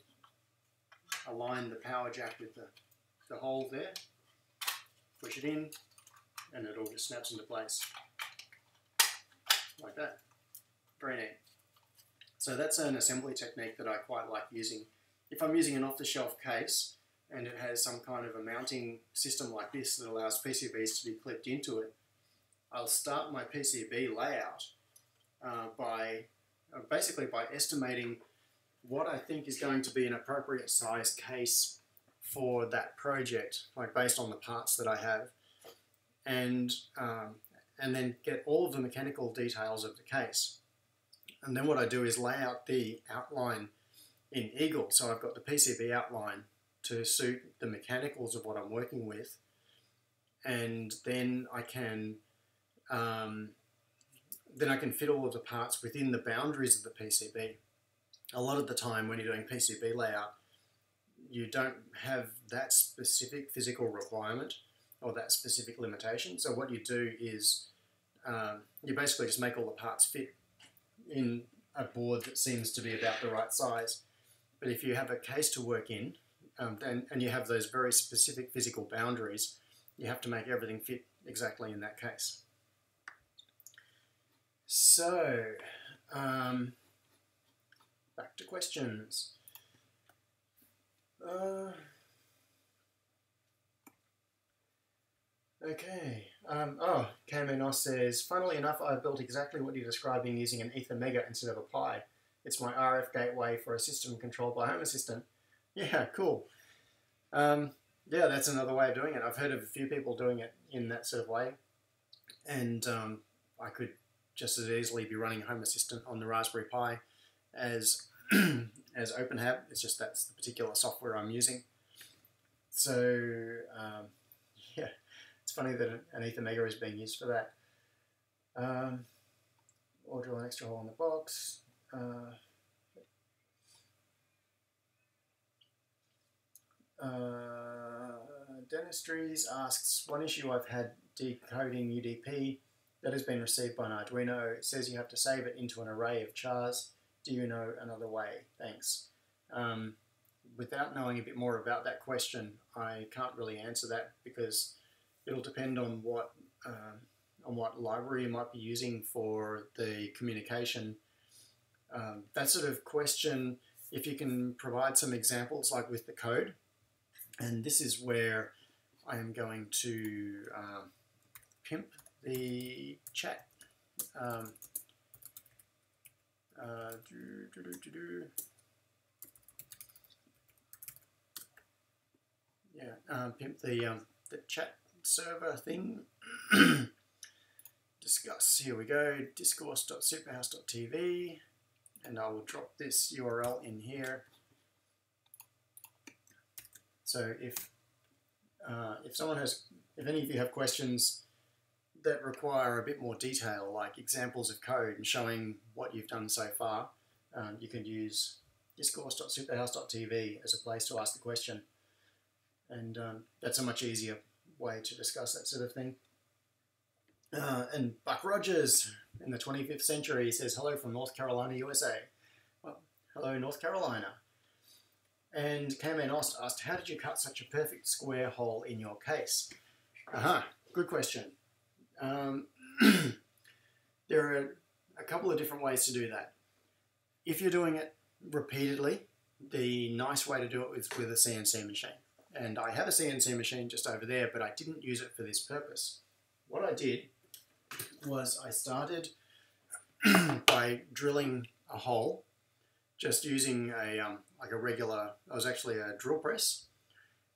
align the power jack with the hole there, push it in, and it all just snaps into place like that. Very neat. So that's an assembly technique that I quite like using. If I'm using an off-the-shelf case and it has some kind of a mounting system like this that allows PCBs to be clipped into it, I'll start my PCB layout basically by estimating what I think is going to be an appropriate size case for that project, like based on the parts that I have, and then get all of the mechanical details of the case. And then what I do is lay out the outline in Eagle. So I've got the PCB outline to suit the mechanicals of what I'm working with, and then I can fit all of the parts within the boundaries of the PCB. A lot of the time when you're doing PCB layout, you don't have that specific physical requirement or that specific limitation. So what you do is you basically just make all the parts fit in a board that seems to be about the right size. But if you have a case to work in, and you have those very specific physical boundaries, you have to make everything fit exactly in that case. So, back to questions. Okay. Kamenos says, funnily enough, I've built exactly what you're describing using an Ether Mega instead of a Pi. It's my RF gateway for a system controlled by Home Assistant. Yeah, cool. Yeah, that's another way of doing it. I've heard of a few people doing it in that sort of way. And I could just as easily be running Home Assistant on the Raspberry Pi as OpenHab. It's just that's the particular software I'm using. So, yeah. It's funny that an Ethermega is being used for that. Or drill an extra hole in the box. Dentistries asks, one issue I've had decoding UDP that has been received by an Arduino. It says you have to save it into an array of chars. Do you know another way? Thanks. Without knowing a bit more about that question, I can't really answer that because it'll depend on what library you might be using for the communication. That sort of question, if you can provide some examples like with the code, and this is where I am going to pimp the chat. Pimp the chat server thing. Discuss. Here we go. discourse.superhouse.tv, and I will drop this URL in here. So if any of you have questions that require a bit more detail, like examples of code and showing what you've done so far, you can use discourse.superhouse.tv as a place to ask the question. And that's a much easier way to discuss that sort of thing. And Buck Rogers in the 25th century says, hello from North Carolina, USA. Well, hello, North Carolina. And K-Man asked, how did you cut such a perfect square hole in your case? Good question. There are a couple of different ways to do that. If you're doing it repeatedly, the nice way to do it is with a CNC machine. And I have a CNC machine just over there, but I didn't use it for this purpose. What I did was I started by drilling a hole, just using a regular, it was actually a drill press,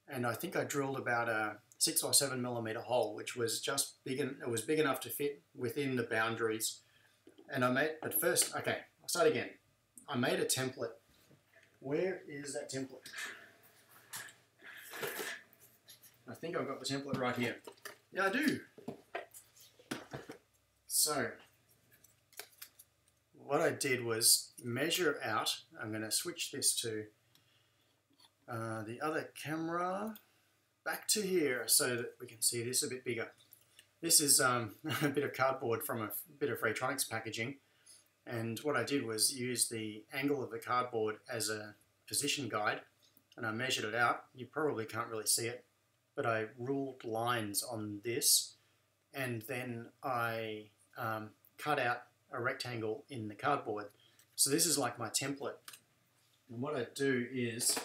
and I think I drilled about a 6 or 7 millimeter hole, which was just big, it was big enough to fit within the boundaries. And I made, but first, okay, I'll start again. I made a template. Where is that template? I think I've got the template right here. Yeah, I do. So, what I did was measure out, I'm going to switch this to the other camera, back to here so that we can see this a bit bigger. This is a bit of cardboard from a bit of Raytronics packaging, and what I did was use the angle of the cardboard as a position guide, and I measured it out. You probably can't really see it, but I ruled lines on this, and then I cut out a rectangle in the cardboard. So this is like my template. And what I do is,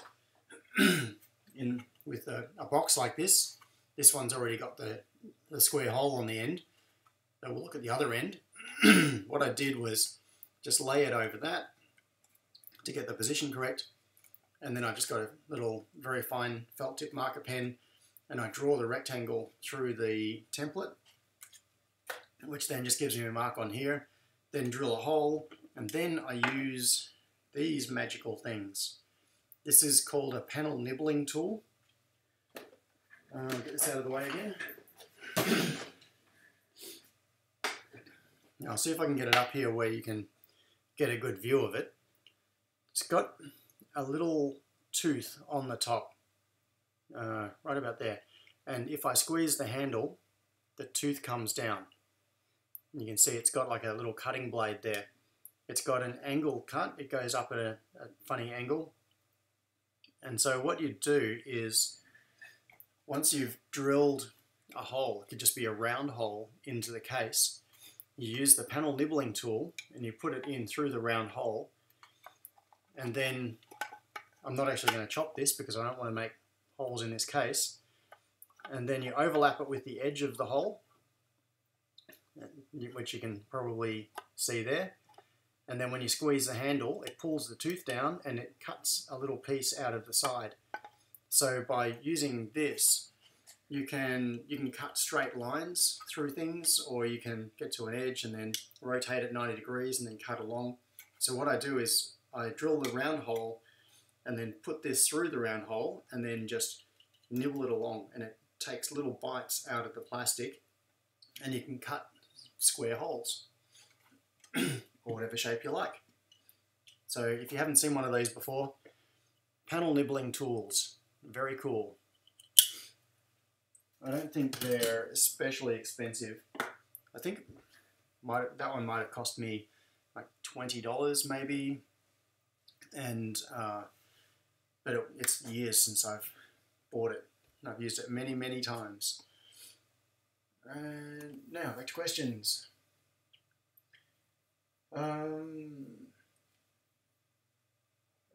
with a box like this one's already got the square hole on the end. So we'll look at the other end. What I did was just lay it over that to get the position correct. And then I just got a little very fine felt tip marker pen, and I draw the rectangle through the template, which then just gives me a mark on here. Then drill a hole, and then I use these magical things. This is called a panel nibbling tool. Get this out of the way again. I'll see if I can get it up here where you can get a good view of it. It's got a little tooth on the top, right about there. And if I squeeze the handle, the tooth comes down. You can see it's got like a little cutting blade there. It's got an angle cut. It goes up at a funny angle. And so what you do is, once you've drilled a hole, it could just be a round hole into the case, you use the panel nibbling tool and you put it in through the round hole. And then, I'm not actually going to chop this because I don't want to make holes in this case. And then you overlap it with the edge of the hole, which you can probably see there. And then when you squeeze the handle, it pulls the tooth down and it cuts a little piece out of the side. So by using this, you can cut straight lines through things, or you can get to an edge and then rotate it 90 degrees and then cut along. So what I do is I drill the round hole and then put this through the round hole and then just nibble it along, and it takes little bites out of the plastic and you can cut square holes or whatever shape you like. So if you haven't seen one of these before, panel nibbling tools, very cool. I don't think they're especially expensive. I think that one might have cost me like $20 maybe, and but it's years since I've bought it. I've used it many times. And now back to questions.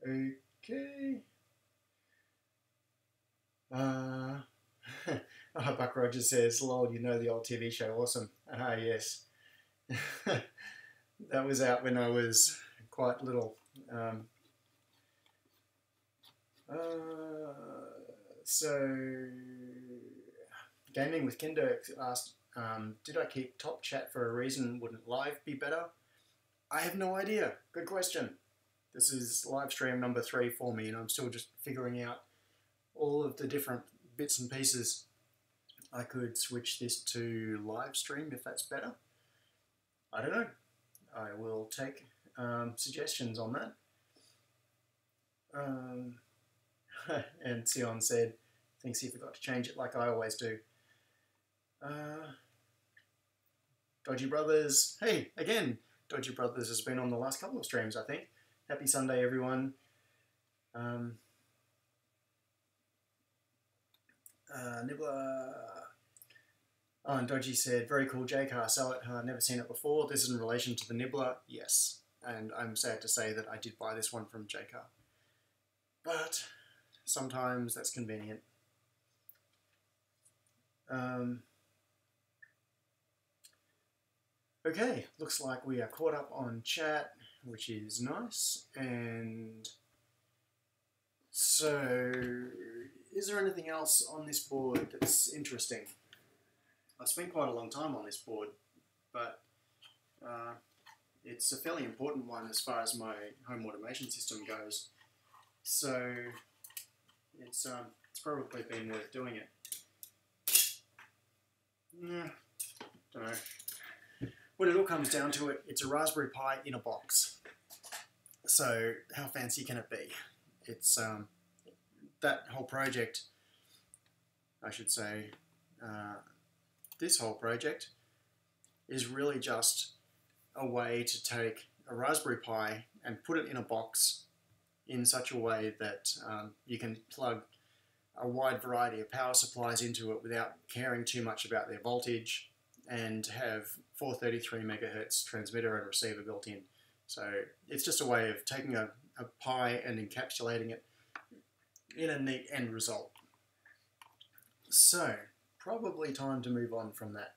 Okay. Buck Rogers says, "Lol, you know the old TV show, awesome." Ah, yes. That was out when I was quite little. So, Gaming with Kinder asked, did I keep top chat for a reason? Wouldn't live be better? I have no idea. Good question. This is live stream number 3 for me, and I'm still just figuring out all of the different bits and pieces. I could switch this to live stream if that's better. I don't know. I will take suggestions on that. And Sion said, thinks he forgot to change it like I always do. Dodgy Brothers, hey, again, Dodgy Brothers has been on the last couple of streams, I think. Happy Sunday, everyone. Nibbler. Oh, and Dodgy said, very cool J-Car, sell it. Never seen it before. This is in relation to the Nibbler. Yes, and I'm sad to say that I did buy this one from J-Car. But sometimes that's convenient. Okay, looks like we are caught up on chat, which is nice. And so, is there anything else on this board that's interesting? I've spent quite a long time on this board, but it's a fairly important one as far as my home automation system goes. So it's probably been worth doing it. Don't know. When it all comes down to it, it's a Raspberry Pi in a box. So how fancy can it be? It's that whole project, I should say, this whole project is really just a way to take a Raspberry Pi and put it in a box in such a way that you can plug a wide variety of power supplies into it without caring too much about their voltage, and have 433 megahertz transmitter and receiver built in. So it's just a way of taking a Pi and encapsulating it in a neat end result. So probably time to move on from that.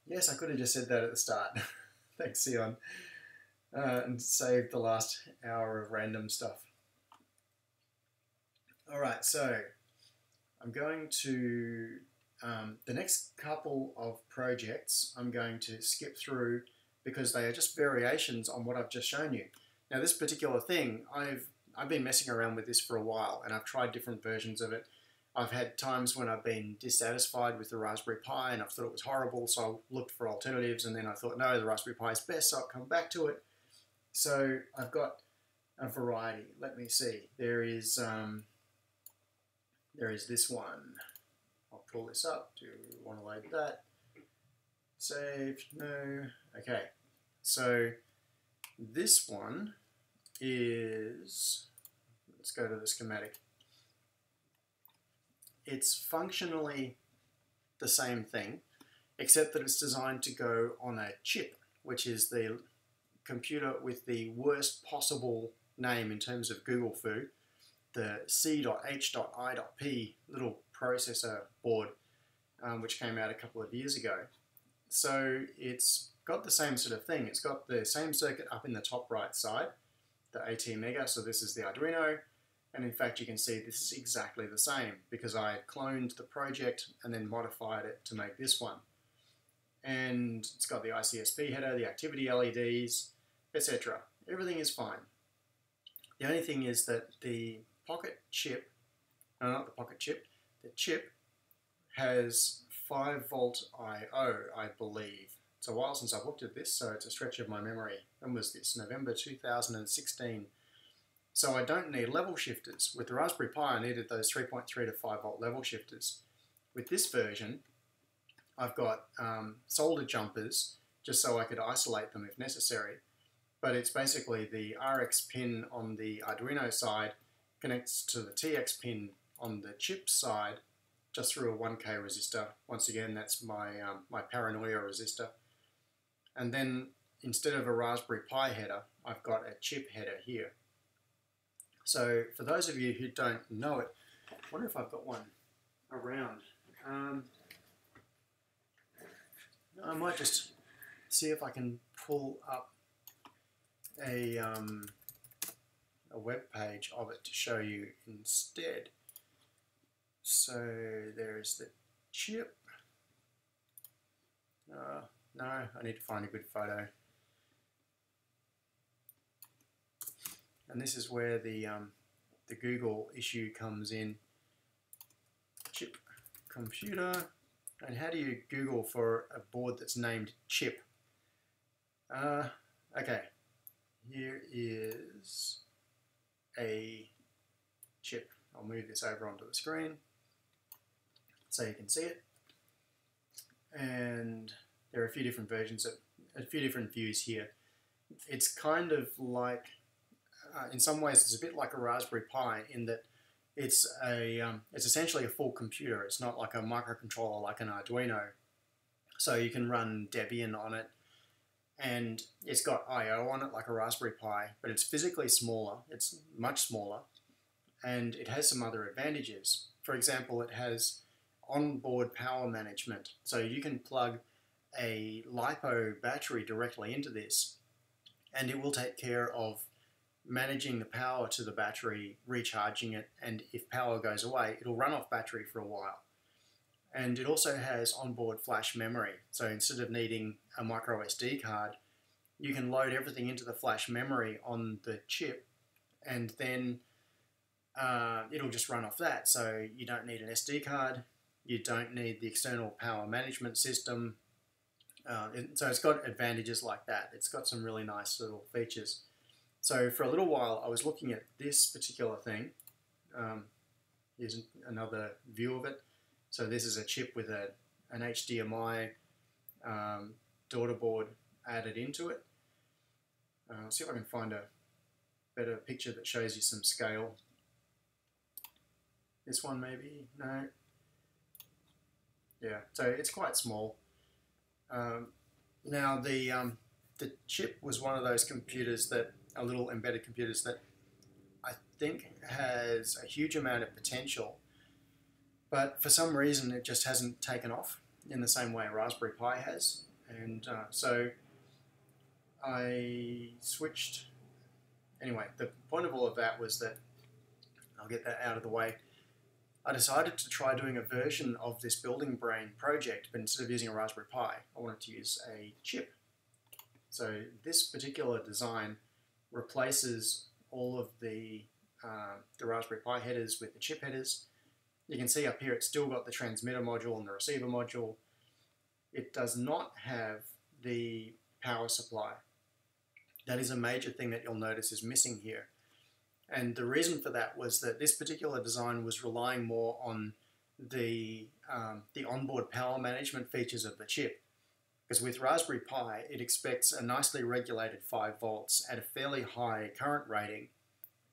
Yes, I could have just said that at the start. Thanks, Sion. And saved the last hour of random stuff. Alright, so I'm going to, the next couple of projects I'm going to skip through because they are just variations on what I've just shown you. Now this particular thing, I've been messing around with this for a while, and I've tried different versions of it. I've had times when I've been dissatisfied with the Raspberry Pi and I've thought it was horrible, so I looked for alternatives, and then I thought, no, the Raspberry Pi is best, so I'll come back to it. So I've got a variety. Let me see. There is this one. I'll pull this up. Do you want to load that? Saved? No. Okay. So this one is, let's go to the schematic. It's functionally the same thing, except that it's designed to go on a chip, which is the computer with the worst possible name in terms of Google foo, the C.H.I.P little processor board, which came out a couple of years ago. So it's got the same sort of thing. It's got the same circuit up in the top right side, the AT-Mega, so this is the Arduino, and in fact you can see this is exactly the same because I cloned the project and then modified it to make this one. And it's got the ICSP header, the activity LEDs, etc. Everything is fine. The only thing is that the pocket chip, no, not the pocket chip, the chip has 5-volt I/O, I believe. It's a while since I've looked at this, so it's a stretch of my memory. When was this? November 2016. So I don't need level shifters. With the Raspberry Pi, I needed those 3.3 to 5-volt level shifters. With this version, I've got solder jumpers, just so I could isolate them if necessary. But it's basically the RX pin on the Arduino side connects to the TX pin on the chip side, just through a 1K resistor. Once again, that's my, my paranoia resistor. And then, instead of a Raspberry Pi header, I've got a chip header here. So, for those of you who don't know it, I wonder if I've got one around. I might just see if I can pull up a web page of it to show you instead. So there's the chip. No, I need to find a good photo. And this is where the Google issue comes in. Chip computer. And how do you Google for a board that's named chip? Okay, here is a chip. I'll move this over onto the screen so you can see it. And there are a few different versions of, a few different views here. It's kind of like, in some ways it's a bit like a Raspberry Pi in that it's essentially a full computer. It's not like a microcontroller like an Arduino. So you can run Debian on it, and it's got I/O on it like a Raspberry Pi, but it's physically smaller. It's much smaller, and it has some other advantages. For example, it has onboard power management. So you can plug a LiPo battery directly into this, and it will take care of managing the power to the battery, recharging it, and if power goes away, it'll run off battery for a while. And it also has onboard flash memory. So instead of needing a micro SD card, you can load everything into the flash memory on the chip, and then it'll just run off that. So you don't need an SD card, you don't need the external power management system. So it's got advantages like that. It's got some really nice little features. So for a little while I was looking at this particular thing. Here's another view of it. So this is a chip with an HDMI daughter board added into it. I'll see if I can find a better picture that shows you some scale. This one maybe? No? Yeah, so it's quite small. Now the chip was one of those computers that, little embedded computers that I think has a huge amount of potential, but for some reason it just hasn't taken off in the same way a Raspberry Pi has. And so I switched. Anyway, the point of all of that was that, I'll get that out of the way, I decided to try doing a version of this Building Brain project, but instead of using a Raspberry Pi, I wanted to use a chip. So this particular design replaces all of the Raspberry Pi headers with the chip headers. You can see up here it's still got the transmitter module and the receiver module. It does not have the power supply. That is a major thing that you'll notice is missing here. And the reason for that was that this particular design was relying more on the onboard power management features of the chip. Because with Raspberry Pi, it expects a nicely regulated 5 volts at a fairly high current rating,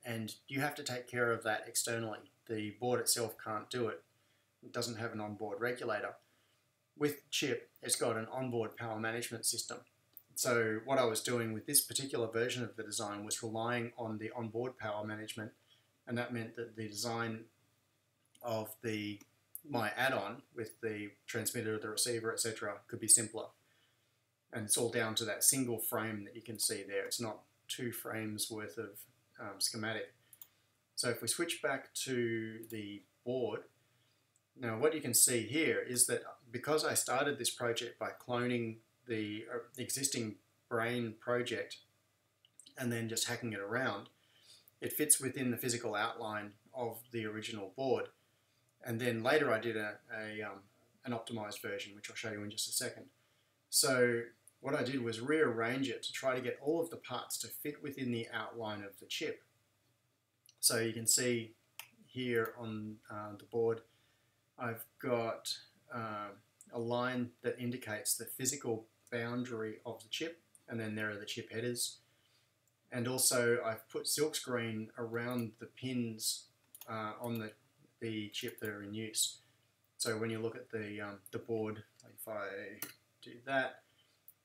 and you have to take care of that externally. The board itself can't do it. It doesn't have an onboard regulator. With chip, it's got an onboard power management system. So what I was doing with this particular version of the design was relying on the onboard power management, and that meant that the design of my add-on with the transmitter, the receiver, etc. could be simpler. And it's all down to that single frame that you can see there. It's not 2 frames worth of schematic. So if we switch back to the board, now what you can see here is that because I started this project by cloning the existing Brain project and then just hacking it around, it fits within the physical outline of the original board. And then later I did an optimized version, which I'll show you in just a second. So what I did was rearrange it to try to get all of the parts to fit within the outline of the chip. So you can see here on the board, I've got a line that indicates the physical boundary of the chip, and then there are the chip headers. And also I've put silkscreen around the pins on the chip that are in use. So when you look at the board, if I do that,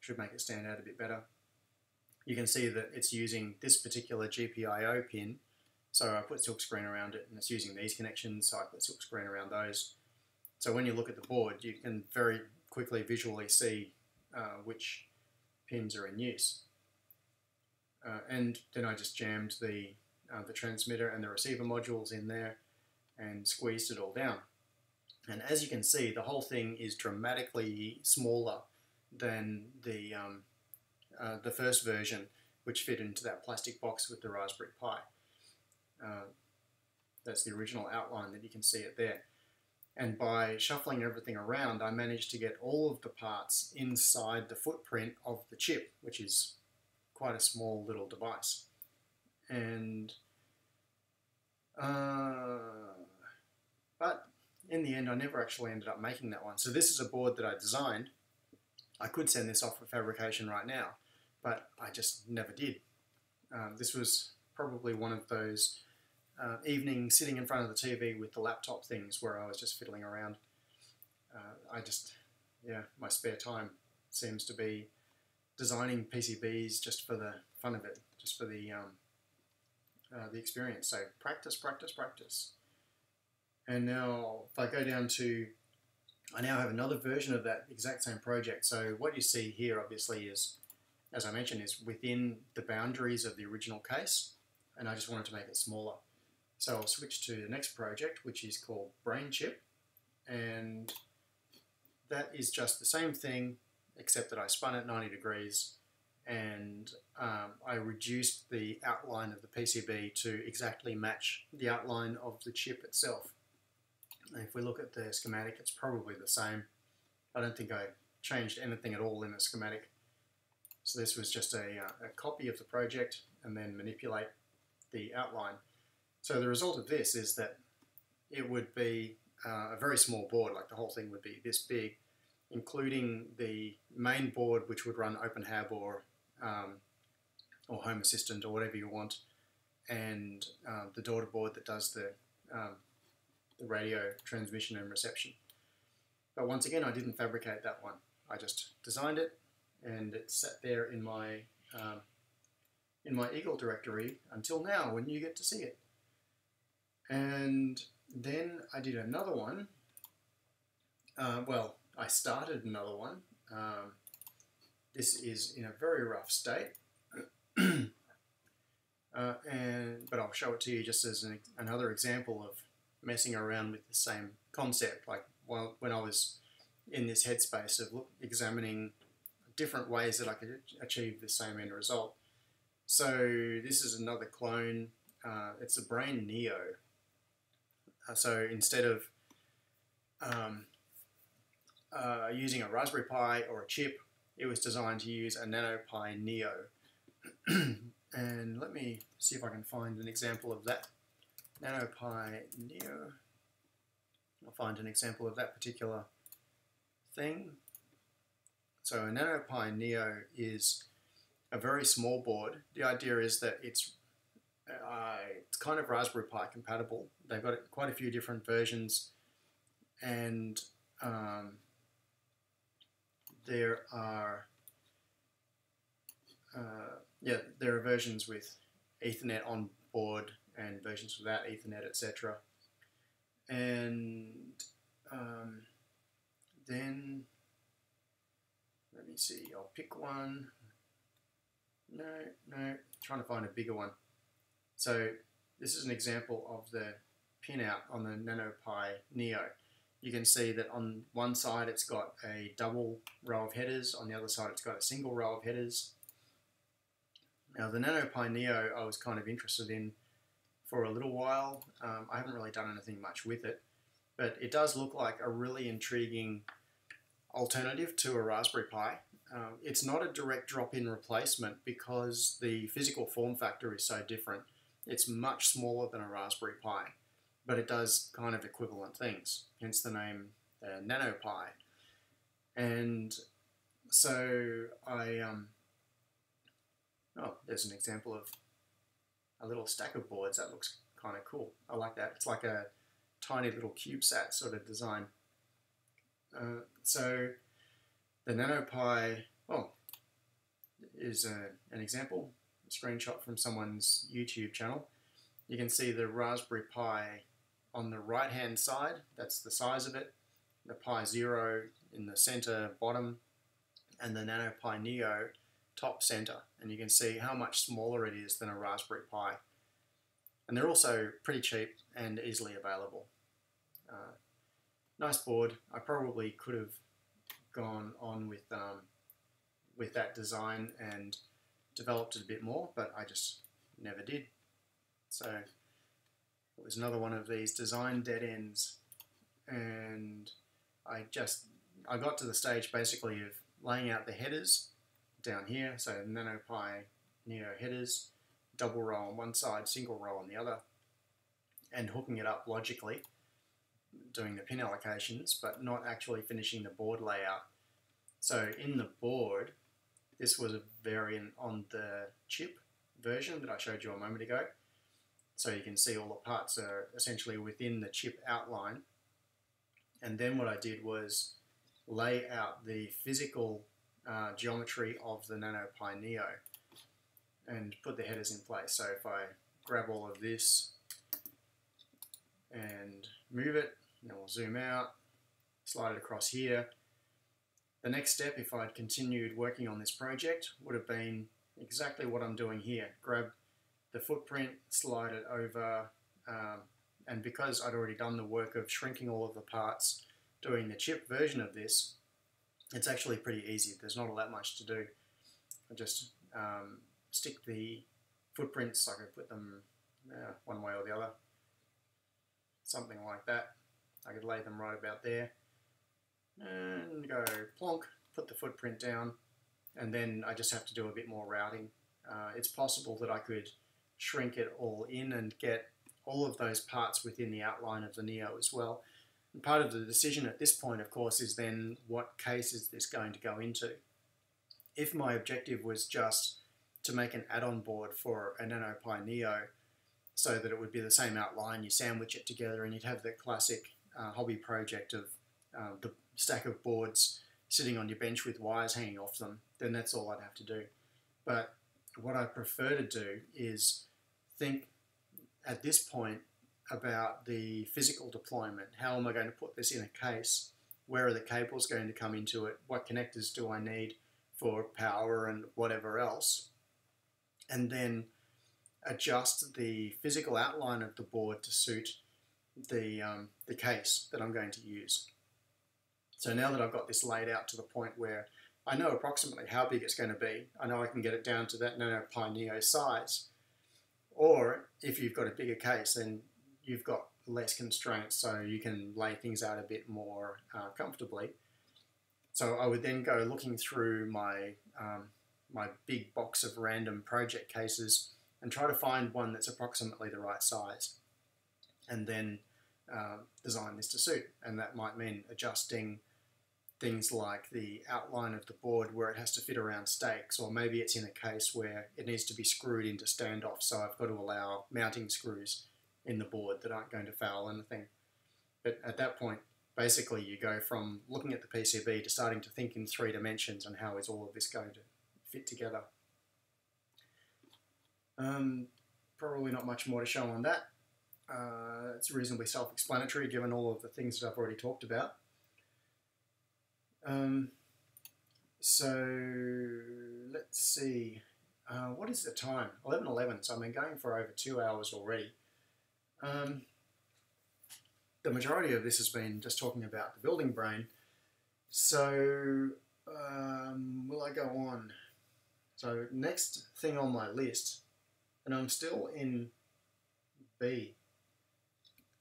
should make it stand out a bit better. You can see that it's using this particular GPIO pin. So I put silkscreen around it, and it's using these connections, so I put silkscreen around those. So when you look at the board, you can very quickly visually see which pins are in use. And then I just jammed the transmitter and the receiver modules in there and squeezed it all down. And as you can see, the whole thing is dramatically smaller than the first version, which fit into that plastic box with the Raspberry Pi. That's the original outline that you can see it there. And by shuffling everything around, I managed to get all of the parts inside the footprint of the chip, which is quite a small little device. And but in the end, I never actually ended up making that one. So this is a board that I designed. I could send this off for fabrication right now, but I just never did. This was probably one of those evenings sitting in front of the TV with the laptop things where I was just fiddling around. My spare time seems to be designing PCBs just for the fun of it, just for the experience. So practice, practice, practice. And now if I go down to, I now have another version of that exact same project. So what you see here obviously is, as I mentioned, is within the boundaries of the original case, and I just wanted to make it smaller. So I'll switch to the next project, which is called Brain Chip, and that is just the same thing, except that I spun it 90 degrees and I reduced the outline of the PCB to exactly match the outline of the chip itself. And if we look at the schematic, it's probably the same. I don't think I changed anything at all in the schematic. So this was just a copy of the project and then manipulate the outline. So the result of this is that it would be a very small board, like the whole thing would be this big, including the main board, which would run OpenHAB or Home Assistant or whatever you want, and the daughter board that does the radio transmission and reception. But once again, I didn't fabricate that one. I just designed it, and it sat there in my Eagle directory until now, when you get to see it. And then I did another one. I started another one. This is in a very rough state, but I'll show it to you just as another example of messing around with the same concept. Like when I was in this headspace of examining different ways that I could achieve the same end result. So this is another clone. It's a Brain Neo. So instead of using a Raspberry Pi or a chip, it was designed to use a NanoPi Neo. And let me see if I can find an example of that. NanoPi Neo. I'll find an example of that particular thing. So a NanoPi Neo is a very small board. The idea is that it's kind of Raspberry Pi compatible. They've got quite a few different versions, and there are versions with Ethernet on board and versions without Ethernet, etc. And then let me see. I'll pick one. No, trying to find a bigger one. So this is an example of the pinout on the NanoPi Neo. You can see that on one side it's got a double row of headers, on the other side it's got a single row of headers. Now the NanoPi Neo I was kind of interested in for a little while. I haven't really done anything much with it, but it does look like a really intriguing alternative to a Raspberry Pi. It's not a direct drop-in replacement because the physical form factor is so different. It's much smaller than a Raspberry Pi, but it does kind of equivalent things, hence the name Nano Pi. And so oh, there's an example of a little stack of boards. That looks kind of cool. I like that. It's like a tiny little cubesat sort of design. So the NanoPi, oh, is an example, a screenshot from someone's YouTube channel. You can see the Raspberry Pi on the right hand side, that's the size of it, the Pi Zero in the center bottom, and the NanoPi Neo top center. And you can see how much smaller it is than a Raspberry Pi. And they're also pretty cheap and easily available. Nice board. I probably could have gone on with that design and developed it a bit more, but I just never did. So it was another one of these design dead ends, and I got to the stage basically of laying out the headers down here, so NanoPi Neo headers, double row on one side, single row on the other, and hooking it up logically, doing the pin allocations, but not actually finishing the board layout. So in the board, this was a variant on the chip version that I showed you a moment ago. So you can see all the parts are essentially within the chip outline. And then what I did was lay out the physical geometry of the NanoPi Neo and put the headers in place. So if I grab all of this and move it, and then we'll zoom out, slide it across here. The next step, if I'd continued working on this project, would have been exactly what I'm doing here. Grab the footprint, slide it over, and because I'd already done the work of shrinking all of the parts, doing the chip version of this, it's actually pretty easy. There's not all that much to do. I just stick the footprints, I could put them one way or the other, something like that. I could lay them right about there and go plonk, put the footprint down, and then I just have to do a bit more routing. It's possible that I could shrink it all in and get all of those parts within the outline of the Neo as well. And part of the decision at this point, of course, is then what case is this going to go into? If my objective was just to make an add-on board for a NanoPi Neo so that it would be the same outline, you sandwich it together and you'd have the classic hobby project of the stack of boards sitting on your bench with wires hanging off them, then that's all I'd have to do. But what I prefer to do is think at this point about the physical deployment. How am I going to put this in a case? Where are the cables going to come into it? What connectors do I need for power and whatever else? And then adjust the physical outline of the board to suit the case that I'm going to use. So now that I've got this laid out to the point where I know approximately how big it's going to be, I know I can get it down to that NanoPi Neo size. Or if you've got a bigger case, then you've got less constraints, so you can lay things out a bit more comfortably. So I would then go looking through my my big box of random project cases and try to find one that's approximately the right size, and then design this to suit. And that might mean adjusting things like the outline of the board where it has to fit around stakes, or maybe it's in a case where it needs to be screwed into standoff, so I've got to allow mounting screws in the board that aren't going to foul anything. But at that point, basically you go from looking at the PCB to starting to think in 3 dimensions and how is all of this going to fit together. Probably not much more to show on that. It's reasonably self-explanatory given all of the things that I've already talked about. So let's see, what is the time? 11:11, so I've been going for over 2 hours already. The majority of this has been just talking about the building brain. So will I go on? So next thing on my list, and I'm still in B.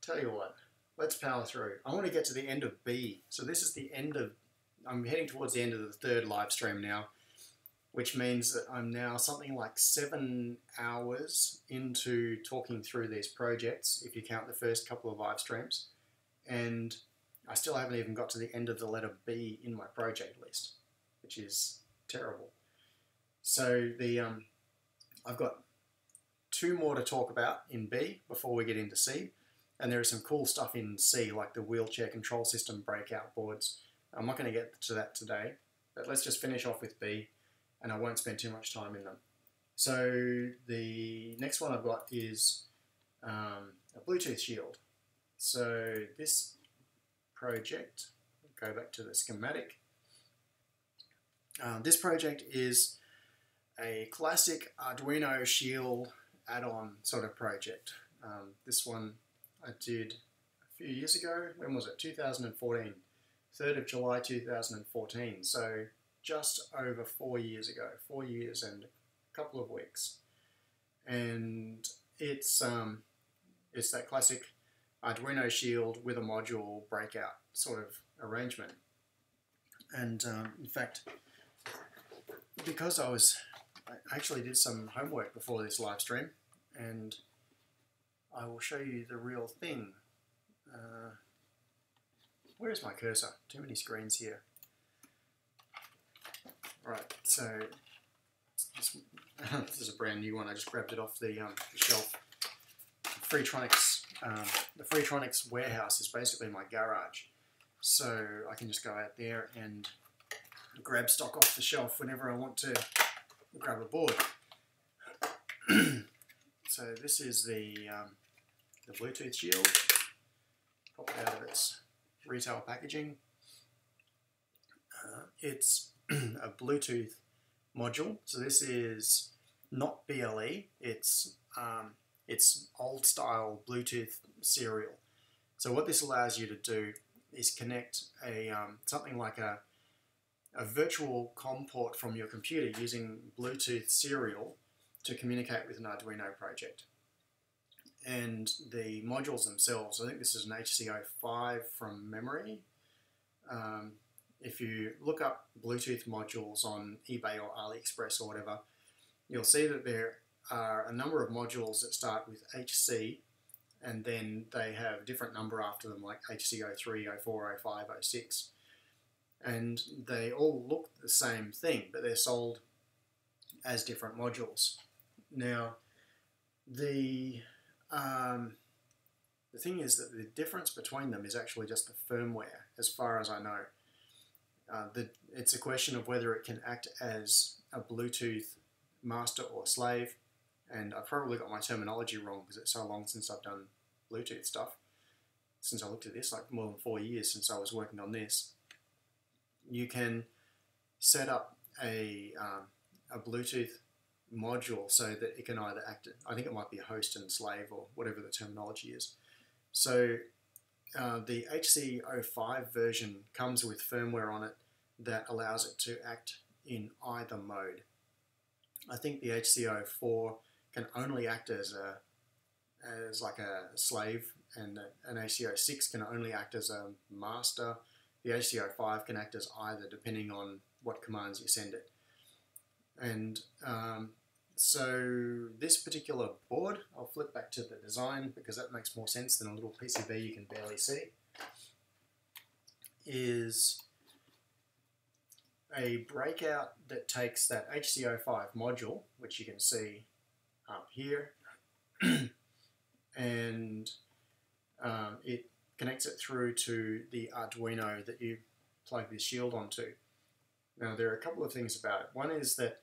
Tell you what, let's power through. I want to get to the end of B. So this is the end of, I'm heading towards the end of the third live stream now, which means that I'm now something like 7 hours into talking through these projects, if you count the first couple of live streams, and I still haven't even got to the end of the letter B in my project list, which is terrible. So I've got 2 more to talk about in B before we get into C, and there is some cool stuff in C, like the wheelchair control system breakout boards. I'm not going to get to that today, but let's just finish off with B, and I won't spend too much time in them. So the next one I've got is a Bluetooth shield. So this project, go back to the schematic. This project is a classic Arduino shield add-on sort of project. This one I did a few years ago. When was it? 2014. 3rd of July 2014. So just over 4 years ago. 4 years and a couple of weeks. And it's that classic Arduino shield with a module breakout sort of arrangement. And in fact, because I actually did some homework before this live stream, and I will show you the real thing. Where is my cursor? Too many screens here. Right, so this is a brand new one. I just grabbed it off the shelf. Freetronics. The Freetronics warehouse is basically my garage, so I can just go out there and grab stock off the shelf whenever I want to grab a board. So this is the Bluetooth shield. Pop it out of its retail packaging. It's a Bluetooth module. So this is not BLE. It's old style Bluetooth serial. So what this allows you to do is connect something like a virtual COM port from your computer using Bluetooth serial to communicate with an Arduino project. And the modules themselves, I think this is an HC05 from memory. If you look up Bluetooth modules on eBay or AliExpress or whatever, you'll see that there are a number of modules that start with HC, and then they have a different number after them, like HC03, 04, 05, 06. And they all look the same thing, but they're sold as different modules. Now, the thing is that the difference between them is actually just the firmware, as far as I know. It's a question of whether it can act as a Bluetooth master or slave, and I've probably got my terminology wrong because it's so long since I've done Bluetooth stuff. Since I looked at this, like more than 4 years since I was working on this. You can set up a Bluetooth module so that it can either act, I think it might be a host and slave or whatever the terminology is. So the HC05 version comes with firmware on it that allows it to act in either mode. I think the HC04 can only act as like a slave, and an HC06 can only act as a master. The HC05 can act as either, depending on what commands you send it. And so this particular board, I'll flip back to the design because that makes more sense than a little PCB you can barely see, is a breakout that takes that HC05 module, which you can see up here, and it connects it through to the Arduino that you plug this shield onto. Now there are a couple of things about it. One is that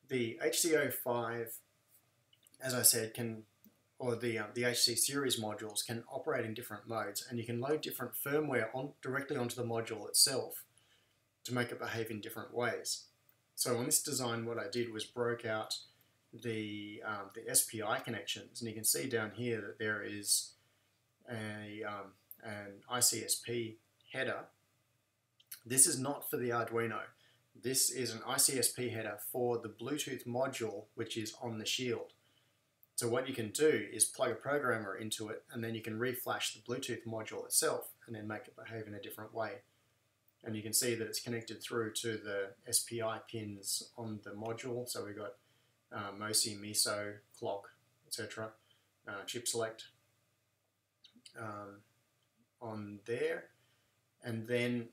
the HC05, as I said, or the HC series modules can operate in different modes, and you can load different firmware directly onto the module itself to make it behave in different ways. So on this design, what I did was broke out the SPI connections, and you can see down here that there is an ICSP header. This is not for the Arduino. This is an ICSP header for the Bluetooth module which is on the shield. So what you can do is plug a programmer into it, and then you can reflash the Bluetooth module itself and then make it behave in a different way. And you can see that it's connected through to the SPI pins on the module. So we've got MOSI, MISO, clock, etc., chip select on there. And then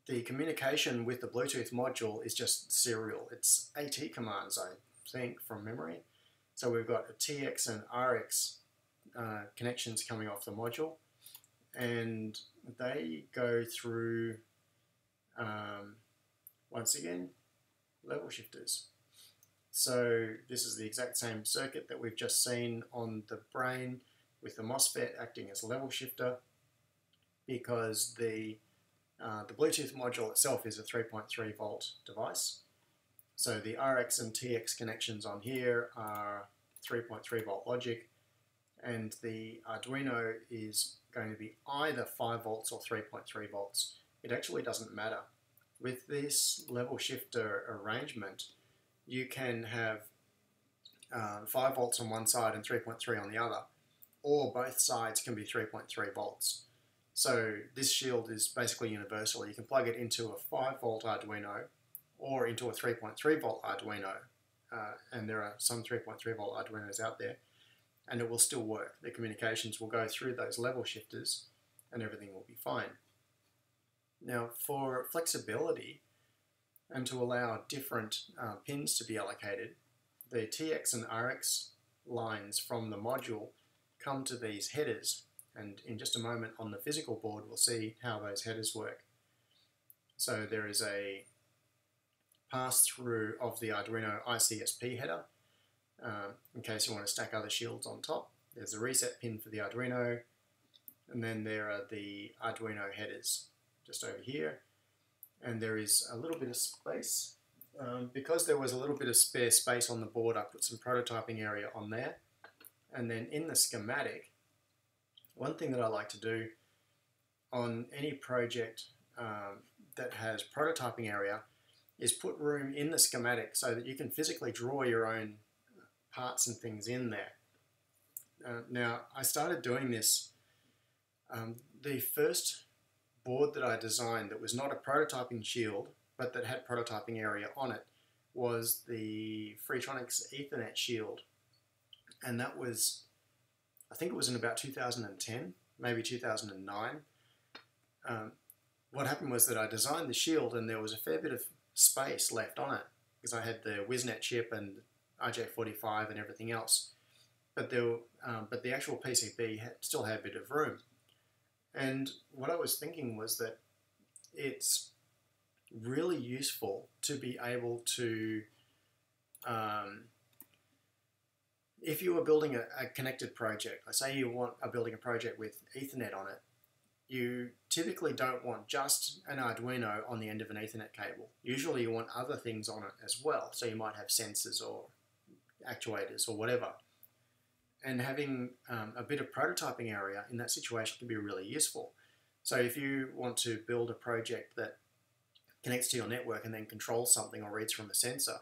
the communication with the Bluetooth module is just serial. It's AT commands, I think, from memory. So we've got a TX and RX connections coming off the module, and they go through, once again, level shifters. So this is the exact same circuit that we've just seen on the brain, with the MOSFET acting as a level shifter, because the Bluetooth module itself is a 3.3 volt device. So the RX and TX connections on here are 3.3 volt logic, and the Arduino is going to be either 5 volts or 3.3 volts. It actually doesn't matter. With this level shifter arrangement, you can have 5 volts on one side and 3.3 on the other, or both sides can be 3.3 volts. So this shield is basically universal. You can plug it into a 5 volt Arduino or into a 3.3 volt Arduino, and there are some 3.3 volt Arduinos out there, and it will still work. The communications will go through those level shifters and everything will be fine. Now, for flexibility and to allow different pins to be allocated, the TX and RX lines from the module come to these headers, and in just a moment on the physical board we'll see how those headers work. So there is a pass-through of the Arduino ICSP header, in case you want to stack other shields on top. There's a reset pin for the Arduino, and then there are the Arduino headers just over here, and there is a little bit of space. Because there was a little bit of spare space on the board, I put some prototyping area on there, and then in the schematic, one thing that I like to do on any project that has prototyping area is put room in the schematic so that you can physically draw your own parts and things in there. Now, I started doing this, the first board that I designed that was not a prototyping shield but that had prototyping area on it was the Freetronics Ethernet shield, and that was, I think it was in about 2010, maybe 2009. What happened was that I designed the shield and there was a fair bit of space left on it because I had the WizNet chip and RJ45 and everything else, but the actual PCB still had a bit of room. And what I was thinking was that it's really useful to be able to, if you were building a connected project, let's say you are building a project with Ethernet on it, you typically don't want just an Arduino on the end of an Ethernet cable. Usually you want other things on it as well, so you might have sensors or actuators or whatever. And having a bit of prototyping area in that situation can be really useful. So if you want to build a project that connects to your network and then controls something or reads from a sensor,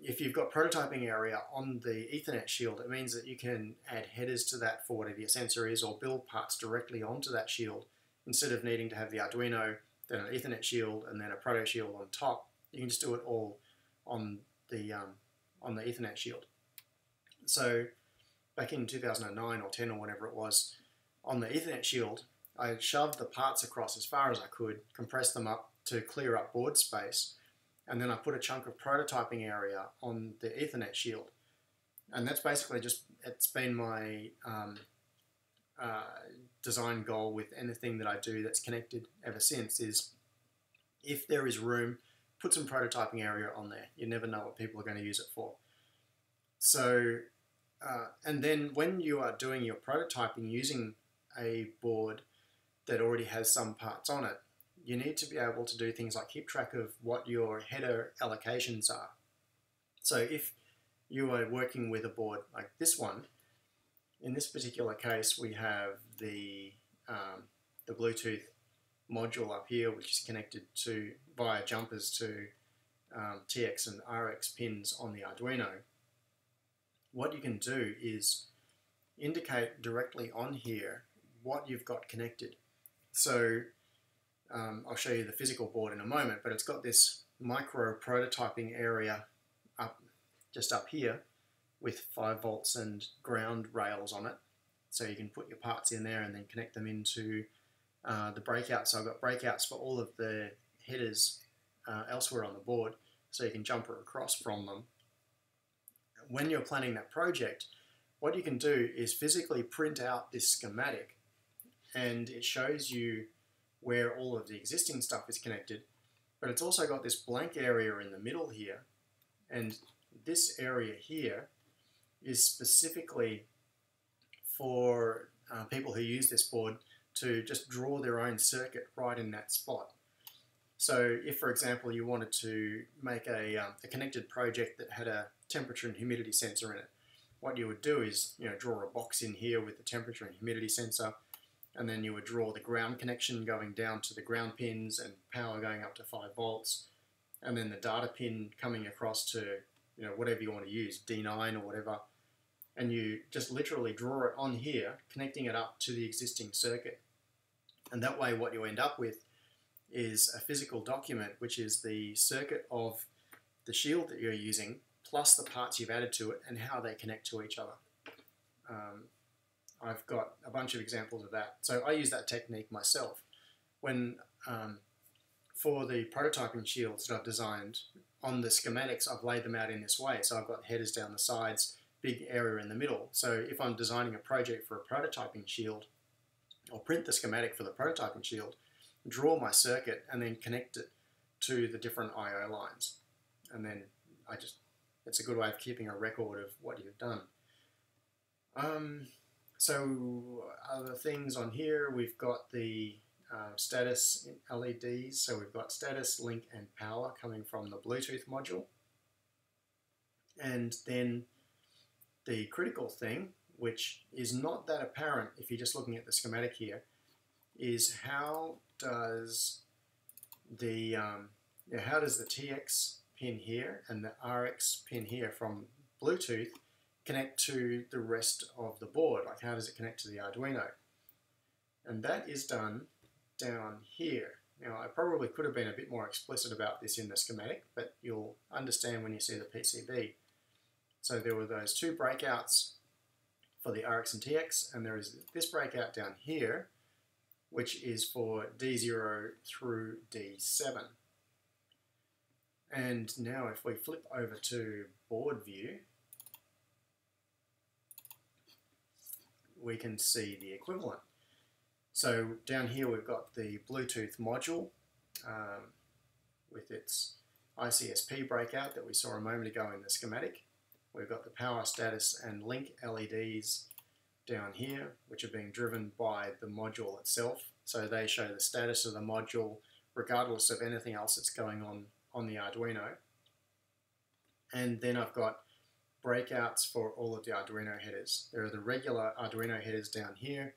if you've got prototyping area on the Ethernet shield, it means that you can add headers to that for whatever your sensor is, or build parts directly onto that shield instead of needing to have the Arduino, then an Ethernet shield, and then a proto shield on top. You can just do it all on the Ethernet shield. So back in 2009 or 10 or whatever it was, on the Ethernet shield, I shoved the parts across as far as I could, compressed them up to clear up board space, and then I put a chunk of prototyping area on the Ethernet shield. And that's basically it's been my design goal with anything that I do that's connected ever since, is if there is room, put some prototyping area on there. You never know what people are going to use it for. So, and then when you are doing your prototyping using a board that already has some parts on it, you need to be able to do things like keep track of what your header allocations are. So if you are working with a board like this one, in this particular case we have the Bluetooth module up here, which is connected to via jumpers to TX and RX pins on the Arduino. what you can do is indicate directly on here what you've got connected. So I'll show you the physical board in a moment, but it's got this micro prototyping area just up here with 5 volts and ground rails on it. So you can put your parts in there and then connect them into the breakouts. So I've got breakouts for all of the headers elsewhere on the board, so you can jumper across from them. When you're planning that project, what you can do is physically print out this schematic, and it shows you where all of the existing stuff is connected, but it's also got this blank area in the middle here, and this area here is specifically for people who use this board to just draw their own circuit right in that spot. So if, for example, you wanted to make a connected project that had a temperature and humidity sensor in it, what you would do is, draw a box in here with the temperature and humidity sensor, and then you would draw the ground connection going down to the ground pins and power going up to 5 volts, and then the data pin coming across to whatever you want to use, D9 or whatever, and you just literally draw it on here, connecting it up to the existing circuit. And that way what you end up with is a physical document, which is the circuit of the shield that you're using, plus the parts you've added to it and how they connect to each other. I've got a bunch of examples of that. So I use that technique myself. When for the prototyping shields that I've designed, on the schematics I've laid them out in this way. So I've got headers down the sides, big area in the middle. So if I'm designing a project for a prototyping shield, I'll print the schematic for the prototyping shield, draw my circuit, and then connect it to the different I/O lines. And then it's a good way of keeping a record of what you've done. So other things on here, we've got the status LEDs. So we've got status, link, and power coming from the Bluetooth module. And then the critical thing, which is not that apparent if you're just looking at the schematic here, is how does the TX pin here and the RX pin here from Bluetooth connect to the rest of the board? Like, how does it connect to the Arduino? And that is done down here. Now, I probably could have been a bit more explicit about this in the schematic, but you'll understand when you see the PCB. So there were those 2 breakouts for the RX and TX, and there is this breakout down here, which is for D0 through D7. And now if we flip over to board view, we can see the equivalent. So down here we've got the Bluetooth module with its ICSP breakout that we saw a moment ago in the schematic. We've got the power, status, and link LEDs down here, which are being driven by the module itself. So they show the status of the module regardless of anything else that's going on the Arduino. And then I've got breakouts for all of the Arduino headers. There are the regular Arduino headers down here,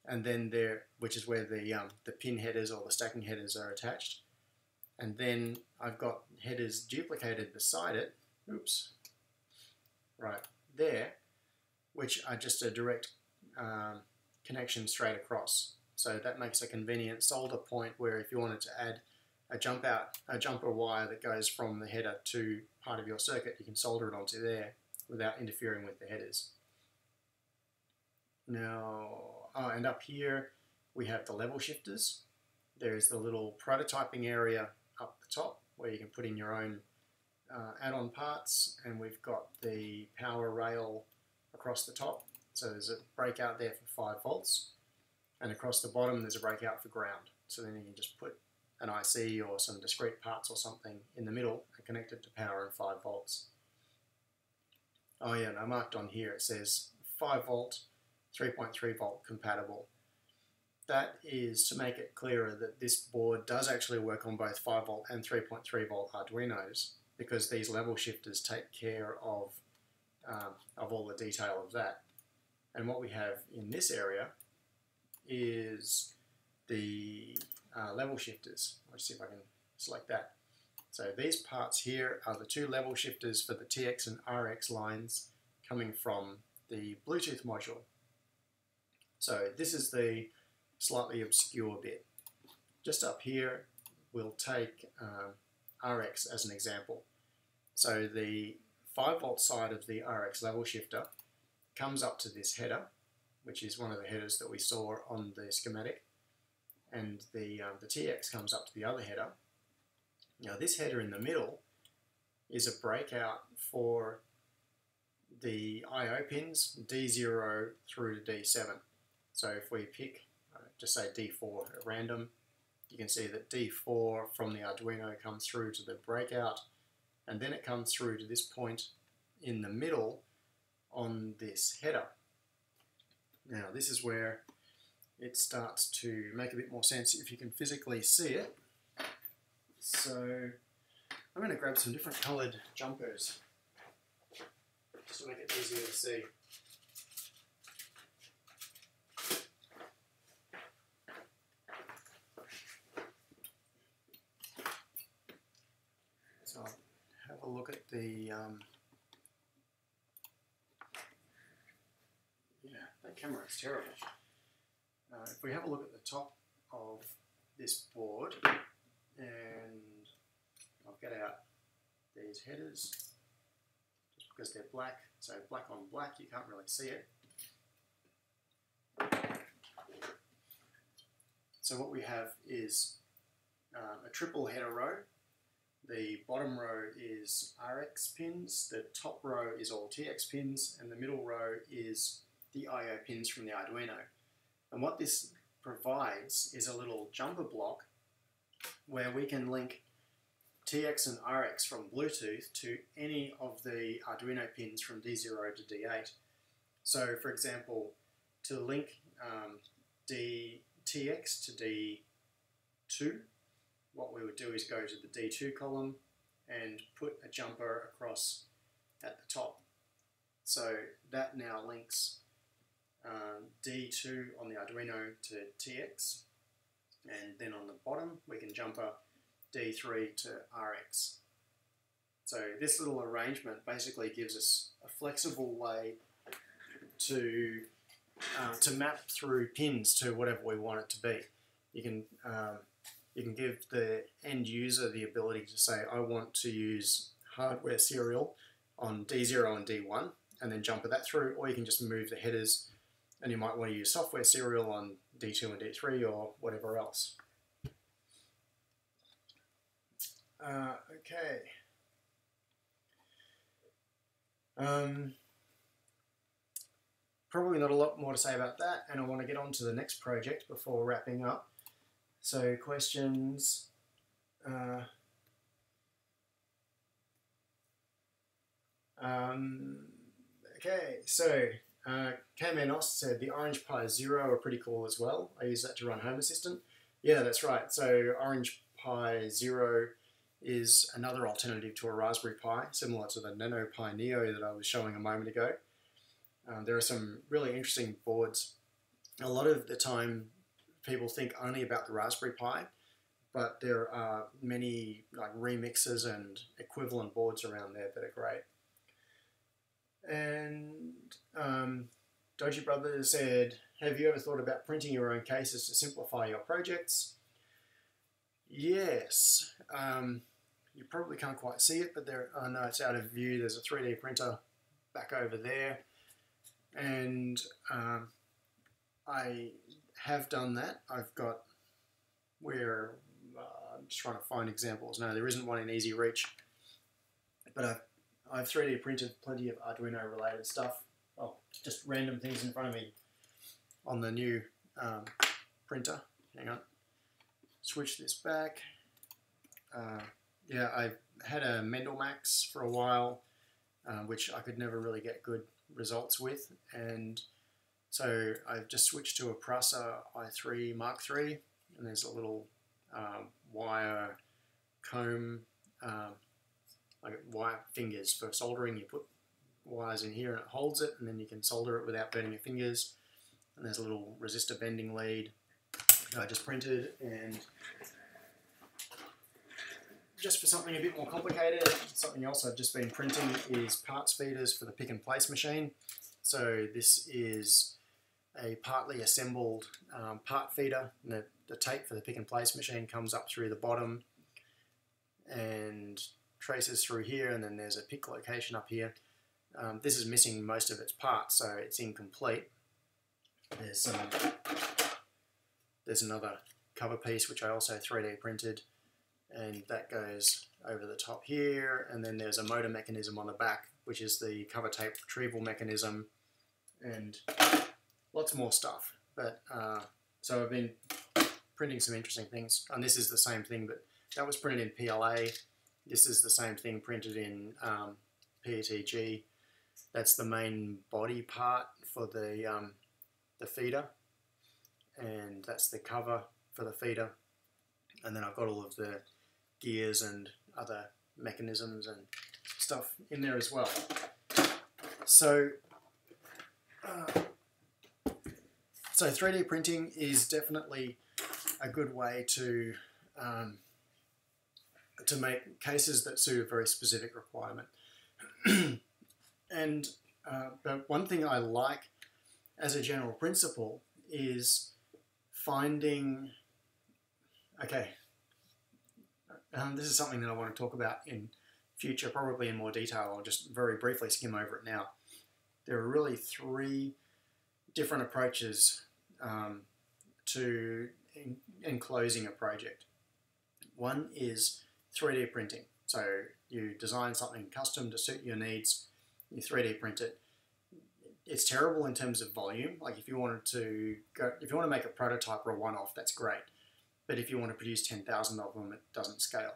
and then there, which is where the pin headers or the stacking headers are attached. And then I've got headers duplicated beside it, oops, right there, which are just a direct connection straight across. So that makes a convenient solder point where if you wanted to add a jumper wire that goes from the header to part of your circuit, you can solder it onto there without interfering with the headers. Now, and up here we have the level shifters. There's the little prototyping area up the top where you can put in your own add-on parts, and we've got the power rail across the top. So there's a breakout there for 5 volts, and across the bottom there's a breakout for ground. So then you can just put an IC or some discrete parts or something in the middle and connect it to power and 5 volts. Oh yeah, and I marked on here, it says 5 volt, 3.3 volt compatible. That is to make it clearer that this board does actually work on both 5 volt and 3.3 volt Arduinos, because these level shifters take care of all the detail of that. And what we have in this area is the level shifters. Let's see if I can select that. So these parts here are the 2 level shifters for the TX and RX lines coming from the Bluetooth module. So this is the slightly obscure bit. Just up here, we'll take RX as an example. So the 5-volt side of the RX level shifter comes up to this header, which is one of the headers that we saw on the schematic, and the TX comes up to the other header. Now this header in the middle is a breakout for the I/O pins D0 through to D7. So if we pick, just say D4 at random, you can see that D4 from the Arduino comes through to the breakout, and then it comes through to this point in the middle on this header. Now this is where it starts to make a bit more sense if you can physically see it. So I'm going to grab some different coloured jumpers just to make it easier to see. So I'll have a look at the that camera is terrible. If we have a look at the top of this board, and I'll get out these headers just because they're black, so black on black you can't really see it. So what we have is a triple header row. The bottom row is RX pins, the top row is all TX pins, and the middle row is the I/O pins from the Arduino. And what this provides is a little jumper block where we can link TX and RX from Bluetooth to any of the Arduino pins from D0 to D8. So for example, to link TX to D2, what we would do is go to the D2 column and put a jumper across at the top. So that now links D2 on the Arduino to TX, and then on the bottom we can jumper D3 to RX. So this little arrangement basically gives us a flexible way to map through pins to whatever we want it to be. You can give the end user the ability to say, I want to use hardware serial on D0 and D1 and then jumper that through, or you can just move the headers and you might want to use software serial on D2 and D3 or whatever else. Okay. Probably not a lot more to say about that, and I want to get on to the next project before wrapping up. So questions. Okay, so K-Man said the Orange Pi 0 are pretty cool as well. I use that to run Home Assistant. Yeah, that's right. So Orange Pi 0 is another alternative to a Raspberry Pi, similar to the Nano Pi Neo that I was showing a moment ago. There are some really interesting boards. A lot of the time people think only about the Raspberry Pi, but there are many like remixes and equivalent boards around there that are great. And Doji Brothers said, have you ever thought about printing your own cases to simplify your projects? Yes. You probably can't quite see it, but there, oh no, it's out of view. There's a 3D printer back over there. And I have done that. I've got where I'm just trying to find examples. No, there isn't one in easy reach, but I've 3D printed plenty of Arduino related stuff. Oh, just random things in front of me on the new printer. Hang on, switch this back. Yeah, I had a Mendelmax for a while, which I could never really get good results with, and so I've just switched to a Prusa i3 Mark III, and there's a little wire comb, like wire fingers for soldering. You put wires in here and it holds it, and then you can solder it without burning your fingers. And there's a little resistor bending lead that I just printed and just for something a bit more complicated, something else I've just been printing is parts feeders for the pick and place machine. So this is a partly assembled part feeder. And the tape for the pick and place machine comes up through the bottom and traces through here, and then there's a pick location up here. This is missing most of its parts, so it's incomplete. There's another cover piece which I also 3D printed, and that goes over the top here, and then there's a motor mechanism on the back, which is the cover tape retrieval mechanism, and lots more stuff. But so I've been printing some interesting things, and this is the same thing, but that was printed in PLA. This is the same thing printed in PETG. That's the main body part for the feeder, and that's the cover for the feeder. And then I've got all of the gears and other mechanisms and stuff in there as well. So 3D printing is definitely a good way to make cases that suit a very specific requirement. And but one thing I like as a general principle is finding, okay, this is something that I want to talk about in future, probably in more detail. I'll just very briefly skim over it now. There are really three different approaches to enclosing a project. One is 3D printing. So you design something custom to suit your needs, you 3D print it. It's terrible in terms of volume. Like if you want to make a prototype or a one-off, that's great. But if you want to produce 10,000 of them, it doesn't scale.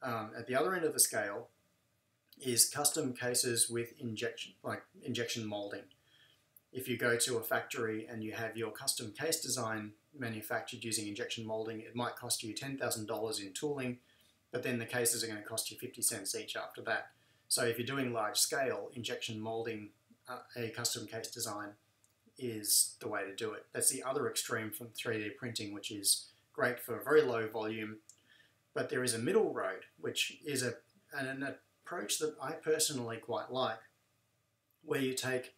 At the other end of the scale is custom cases with injection molding. If you go to a factory and you have your custom case design manufactured using injection molding, it might cost you $10,000 in tooling, but then the cases are going to cost you 50 cents each after that. So if you're doing large scale, injection molding a custom case design is the way to do it. That's the other extreme from 3D printing, which is great for very low volume. But there is a middle road, which is an approach that I personally quite like, where you take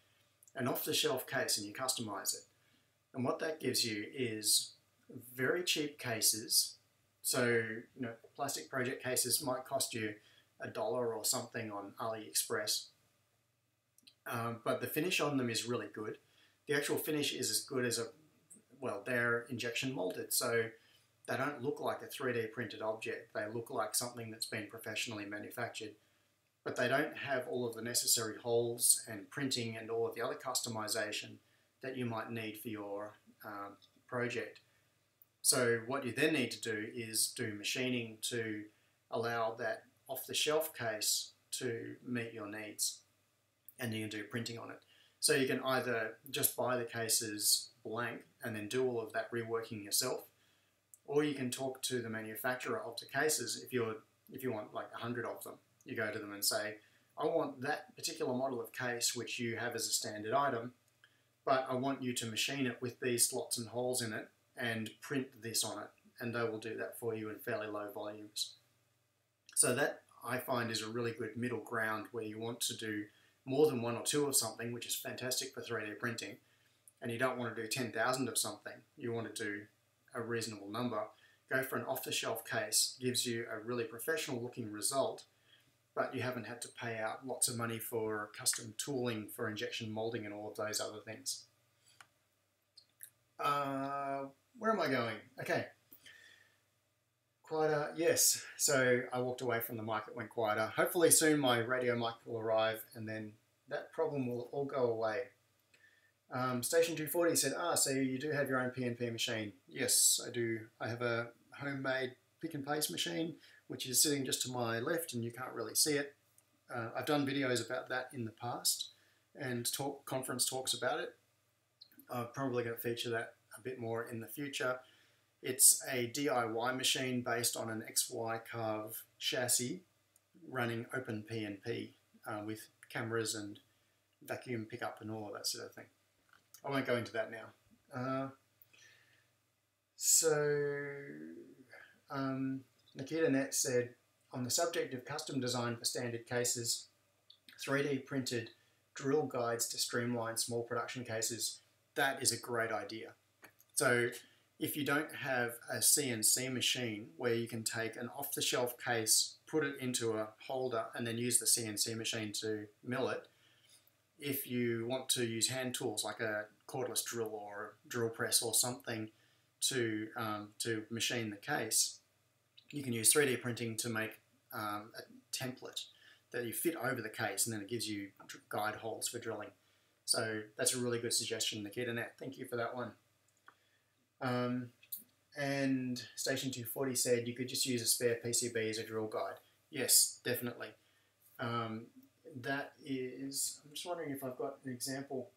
an off-the-shelf case and you customize it. And what that gives you is very cheap cases. So, plastic project cases might cost you $1 or something on AliExpress. But the finish on them is really good. The actual finish is as good as they're injection molded. So they don't look like a 3D printed object. They look like something that's been professionally manufactured. But they don't have all of the necessary holes and printing and all of the other customization that you might need for your project. So what you then need to do is do machining to allow that off-the-shelf case to meet your needs, and you can do printing on it. So you can either just buy the cases blank and then do all of that reworking yourself, or you can talk to the manufacturer of the cases. If you want like 100 of them, you go to them and say, I want that particular model of case which you have as a standard item, but I want you to machine it with these slots and holes in it and print this on it, and they will do that for you in fairly low volumes. So that, I find, is a really good middle ground where you want to do more than one or two of something, which is fantastic for 3D printing, and you don't want to do 10,000 of something. You want to do a reasonable number. Go for an off-the-shelf case, gives you a really professional looking result, but you haven't had to pay out lots of money for custom tooling for injection molding and all of those other things. Where am I going? Okay. Quieter, yes. So I walked away from the mic, it went quieter. Hopefully soon my radio mic will arrive and then that problem will all go away. Station 240 said, so you do have your own PNP machine. Yes, I do. I have a homemade pick and place machine, which is sitting just to my left and you can't really see it. I've done videos about that in the past and conference talks about it. I'm probably going to feature that a bit more in the future. It's a DIY machine based on an XY carve chassis running OpenPNP with cameras and vacuum pickup and all of that sort of thing. I won't go into that now. Nikita Net said, on the subject of custom design for standard cases, 3D printed drill guides to streamline small production cases, that is a great idea. So if you don't have a CNC machine where you can take an off-the-shelf case, put it into a holder, and then use the CNC machine to mill it, if you want to use hand tools like a cordless drill or a drill press or something to machine the case, you can use 3D printing to make a template that you fit over the case, and then it gives you guide holes for drilling. So that's a really good suggestion, Nikita Net. Thank you for that one. And Station 240 said you could just use a spare PCB as a drill guide. Yes, definitely. That is, I'm just wondering if I've got an example.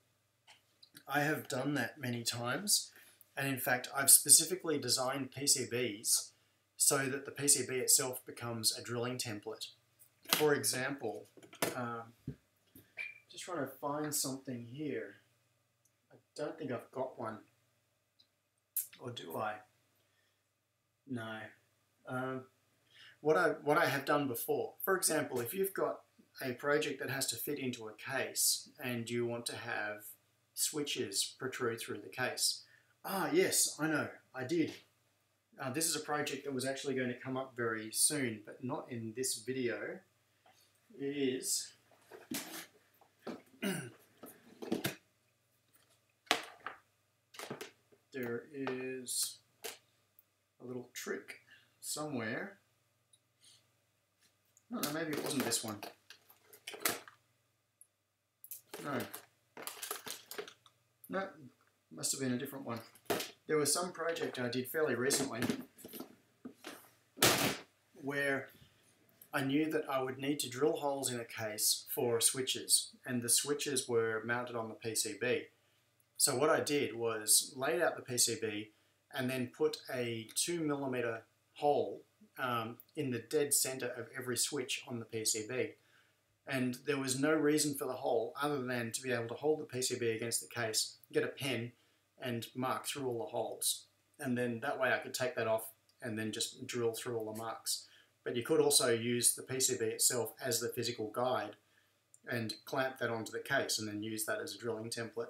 I have done that many times, and in fact I've specifically designed PCBs so that the PCB itself becomes a drilling template. For example, just trying to find something here. I don't think I've got one. Or do I? No. What I have done before, for example, if you've got a project that has to fit into a case and you want to have switches protrude through the case. Ah, yes, I know, I did. This is a project that was actually going to come up very soon, but not in this video. It is there is a little trick somewhere. No, maybe it wasn't this one. No, must have been a different one. There was some project I did fairly recently where I knew that I would need to drill holes in a case for switches, and the switches were mounted on the PCB. So what I did was laid out the PCB and then put a 2mm hole in the dead center of every switch on the PCB. And there was no reason for the hole other than to be able to hold the PCB against the case, get a pen and mark through all the holes. And then that way I could take that off and then just drill through all the marks. But you could also use the PCB itself as the physical guide and clamp that onto the case and then use that as a drilling template.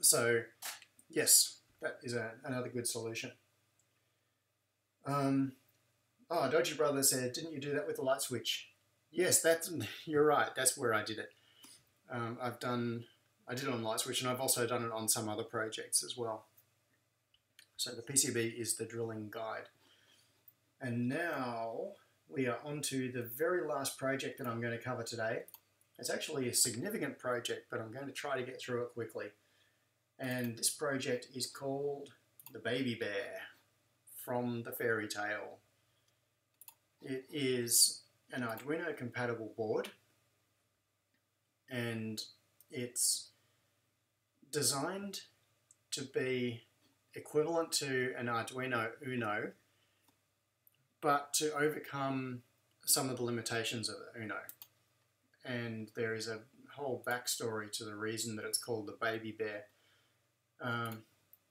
So yes, that is another good solution. Oh, Doji Brother said, didn't you do that with the light switch? Yes, you're right, that's where I did it. I did it on light switch, and I've also done it on some other projects as well. So the PCB is the drilling guide. And now we are on to the very last project that I'm going to cover today. It's actually a significant project, but I'm going to try to get through it quickly. And this project is called the Baby Bear from the fairy tale. It is an Arduino compatible board, and it's designed to be equivalent to an Arduino Uno, but to overcome some of the limitations of Uno. And there is a whole backstory to the reason that it's called the Baby Bear.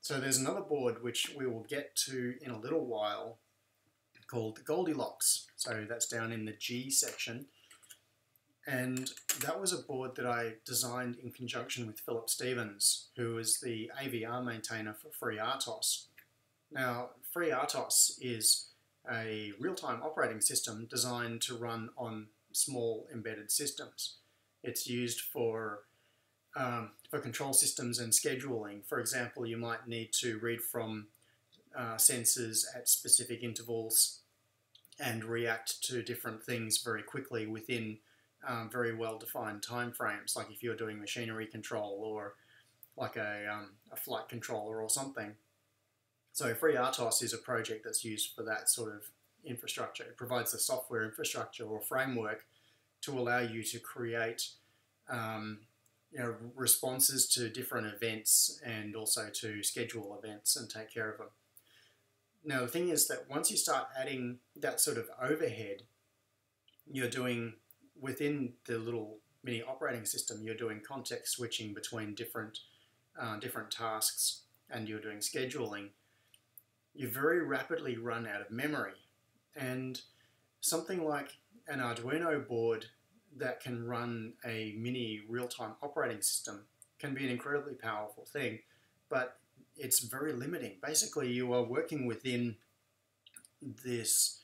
So there's another board which we will get to in a little while called the Goldilocks. So that's down in the G section. And that was a board that I designed in conjunction with Philip Stevens, who is the AVR maintainer for FreeRTOS. Now, FreeRTOS is a real-time operating system designed to run on small embedded systems. It's used for control systems and scheduling. For example, you might need to read from sensors at specific intervals and react to different things very quickly within very well-defined time frames, like if you're doing machinery control or like a flight controller or something. So FreeRTOS is a project that's used for that sort of infrastructure. It provides the software infrastructure or framework to allow you to create responses to different events and also to schedule events and take care of them. Now the thing is that once you start adding that sort of overhead, you're doing, within the little mini operating system, you're doing context switching between different tasks, and you're doing scheduling. You very rapidly run out of memory. And something like an Arduino board that can run a mini real-time operating system can be an incredibly powerful thing, but it's very limiting. Basically, you are working within this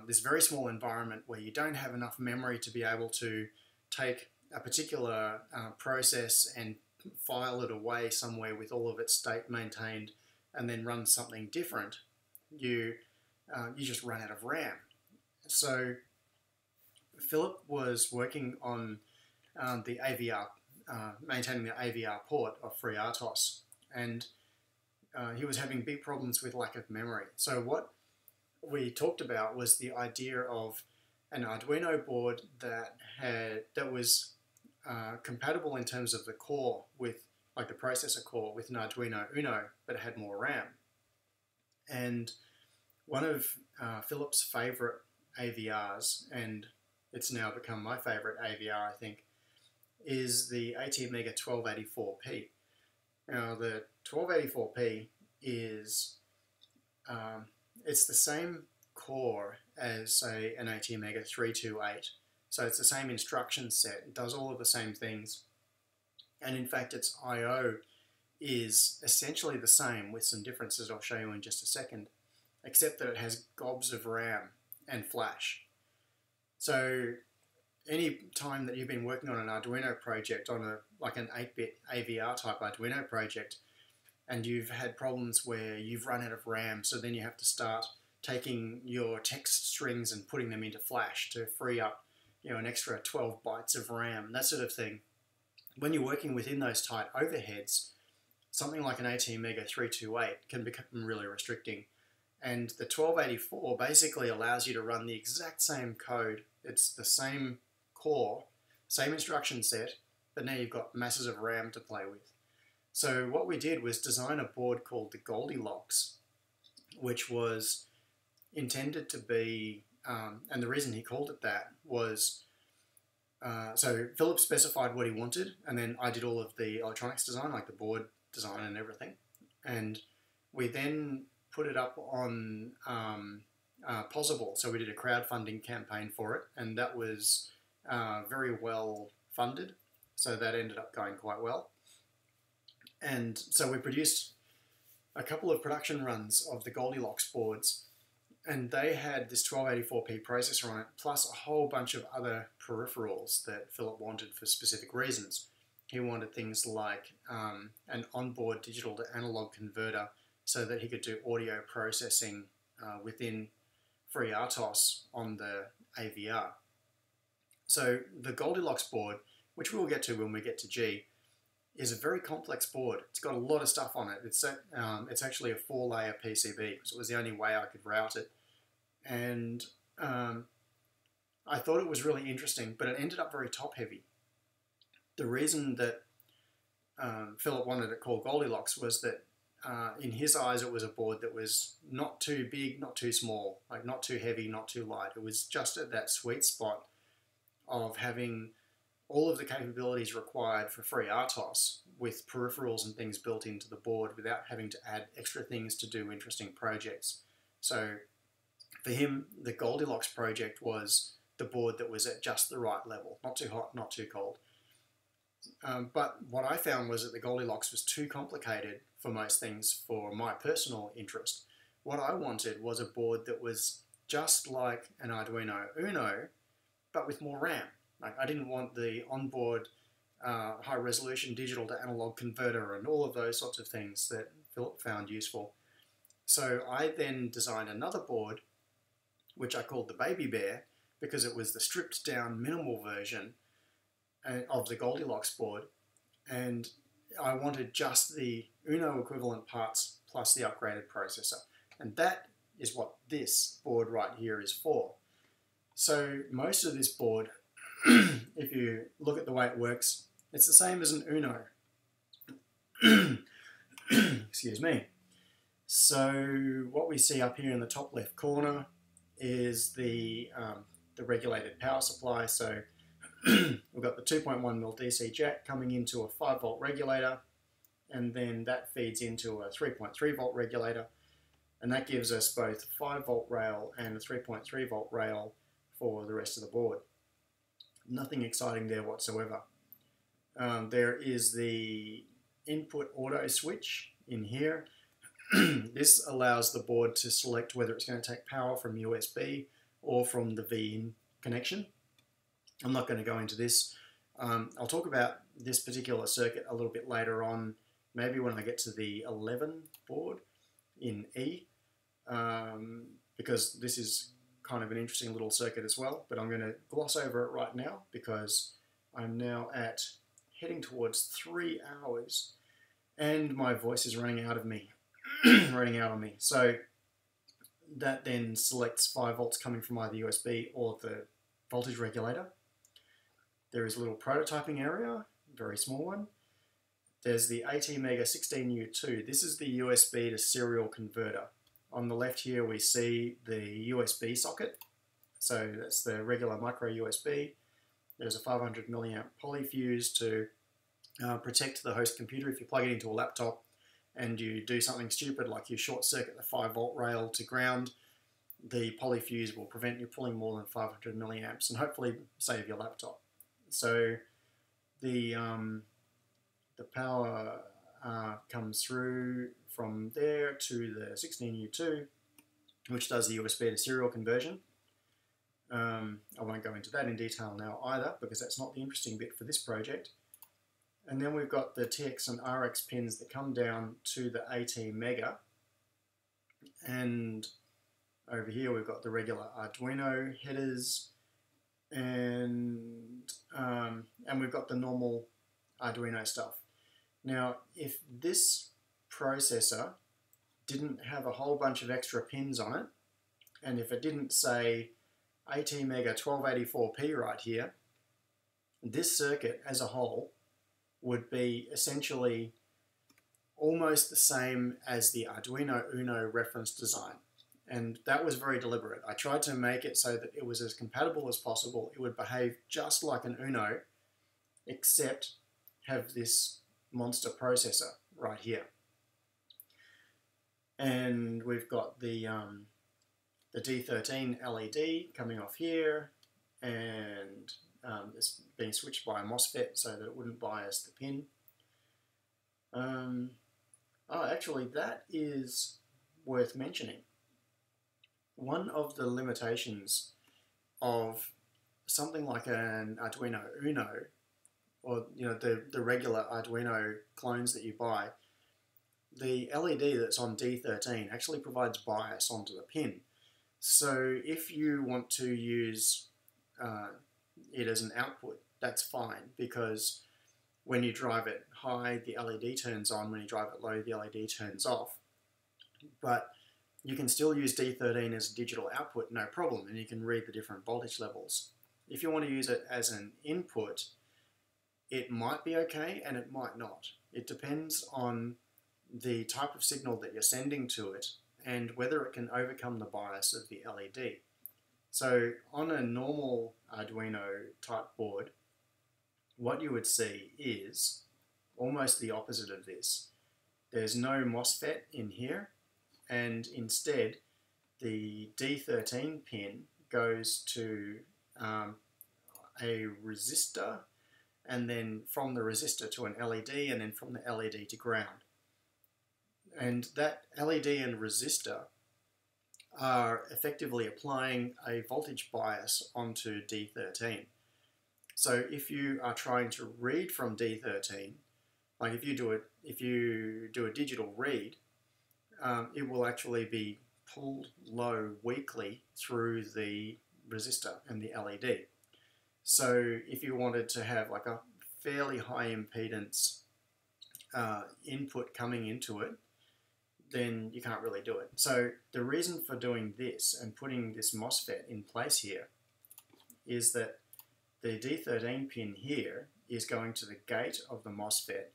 this very small environment where you don't have enough memory to be able to take a particular process and file it away somewhere with all of its state maintained and then run something different. You just run out of RAM. So Philip was working on the AVR, maintaining the AVR port of FreeRTOS, and he was having big problems with lack of memory. So what we talked about was the idea of an Arduino board that was compatible in terms of the core with, like the processor core, with an Arduino Uno, but it had more RAM. And one of Philip's favorite AVRs, and it's now become my favorite AVR, I think, is the ATmega 1284p. Now, the 1284p is it's the same core as, say, an ATmega 328. So it's the same instruction set. It does all of the same things. And in fact, its I/O is essentially the same with some differences I'll show you in just a second, except that it has gobs of RAM and flash. So any time that you've been working on an Arduino project, on like an 8-bit AVR type Arduino project, and you've had problems where you've run out of RAM, so then you have to start taking your text strings and putting them into flash to free up, an extra 12 bytes of RAM, that sort of thing. When you're working within those tight overheads, something like an ATmega 328 can become really restricting. And the 1284 basically allows you to run the exact same code. It's the same core, same instruction set, but now you've got masses of RAM to play with. So what we did was design a board called the Goldilocks, which was intended to be, and the reason he called it that was, so Philip specified what he wanted, and then I did all of the electronics design, like the board design and everything. And we then put it up on Possible. So we did a crowdfunding campaign for it, and that was very well funded. So that ended up going quite well. And so we produced a couple of production runs of the Goldilocks boards, and they had this 1284p processor on it, plus a whole bunch of other peripherals that Philip wanted for specific reasons. He wanted things like an onboard digital to analog converter so that he could do audio processing within FreeRTOS on the AVR. So the Goldilocks board, which we'll get to when we get to G, is a very complex board. It's got a lot of stuff on it. It's actually a 4-layer PCB because it was the only way I could route it. And I thought it was really interesting, but it ended up very top-heavy. The reason that Philip wanted it called Goldilocks was that in his eyes it was a board that was not too big, not too small, like not too heavy, not too light. It was just at that sweet spot of having all of the capabilities required for FreeRTOS with peripherals and things built into the board without having to add extra things to do interesting projects. So for him, the Goldilocks project was the board that was at just the right level, not too hot, not too cold. But what I found was that the Goldilocks was too complicated for most things for my personal interest. What I wanted was a board that was just like an Arduino Uno, but with more RAM. Like, I didn't want the onboard high-resolution digital to analog converter and all of those sorts of things that Philip found useful. So I then designed another board, which I called the Baby Bear, because it was the stripped-down minimal version of the Goldilocks board, and I wanted just the Uno equivalent parts plus the upgraded processor. And that is what this board right here is for. So most of this board, if you look at the way it works, it's the same as an Uno. Excuse me. So what we see up here in the top left corner is the regulated power supply. So we've got the 2.1mm DC jack coming into a 5-volt regulator, and then that feeds into a 3.3 volt regulator. And that gives us both 5 volt rail and a 3.3 volt rail for the rest of the board. Nothing exciting there whatsoever. There is the input auto switch in here. This allows the board to select whether it's going to take power from USB or from the V-in connection. I'm not going to go into this. I'll talk about this particular circuit a little bit later on, maybe when I get to the 11 board in E, because this is kind of an interesting little circuit as well, but I'm going to gloss over it right now because I'm now heading towards 3 hours and my voice is running out of me. Running out on me. So that then selects 5 volts coming from either USB or the voltage regulator. There is a little prototyping area, very small one. There's the ATmega 16U2. This is the USB to serial converter. On the left here we see the USB socket. So that's the regular micro USB. There's a 500 milliamp poly fuse to protect the host computer if you plug it into a laptop and you do something stupid like you short circuit the 5 volt rail to ground. The poly fuse will prevent you pulling more than 500 milliamps and hopefully save your laptop. So the power comes through from there to the 16U2, which does the USB to serial conversion. I won't go into that in detail now either because that's not the interesting bit for this project. And then we've got the TX and RX pins that come down to the ATmega. And over here we've got the regular Arduino headers, and we've got the normal Arduino stuff. Now, if this processor didn't have a whole bunch of extra pins on it, and if it didn't say ATmega 1284P right here, this circuit as a whole would be essentially almost the same as the Arduino Uno reference design. And that was very deliberate. I tried to make it so that it was as compatible as possible. It would behave just like an Uno, except have this monster processor right here. And we've got the D13 LED coming off here, and it's being switched by a MOSFET so that it wouldn't bias the pin. Oh, actually, that is worth mentioning. One of the limitations of something like an Arduino Uno, or the regular Arduino clones that you buy, the LED that's on D13 actually provides bias onto the pin. So if you want to use it as an output, that's fine, because when you drive it high, the LED turns on. When you drive it low, the LED turns off. But you can still use D13 as a digital output, no problem, and you can read the different voltage levels. If you want to use it as an input, it might be okay and it might not. It depends on the type of signal that you're sending to it and whether it can overcome the bias of the LED. So on a normal Arduino type board, what you would see is almost the opposite of this. There's no MOSFET in here, and instead the D13 pin goes to a resistor, and then from the resistor to an LED, and then from the LED to ground. And that LED and resistor are effectively applying a voltage bias onto D13. So if you are trying to read from D13, like if you do a digital read, it will actually be pulled low weakly through the resistor and the LED. So if you wanted to have like a fairly high impedance input coming into it, then you can't really do it. So the reason for doing this and putting this MOSFET in place here is that the D13 pin here is going to the gate of the MOSFET,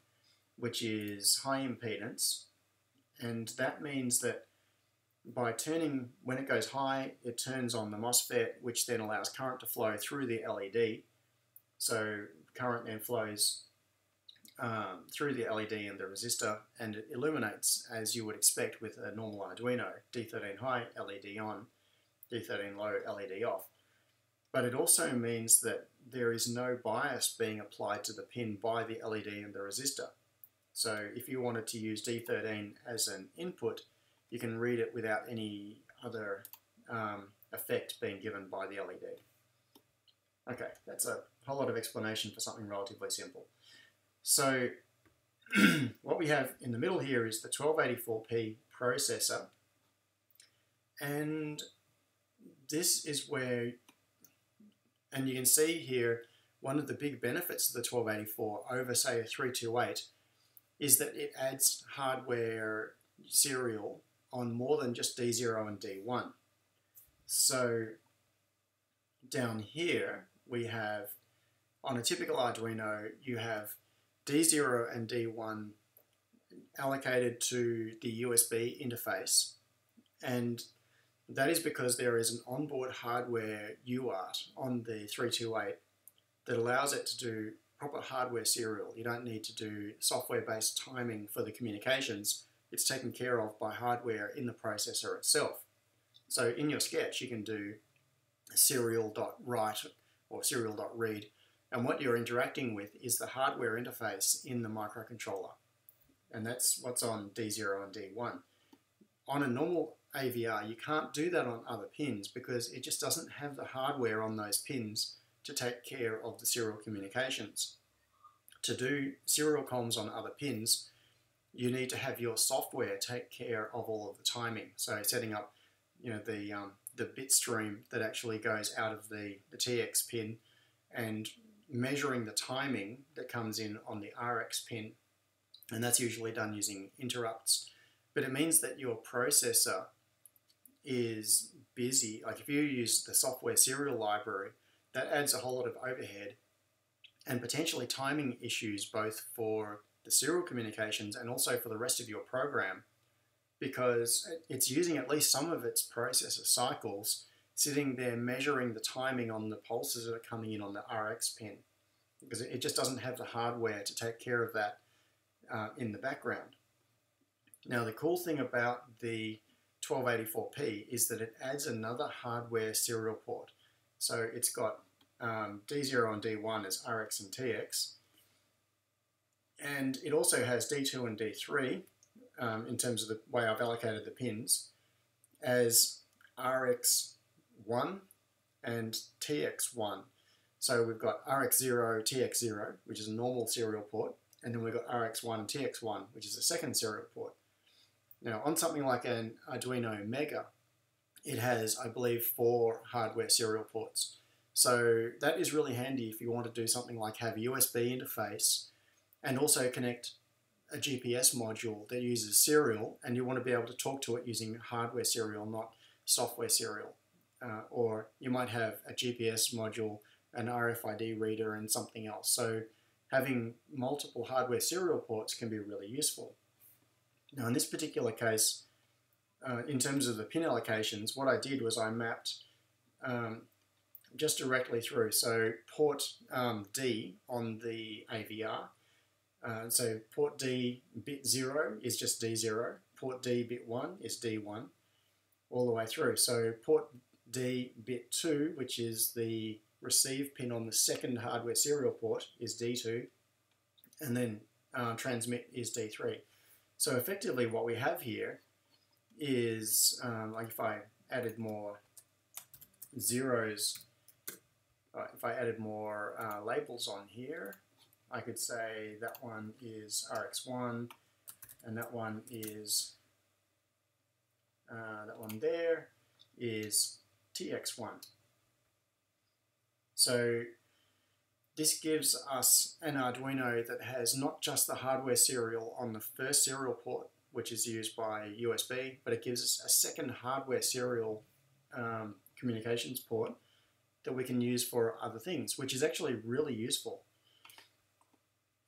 which is high impedance, and that means that by turning, when it goes high, it turns on the MOSFET, which then allows current to flow through the LED. So current then flows through the LED and the resistor, and it illuminates as you would expect with a normal Arduino, D13 high LED on, D13 low LED off. But it also means that there is no bias being applied to the pin by the LED and the resistor. So if you wanted to use D13 as an input, you can read it without any other effect being given by the LED. Okay, that's a whole lot of explanation for something relatively simple. So what we have in the middle here is the 1284p processor, and this is where, and you can see here, one of the big benefits of the 1284 over, say, a 328 is that it adds hardware serial on more than just D0 and D1. So down here we have, on a typical Arduino, you have D0 and D1 allocated to the USB interface, and that is because there is an onboard hardware UART on the 328 that allows it to do proper hardware serial. You don't need to do software-based timing for the communications. It's taken care of by hardware in the processor itself. So in your sketch you can do serial.write or serial.read, and what you're interacting with is the hardware interface in the microcontroller, and that's what's on D0 and D1. On a normal AVR you can't do that on other pins because it just doesn't have the hardware on those pins to take care of the serial communications. To do serial comms on other pins, you need to have your software take care of all of the timing. So setting up, the bit stream that actually goes out of the TX pin, and measuring the timing that comes in on the RX pin, and that's usually done using interrupts. But it means that your processor is busy. Like if you use the software serial library, that adds a whole lot of overhead and potentially timing issues both for the serial communications and also for the rest of your program, because it's using at least some of its processor cycles sitting there measuring the timing on the pulses that are coming in on the RX pin, because it just doesn't have the hardware to take care of that in the background. Now the cool thing about the 1284p is that it adds another hardware serial port. So it's got D0 and D1 as RX and TX, and it also has D2 and D3 in terms of the way I've allocated the pins as RX1 and TX1. So we've got RX0, TX0, which is a normal serial port, and then we've got RX1 and TX1, which is a second serial port. Now on something like an Arduino Mega, it has, I believe, 4 hardware serial ports. So that is really handy if you want to do something like have a USB interface and also connect a GPS module that uses serial, and you want to be able to talk to it using hardware serial, not software serial. Or you might have a GPS module, an RFID reader, and something else. So having multiple hardware serial ports can be really useful. Now in this particular case, in terms of the pin allocations, what I did was I mapped just directly through. So port D on the AVR, so port D bit 0 is just D0, port D bit 1 is D1, all the way through. So port D bit 2, which is the receive pin on the second hardware serial port, is D2, and then transmit is D3. So effectively what we have here is, like if I added more zeros, if I added more labels on here, I could say that one is RX1, and that one is, that one there is TX1. So this gives us an Arduino that has not just the hardware serial on the first serial port, which is used by USB, but it gives us a second hardware serial communications port that we can use for other things, which is actually really useful.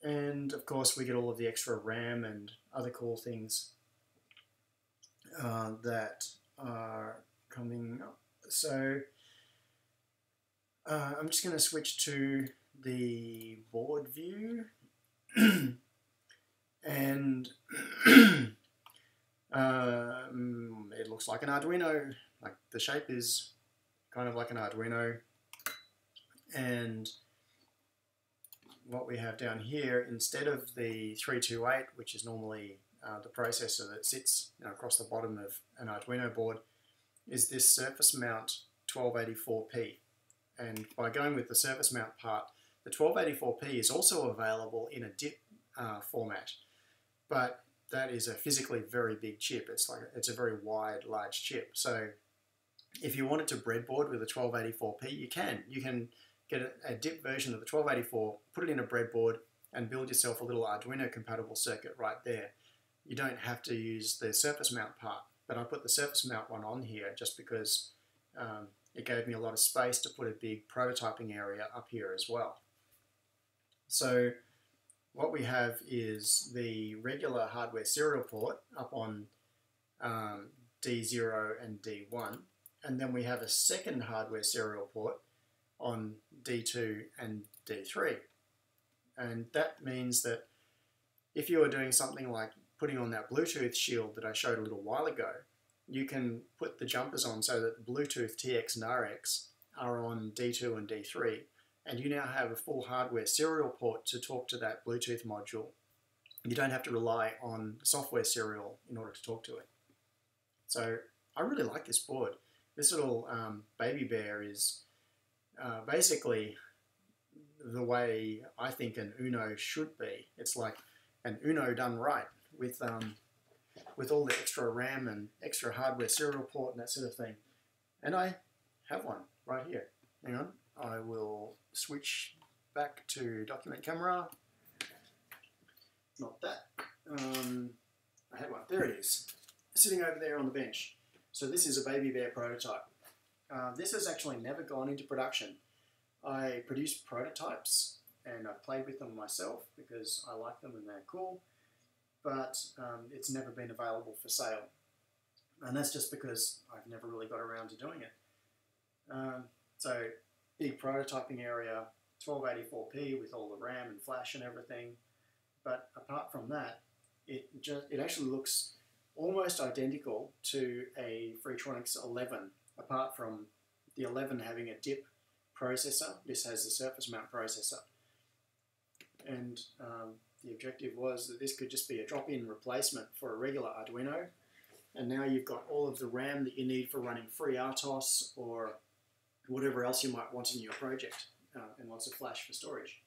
And of course we get all of the extra RAM and other cool things that are coming up. So I'm just going to switch to the board view. and it looks like an Arduino. Like the shape is kind of like an Arduino, and what we have down here, instead of the 328, which is normally the processor that sits across the bottom of an Arduino board, is this surface mount 1284p. And by going with the surface mount part, the 1284p is also available in a DIP format, but that is a physically very big chip. It's a very wide, large chip. So if you wanted to breadboard with a 1284p, you can. You can get a DIP version of the 1284, put it in a breadboard, and build yourself a little Arduino compatible circuit right there. You don't have to use the surface mount part, but I put the surface mount one on here just because it gave me a lot of space to put a big prototyping area up here as well. So what we have is the regular hardware serial port up on D0 and D1, and then we have a second hardware serial port on D2 and D3. And that means that if you are doing something like putting on that Bluetooth shield that I showed a little while ago, you can put the jumpers on so that Bluetooth TX and RX are on D2 and D3, and you now have a full hardware serial port to talk to that Bluetooth module. You don't have to rely on software serial in order to talk to it. So I really like this board. This little baby bear is basically the way I think an Uno should be. It's like an Uno done right, with all the extra RAM and extra hardware serial port and that sort of thing. And I have one right here. Hang on, I will switch back to document camera. Not that. I had one. There it is, sitting over there on the bench. So this is a baby bear prototype. This has actually never gone into production. I produced prototypes and I played with them myself because I like them and they're cool, but it's never been available for sale. And that's just because I've never really got around to doing it. So big prototyping area, 1284p with all the RAM and flash and everything. But apart from that, it actually looks almost identical to a Freetronics 11, apart from the 11 having a DIP processor. This has the surface mount processor. And the objective was that this could just be a drop-in replacement for a regular Arduino. And now you've got all of the RAM that you need for running FreeRTOS or whatever else you might want in your project, and lots of flash for storage.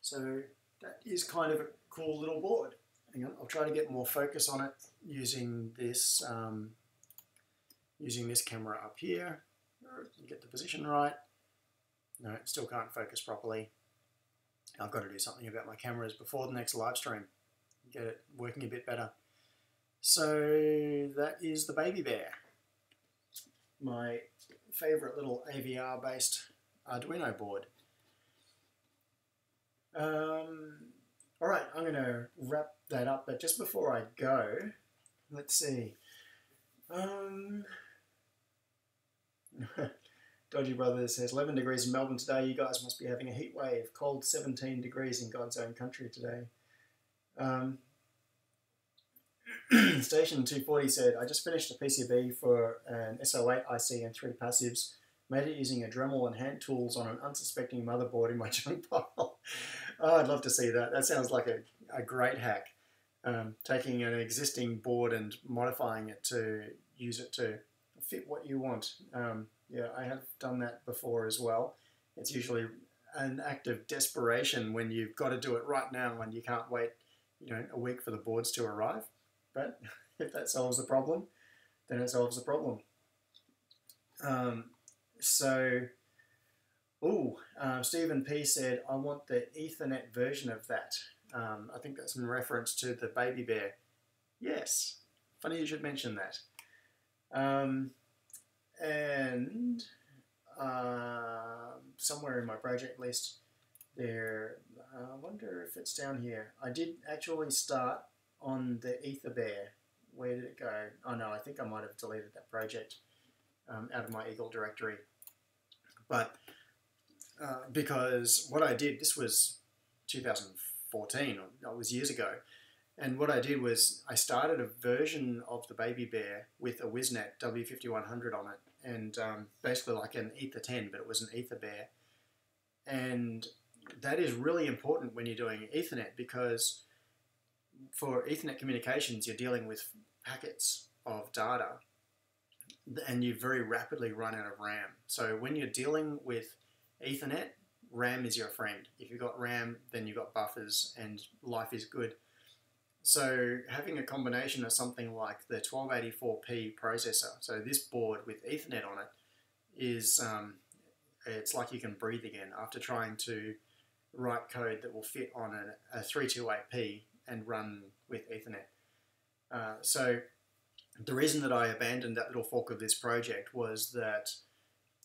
So that is kind of a cool little board. Hang on, I'll try to get more focus on it using this camera up here. Get the position right. No, it still can't focus properly. I've got to do something about my cameras before the next live stream. Get it working a bit better. So that is the baby bear. My favorite little AVR based Arduino board. Alright, I'm going to wrap that up, but just before I go, let's see. Dodgy Brother says, 11 degrees in Melbourne today. You guys must be having a heat wave. Cold 17 degrees in God's own country today. Station 240 said, I just finished a PCB for an SO8 IC and 3 passives. Made it using a Dremel and hand tools on an unsuspecting motherboard in my junk pile. Oh, I'd love to see that. That sounds like a great hack. Taking an existing board and modifying it to use it to fit what you want. Yeah, I have done that before as well. It's usually an act of desperation when you've got to do it right now and you can't wait, a week for the boards to arrive. But if that solves the problem, then it solves the problem. Stephen P said, I want the Ethernet version of that. I think that's in reference to the baby bear. Yes, funny you should mention that. And somewhere in my project list there, I wonder if it's down here. I did actually start on the EtherBear. Where did it go? Oh no, I think I might have deleted that project out of my Eagle directory. But because what I did, this was 2005 2014, or that was years ago. And what I did was I started a version of the Baby Bear with a WizNet W5100 on it, and basically like an Ether 10, but it was an Ether Bear. And that is really important when you're doing Ethernet, because for Ethernet communications, you're dealing with packets of data, and you very rapidly run out of RAM. So when you're dealing with Ethernet, RAM is your friend. If you've got RAM, then you've got buffers, and life is good. So having a combination of something like the 1284p processor, so this board with Ethernet on it, is it's like you can breathe again after trying to write code that will fit on a 328p and run with Ethernet. So the reason that I abandoned that little fork of this project was that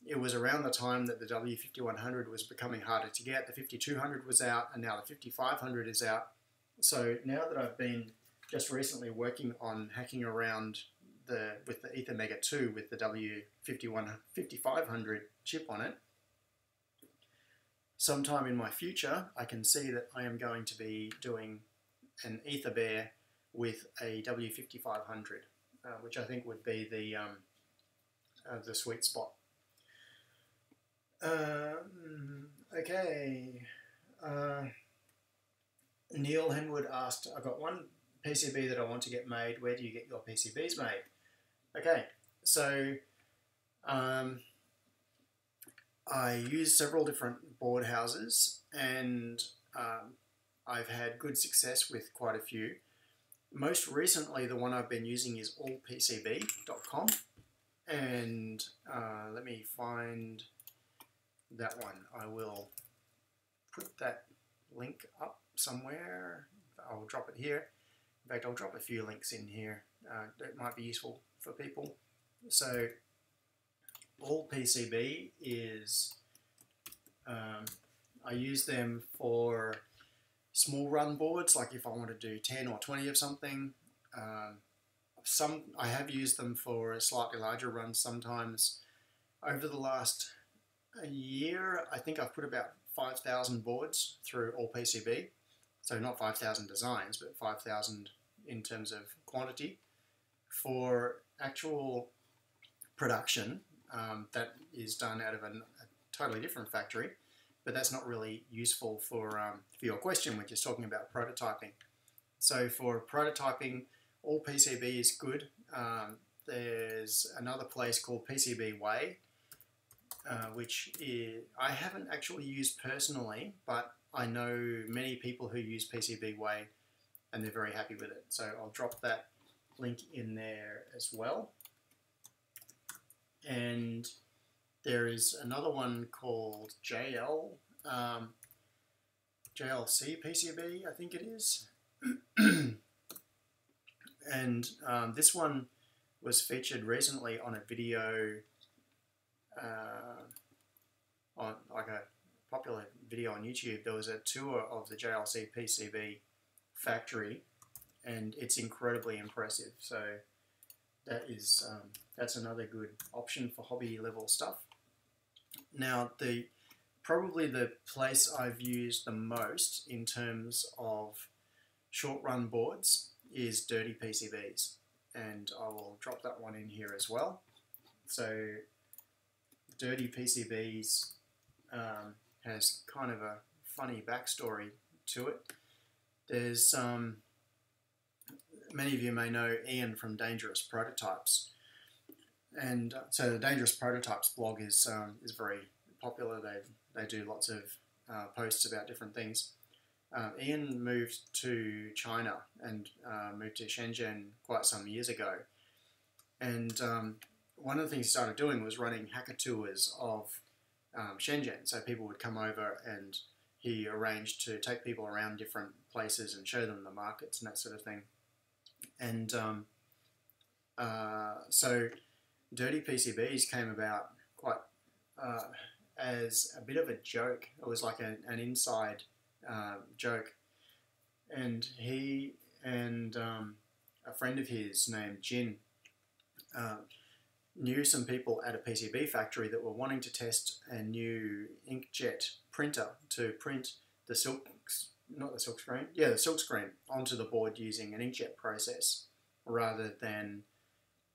it was around the time that the W5100 was becoming harder to get. The 5200 was out, and now the 5500 is out. So now that I've been just recently working on hacking around with the Ether Mega 2 with the W5500 chip on it, sometime in my future I can see that I am going to be doing an Ether Bear with a W5500, which I think would be the sweet spot. Okay. Neil Henwood asked, I've got one PCB that I want to get made. Where do you get your PCBs made? Okay, so I use several different board houses, and I've had good success with quite a few. Most recently, the one I've been using is allpcb.com, and let me find that one. I will put that link up somewhere. I'll drop it here. In fact, I'll drop a few links in here that might be useful for people. So allPCB is, I use them for small run boards, like if I want to do 10 or 20 of something. I have used them for a slightly larger runs sometimes. Over the last year, I think I've put about 5,000 boards through allPCB. So not 5,000 designs, but 5,000 in terms of quantity. For actual production, that is done out of a totally different factory, but that's not really useful for your question, which is talking about prototyping. So for prototyping, allPCB is good. There's another place called PCBWay, which I haven't actually used personally, but I know many people who use PCBWay and they're very happy with it. So I'll drop that link in there as well. And there is another one called JLC PCB, I think it is. And this one was featured recently on a video, on like a popular video on YouTube. There was a tour of the JLC PCB factory, and it's incredibly impressive. So that is that's another good option for hobby level stuff. Now, probably the place I've used the most in terms of short run boards is Dirty PCBs, and I will drop that one in here as well. So Dirty PCBs has kind of a funny backstory to it. There's many of you may know Ian from Dangerous Prototypes, and so the Dangerous Prototypes blog is very popular. They do lots of posts about different things. Ian moved to China and moved to Shenzhen quite some years ago, and one of the things he started doing was running hacker tours of Shenzhen. So people would come over, and he arranged to take people around different places and show them the markets and that sort of thing. And so Dirty PCBs came about quite as a bit of a joke. It was like an inside joke. And he and a friend of his named Jin knew some people at a PCB factory that were wanting to test a new inkjet printer to print the silk not the silk screen, yeah, the silk screen onto the board using an inkjet process rather than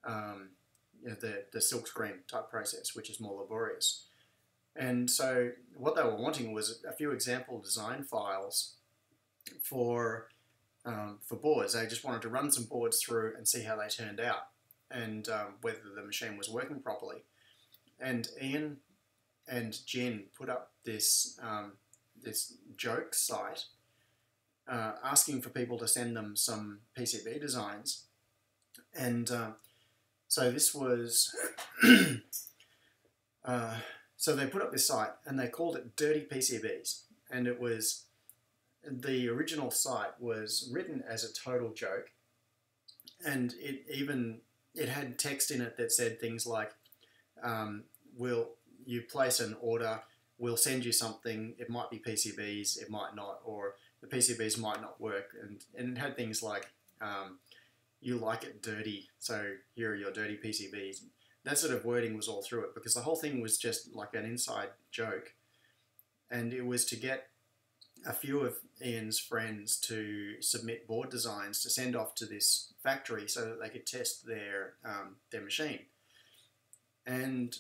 the silk screen type process, which is more laborious. And so what they were wanting was a few example design files for boards. They just wanted to run some boards through and see how they turned out and whether the machine was working properly. And Ian and Jen put up this this joke site asking for people to send them some PCB designs. And so this was so they put up this site and they called it Dirty PCBs, and it was, the original site was written as a total joke, and it had text in it that said things like, will you place an order, we'll send you something, it might be PCBs, it might not, or the PCBs might not work, and it had things like, you like it dirty, so here are your dirty PCBs. That sort of wording was all through it, because the whole thing was just like an inside joke, and it was to get a few of Ian's friends to submit board designs to send off to this factory so that they could test their machine. And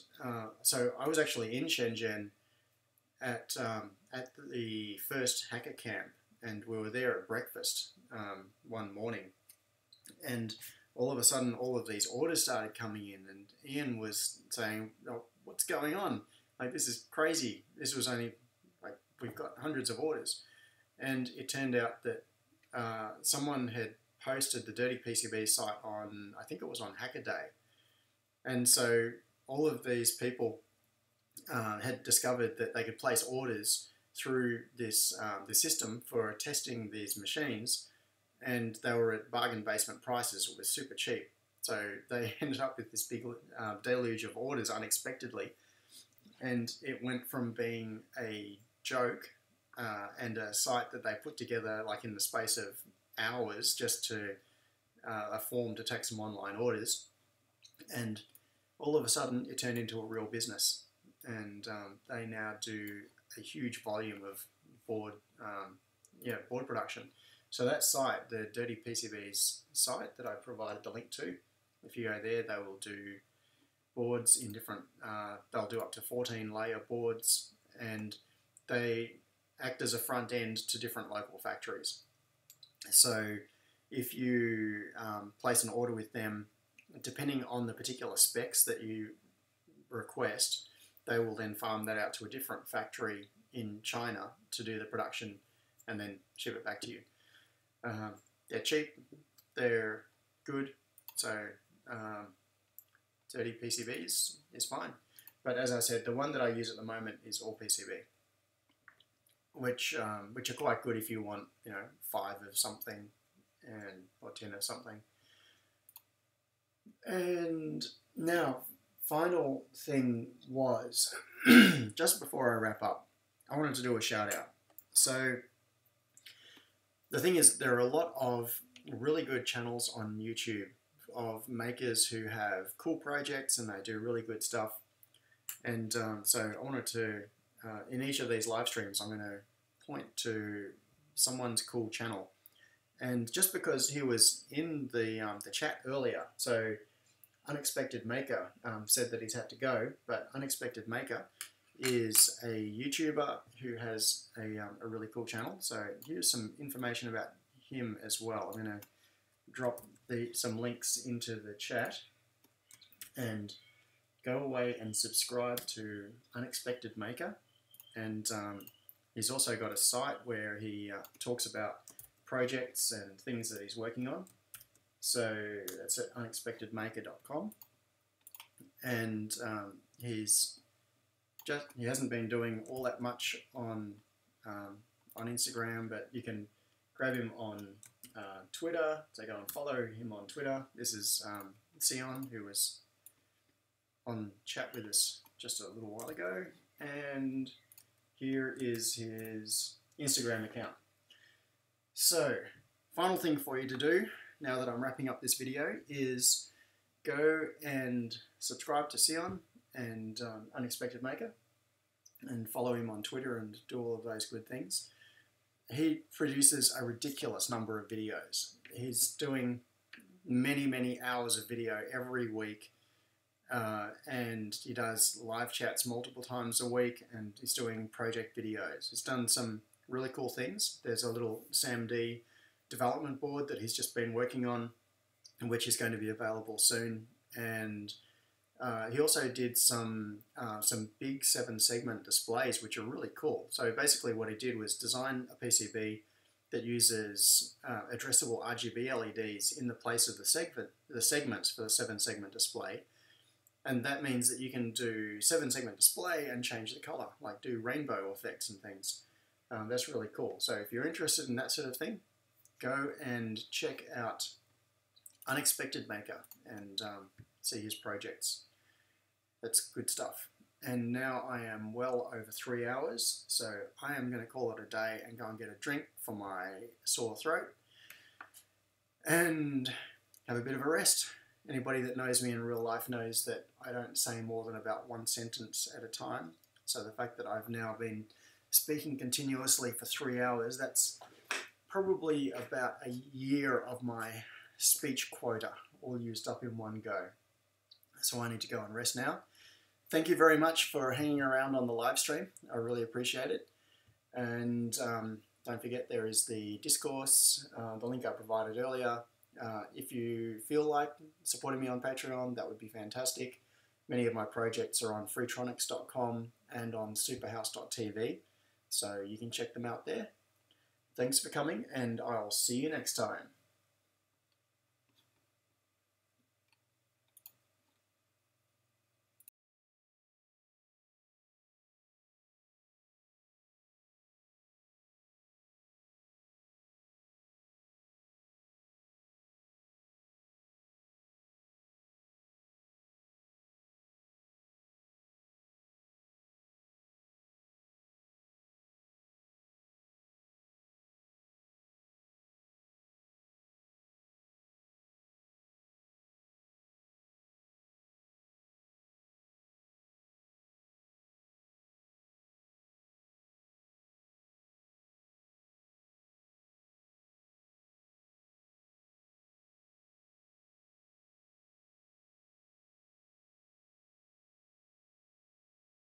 so I was actually in Shenzhen at the first hacker camp, and we were there at breakfast one morning, and all of a sudden all of these orders started coming in, and Ian was saying, oh, what's going on? Like, this is crazy. This was only, like, we've got hundreds of orders. And it turned out that someone had posted the Dirty PCB site on, I think it was on Hacker Day. And so all of these people had discovered that they could place orders through this the system for testing these machines, and they were at bargain basement prices. It was super cheap. So they ended up with this big deluge of orders unexpectedly. And it went from being a joke and a site that they put together like in the space of hours just to a form to take some online orders. And all of a sudden it turned into a real business. And they now do a huge volume of board production. So that site, the Dirty PCBs site that I provided the link to, if you go there, they will do boards in different, they'll do up to 14 layer boards, and they act as a front end to different local factories. So if you place an order with them, depending on the particular specs that you request, they will then farm that out to a different factory in China to do the production and then ship it back to you. They're cheap, they're good, so Dirty PCBs is fine. But as I said, the one that I use at the moment is all PCB, which are quite good if you want, 5 of something or 10 of something. And now, final thing was, just before I wrap up, I wanted to do a shout out. So the thing is, there are a lot of really good channels on YouTube of makers who have cool projects and they do really good stuff. And so I wanted to, in each of these live streams, I'm going to point to someone's cool channel. And just because he was in the chat earlier, so Unexpected Maker said that he's had to go, but Unexpected Maker is a YouTuber who has a really cool channel. So here's some information about him as well. I'm going to drop some links into the chat, and go away and subscribe to Unexpected Maker. And he's also got a site where he talks about projects and things that he's working on. So that's at unexpectedmaker.com. And he hasn't been doing all that much on Instagram, but you can grab him on Twitter. So go and follow him on Twitter. This is Sion, who was on chat with us just a little while ago, and here is his Instagram account. So, final thing for you to do, now that I'm wrapping up this video, is go and subscribe to Sion and Unexpected Maker, and follow him on Twitter and do all of those good things. he produces a ridiculous number of videos. He's doing many hours of video every week, and he does live chats multiple times a week, and he's doing project videos. He's done some really cool things. There's a little SAMD development board that he's just been working on, which is going to be available soon, and he also did some big 7-segment displays, which are really cool. So basically what he did was design a PCB that uses addressable RGB LEDs in the place of the segments for the 7-segment display. And that means that you can do 7-segment display and change the color, like do rainbow effects and things. That's really cool. So if you're interested in that sort of thing, go and check out Unexpected Maker and see his projects. That's good stuff. And now I am well over 3 hours, so I am going to call it a day and go and get a drink for my sore throat and have a bit of a rest. Anybody that knows me in real life knows that I don't say more than about one sentence at a time. So the fact that I've now been speaking continuously for 3 hours, that's probably about a year of my speech quota all used up in one go. So I need to go and rest now. Thank you very much for hanging around on the live stream. I really appreciate it. And don't forget, there is the discourse, the link I provided earlier. If you feel like supporting me on Patreon, that would be fantastic. Many of my projects are on freetronics.com and on SuperHouse.tv, so you can check them out there. Thanks for coming, and I'll see you next time.